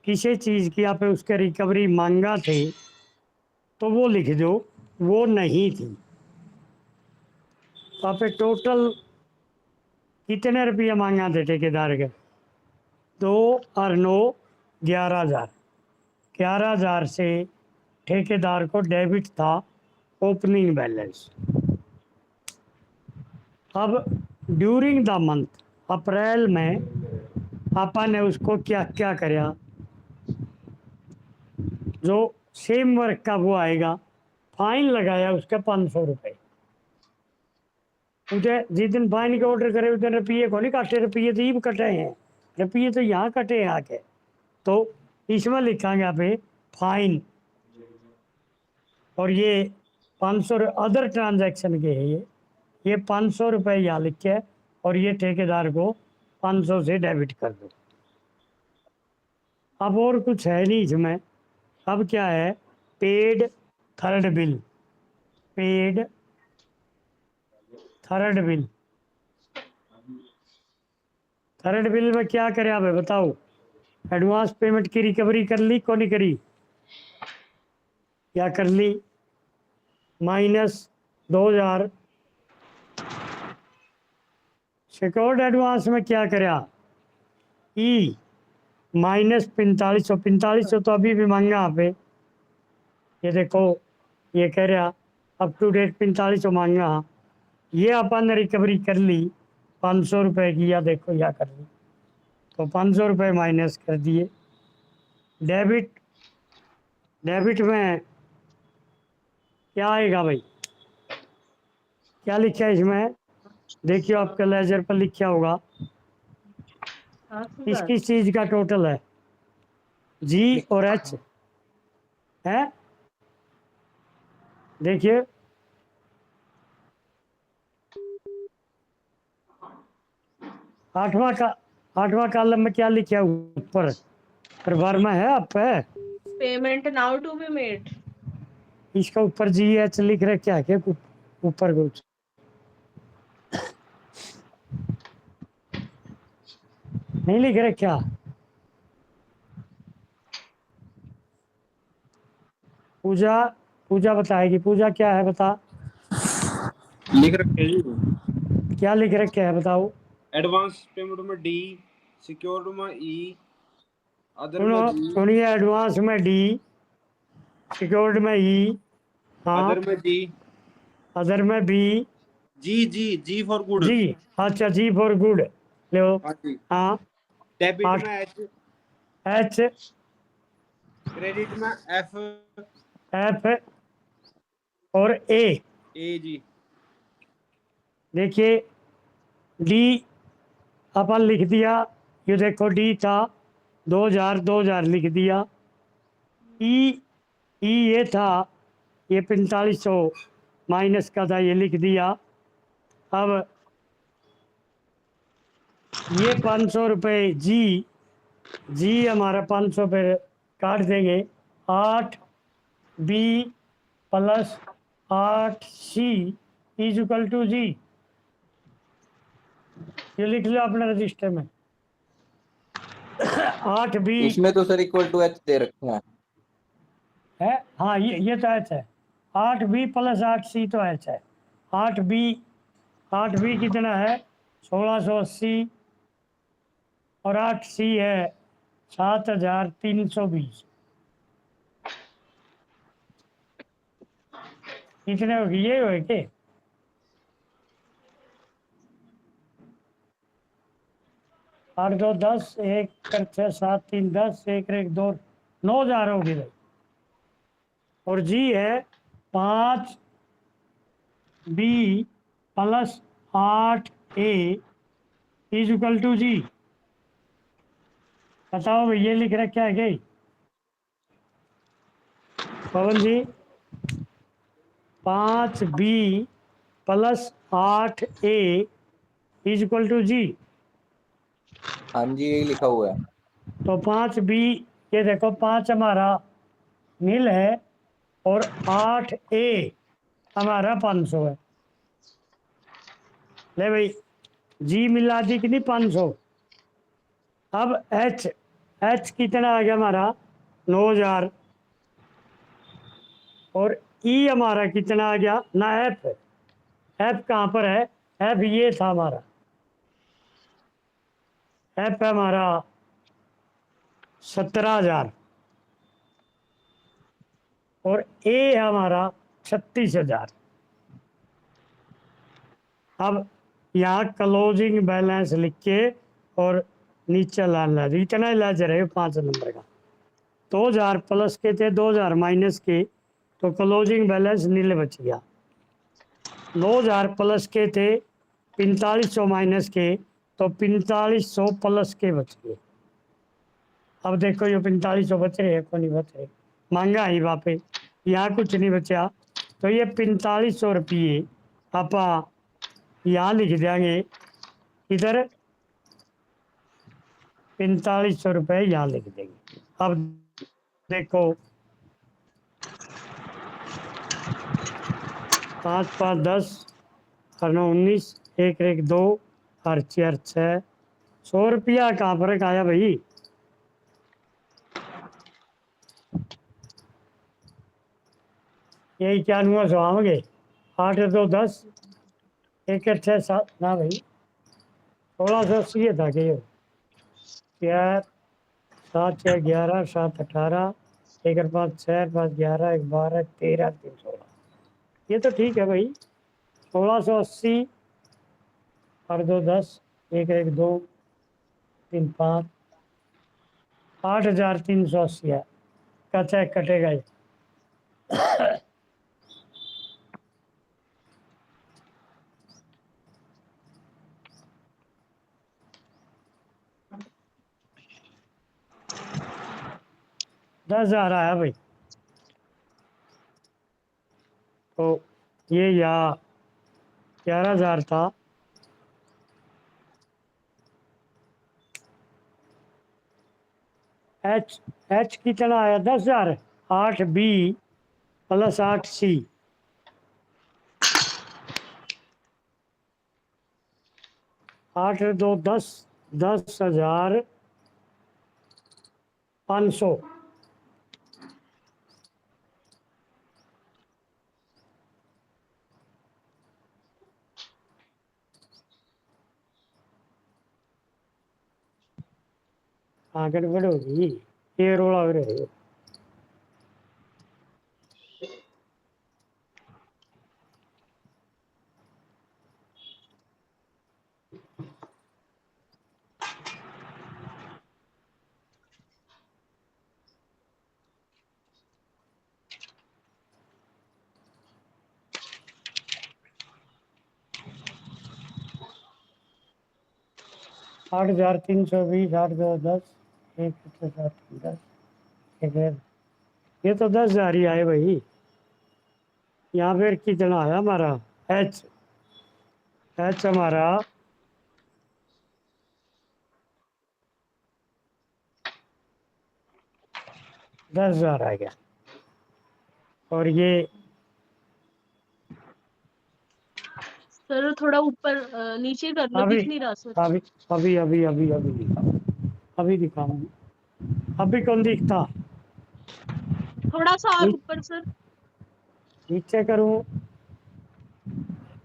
किसी चीज़ की आप उसके रिकवरी मांगा थे तो वो लिख दो, वो नहीं थी। तो आप टोटल कितने रुपये मांगा थे ठेकेदार के? 2 और 9 11,000। 11,000 से ठेकेदार को डेबिट था ओपनिंग बैलेंस। अब ड्यूरिंग द मंथ अप्रैल में पापा ने उसको क्या क्या कराया, जो सेम वर्क का वो आएगा, फाइन लगाया उसका 500 रुपये। मुझे जिस दिन फाइन के ऑर्डर करे उस दिन रुपये को नहीं काटे, रुपये तो ये कटे हैं, रुपये तो यहाँ कटे हैं आके। तो इसमें लिखांगे यहाँ पे फाइन, और ये 500 अदर ट्रांजैक्शन के है, ये 500 रुपये यहाँ लिखे है, और ये ठेकेदार को 500 से डेबिट कर दो। अब और कुछ है नहीं इसमें। अब क्या है? Paid third bill. Paid third bill. Third bill में क्या करे आप बताओ? एडवांस पेमेंट की रिकवरी कर ली को नहीं करी? क्या कर ली? -2000। सिक्योर्ड एडवांस में क्या करा? ई -4500। 4500 तो अभी भी मांगा आप। ये देखो, ये कह रहा अप टू डेट 4500 मांगा। ये अपन ने रिकवरी कर ली 500 रुपये की, या देखो या कर ली, तो 500 रुपये माइनस कर दिए। डेबिट डेबिट में क्या आएगा भाई? क्या लिखा है इसमें? देखिए आपके लेजर पर लिखा होगा, किस किस चीज का टोटल है? जी और एच है। देखिए आठवां कॉलम में क्या लिखा है ऊपर? प्रभार में है आप है? Payment now to be made. इसका ऊपर जी एच लिख रखा है क्या ऊपर कुछ? नहीं लिख रखा? पूजा पूजा बताएगी। पूजा क्या है बता? लिख रखे जी। क्या लिख रखा है बताओ? एडवांस पेमेंट में डी, सिक्योर्ड में ई, अदर सुनो, में जी, सुनिए, एडवांस में डी, सिक्योर्ड में ई, हाँ, अदर में जी, अदर में बी, जी जी जी फॉर गुड। जी, अच्छा, जी फॉर गुड लो, हाँ जी। हाँ। डेबिट आठ में एच, एच, क्रेडिट में एफ, एफ और ए जी। देखिए डी अपन लिख दिया, ये देखो डी था 2000 लिख दिया। ई ये था, ये 4500 माइनस का था, ये लिख दिया। अब ये 500 रुपये जी हमारा 500 पे काट देंगे। 8B + 8C = जी। ये लिख लो अपने रजिस्टर में। 8B इसमें तो सर इक्वल टू एच दे रखे हैं। है, हाँ, ये तो एच है। 8B + 8C तो एच है। 8B कितना है? 1680, और 8C है 7320। कितने हो गए? ये हो के 8 2 10, 1 कर 6 7 3 10, 1 1 2 9000 होगी भाई। और जी है 5B + 8A = जी। बताओ भाई, ये लिख रखा है क्या Pawan ji? 5B + 8A is equal to जी। हाँ जी, यही लिखा हुआ है। तो 5B, ये देखो 5 हमारा नील है और 8A हमारा 500 है। ले भाई, जी मिला दी कि नहीं 500। अब एच कितना आ गया हमारा 9000, और ई हमारा कितना आ गया ना, एफ कहाँ पर है, एफ ये था हमारा, एफ है हमारा 17,000 और ए है हमारा 36,000। अब यहाँ क्लोजिंग बैलेंस लिख के और नीचे लाना, इतना ही लाज रहे 5 नंबर का। 2000 प्लस के थे, 2000 माइनस के, तो क्लोजिंग बैलेंस नीले बच गया। 9000 प्लस के थे, 4500 माइनस के, तो 4500 प्लस के बच गए। अब देखो ये 4500 बच रहे हैं को नहीं बच रहे, मांगा ही वापे, यहाँ कुछ नहीं बचा। तो ये 4500 रुपये आप यहाँ लिख देंगे, इधर 4500 रुपये यहाँ लिख देंगे। अब देखो 5 5 10 और 9 19, 1 1 2 और 4 6, 100 रुपया कहाँ पर आया भाई। यही क्या हुआ सुहाओगे, 8 2 10, 1 6 7 ना भाई, 1680 था कि 4 7 6 11 7 18, 1 5 6 5 11 1 12 13 3 16, ये तो ठीक है भाई। 1680 और 2 10, 1 1 2 3 5, 8380 है का चेक कटेगा ये। दस हजार आया भाई। तो ये या 11,000 था, एच कितना आया 10,000, 8B प्लस 8C, 8 2 10, 10,500। हाँ गड़बड़ होगी, ये रोड़ा हो रहे। 8,320, 8 2 10, 1 7 10, 1 ये तो 10,000 ही आए भाई। यहाँ फिर कितना आया हमारा एच हमारा 10,000 आ गया, और ये सर थोड़ा ऊपर नीचे कर लो, अभी दिख नहीं रहा सर। अभी अभी अभी अभी अभी दिखाऊं, अभी दिखाऊंगा। अभी कौन दिखता, थोड़ा सा और ऊपर सर। नीचे करूं,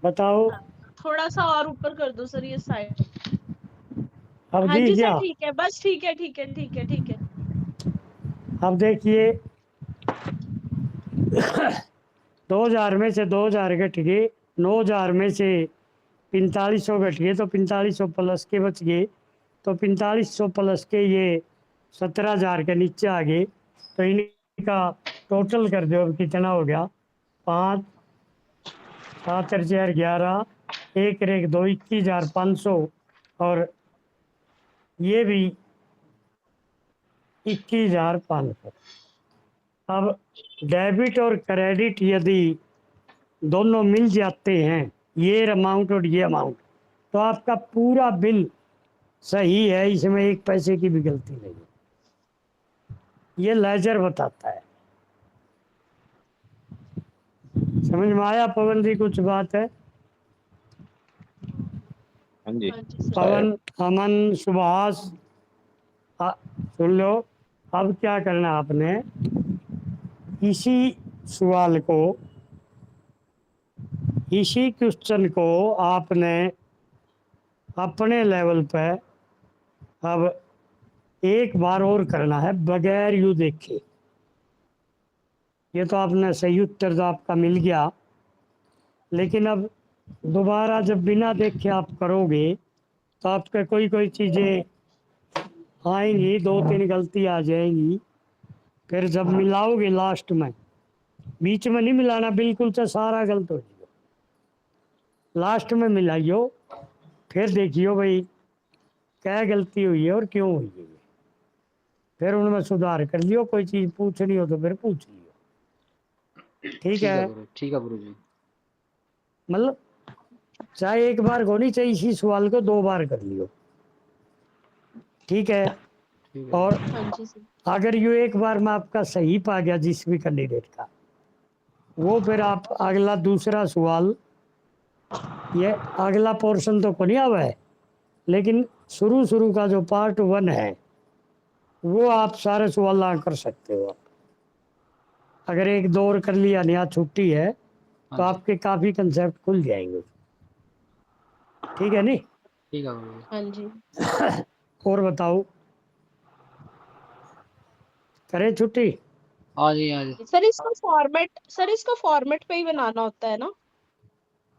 बताओ। हाँ, थोड़ा सा और ऊपर कर दो सर, ये साइड। अब हाँ दिख जी सर, गया। ठीक है, बस ठीक है ठीक है ठीक है ठीक है। अब देखिए 2000 में से 2000 घट गए, 9000 में से 4500 घट गए, तो 4500 प्लस के बच गए, तो 4500 प्लस के ये 17,000 के नीचे आ गए। तो इनका टोटल कर दो, अब कितना हो गया, 5 7 4 11, 1 1 2 21,500, और ये भी 21,500। अब डेबिट और क्रेडिट यदि दोनों मिल जाते हैं, ये अमाउंट और ये अमाउंट, तो आपका पूरा बिल सही है, इसमें एक पैसे की भी गलती नहीं है। ये लेजर बताता है। समझ में आया पवन जी कुछ बात है? हाँ जी। हाँ जी सर। पवन, अमन, सुभाष, सुन लो। अब क्या करना आपने, इसी सवाल को, इसी क्वेश्चन को आपने अपने लेवल पे अब एक बार और करना है बगैर यू देखे। ये तो आपने सही उत्तर तो आपका मिल गया, लेकिन अब दोबारा जब बिना देखे आप करोगे तो आपके कोई कोई चीज़ें आएंगी, 2-3 गलती आ जाएंगी। फिर जब मिलाओगे लास्ट में, बीच में नहीं मिलाना बिल्कुल से, सारा गलत हो जाएगा। लास्ट में मिलाइयो, फिर देखियो भाई क्या गलती हुई है और क्यों हुई है। फिर उनमें सुधार कर लियो, कोई चीज़ पूछनी हो तो फिर पूछ लियो। ठीक है? ठीक है गुरु जी। मतलब चाहे एक बार को नहीं, चाहिए इसी सवाल को 2 बार कर लियो। ठीक है? ठीक है। और हाँ जी सर। अगर ये एक बार में आपका सही पा गया जिस भी कैंडिडेट का, वो फिर आप अगला दूसरा सवाल, ये अगला पोर्शन तो को नहीं आवा है, लेकिन शुरू शुरू का जो पार्ट 1 है वो आप सारे सवाल ला कर सकते हो। अगर एक दो और कर लिया, नया छुट्टी है, तो हाँ जी। आपके काफ़ी कंसेप्ट खुल जाएंगे। ठीक है नहीं? ठीक है गुरु जी। हाँ जी और बताओ, करें छुट्टी? हाँ जी हाँ जी। सर इसका फॉर्मेट पे ही बनाना होता है ना?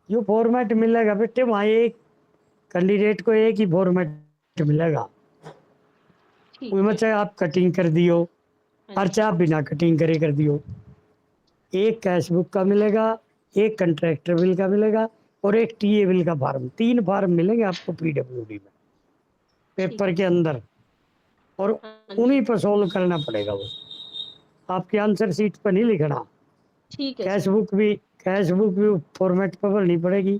जो फॉर्मेट मिलेगा बेटे, वहाँ एक कैंडिडेट को एक ही फॉर्मेट मिलेगा। ठीक उसमें है। चाहे आप कटिंग कर दियो हाँ और जी। चाहे आप बिना कटिंग करे कर दियो। एक कैश बुक का मिलेगा, एक कंट्रैक्टर बिल का मिलेगा और एक टीए बिल का फार्म। 3 फार्म मिलेंगे आपको पीडब्ल्यूडी में, ठीक पेपर है के सर। अंदर। और हाँ उन्हीं जी। पर सोल्व करना पड़ेगा वो, आपके आंसर शीट पर नहीं लिखना। ठीक है कैश सर। बुक भी, कैश बुक भी फॉर्मेट पर भरनी पड़ेगी,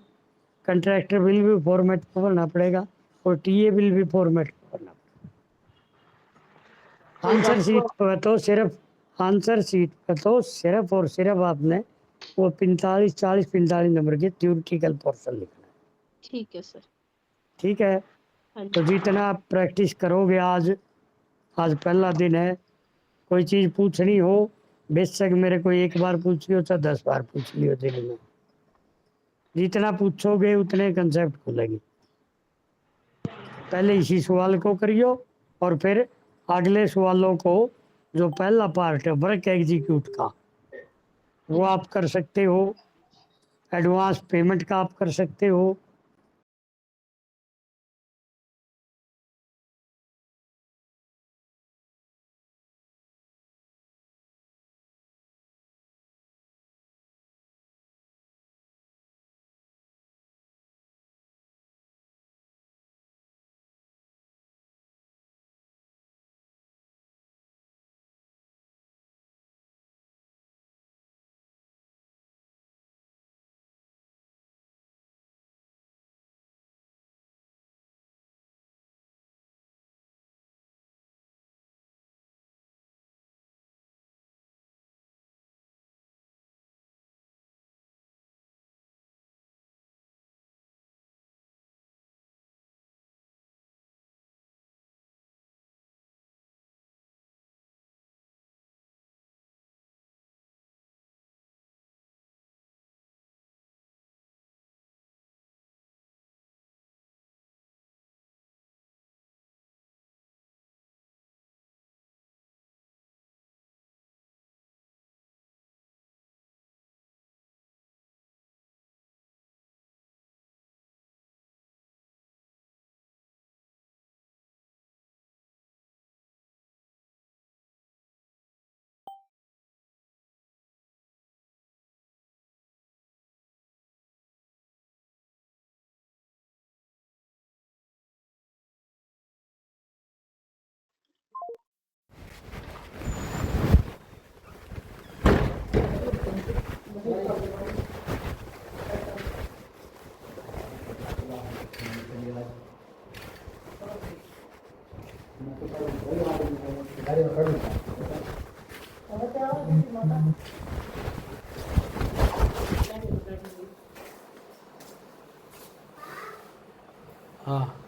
कंट्रैक्टर बिल भी फॉर्मेट पर भरना पड़ेगा और टीए बिल भी फॉर्मेट पर भरना पड़ेगा। तो आंसर बाकी शीट पर तो सिर्फ, आंसर शीट पर तो सिर्फ और सिर्फ आपने वो 45 नंबर के थ्योरेटिकल पोर्शन लिखना है। ठीक है सर। ठीक है? हाँ तो जी। जितना आप प्रैक्टिस करोगे, आज आज पहला दिन है, कोई चीज़ पूछनी हो बेशक मेरे को एक बार पूछ लियो चाहे 10 बार पूछ लियो दिन में, जितना पूछोगे उतने कंसेप्ट खुलेंगे। पहले इसी सवाल को करियो और फिर अगले सवालों को, जो पहला पार्ट है वर्क एग्जीक्यूट का, हाँ वो जी। आप कर सकते हो। एडवांस पेमेंट का आप कर सकते हो। हाँ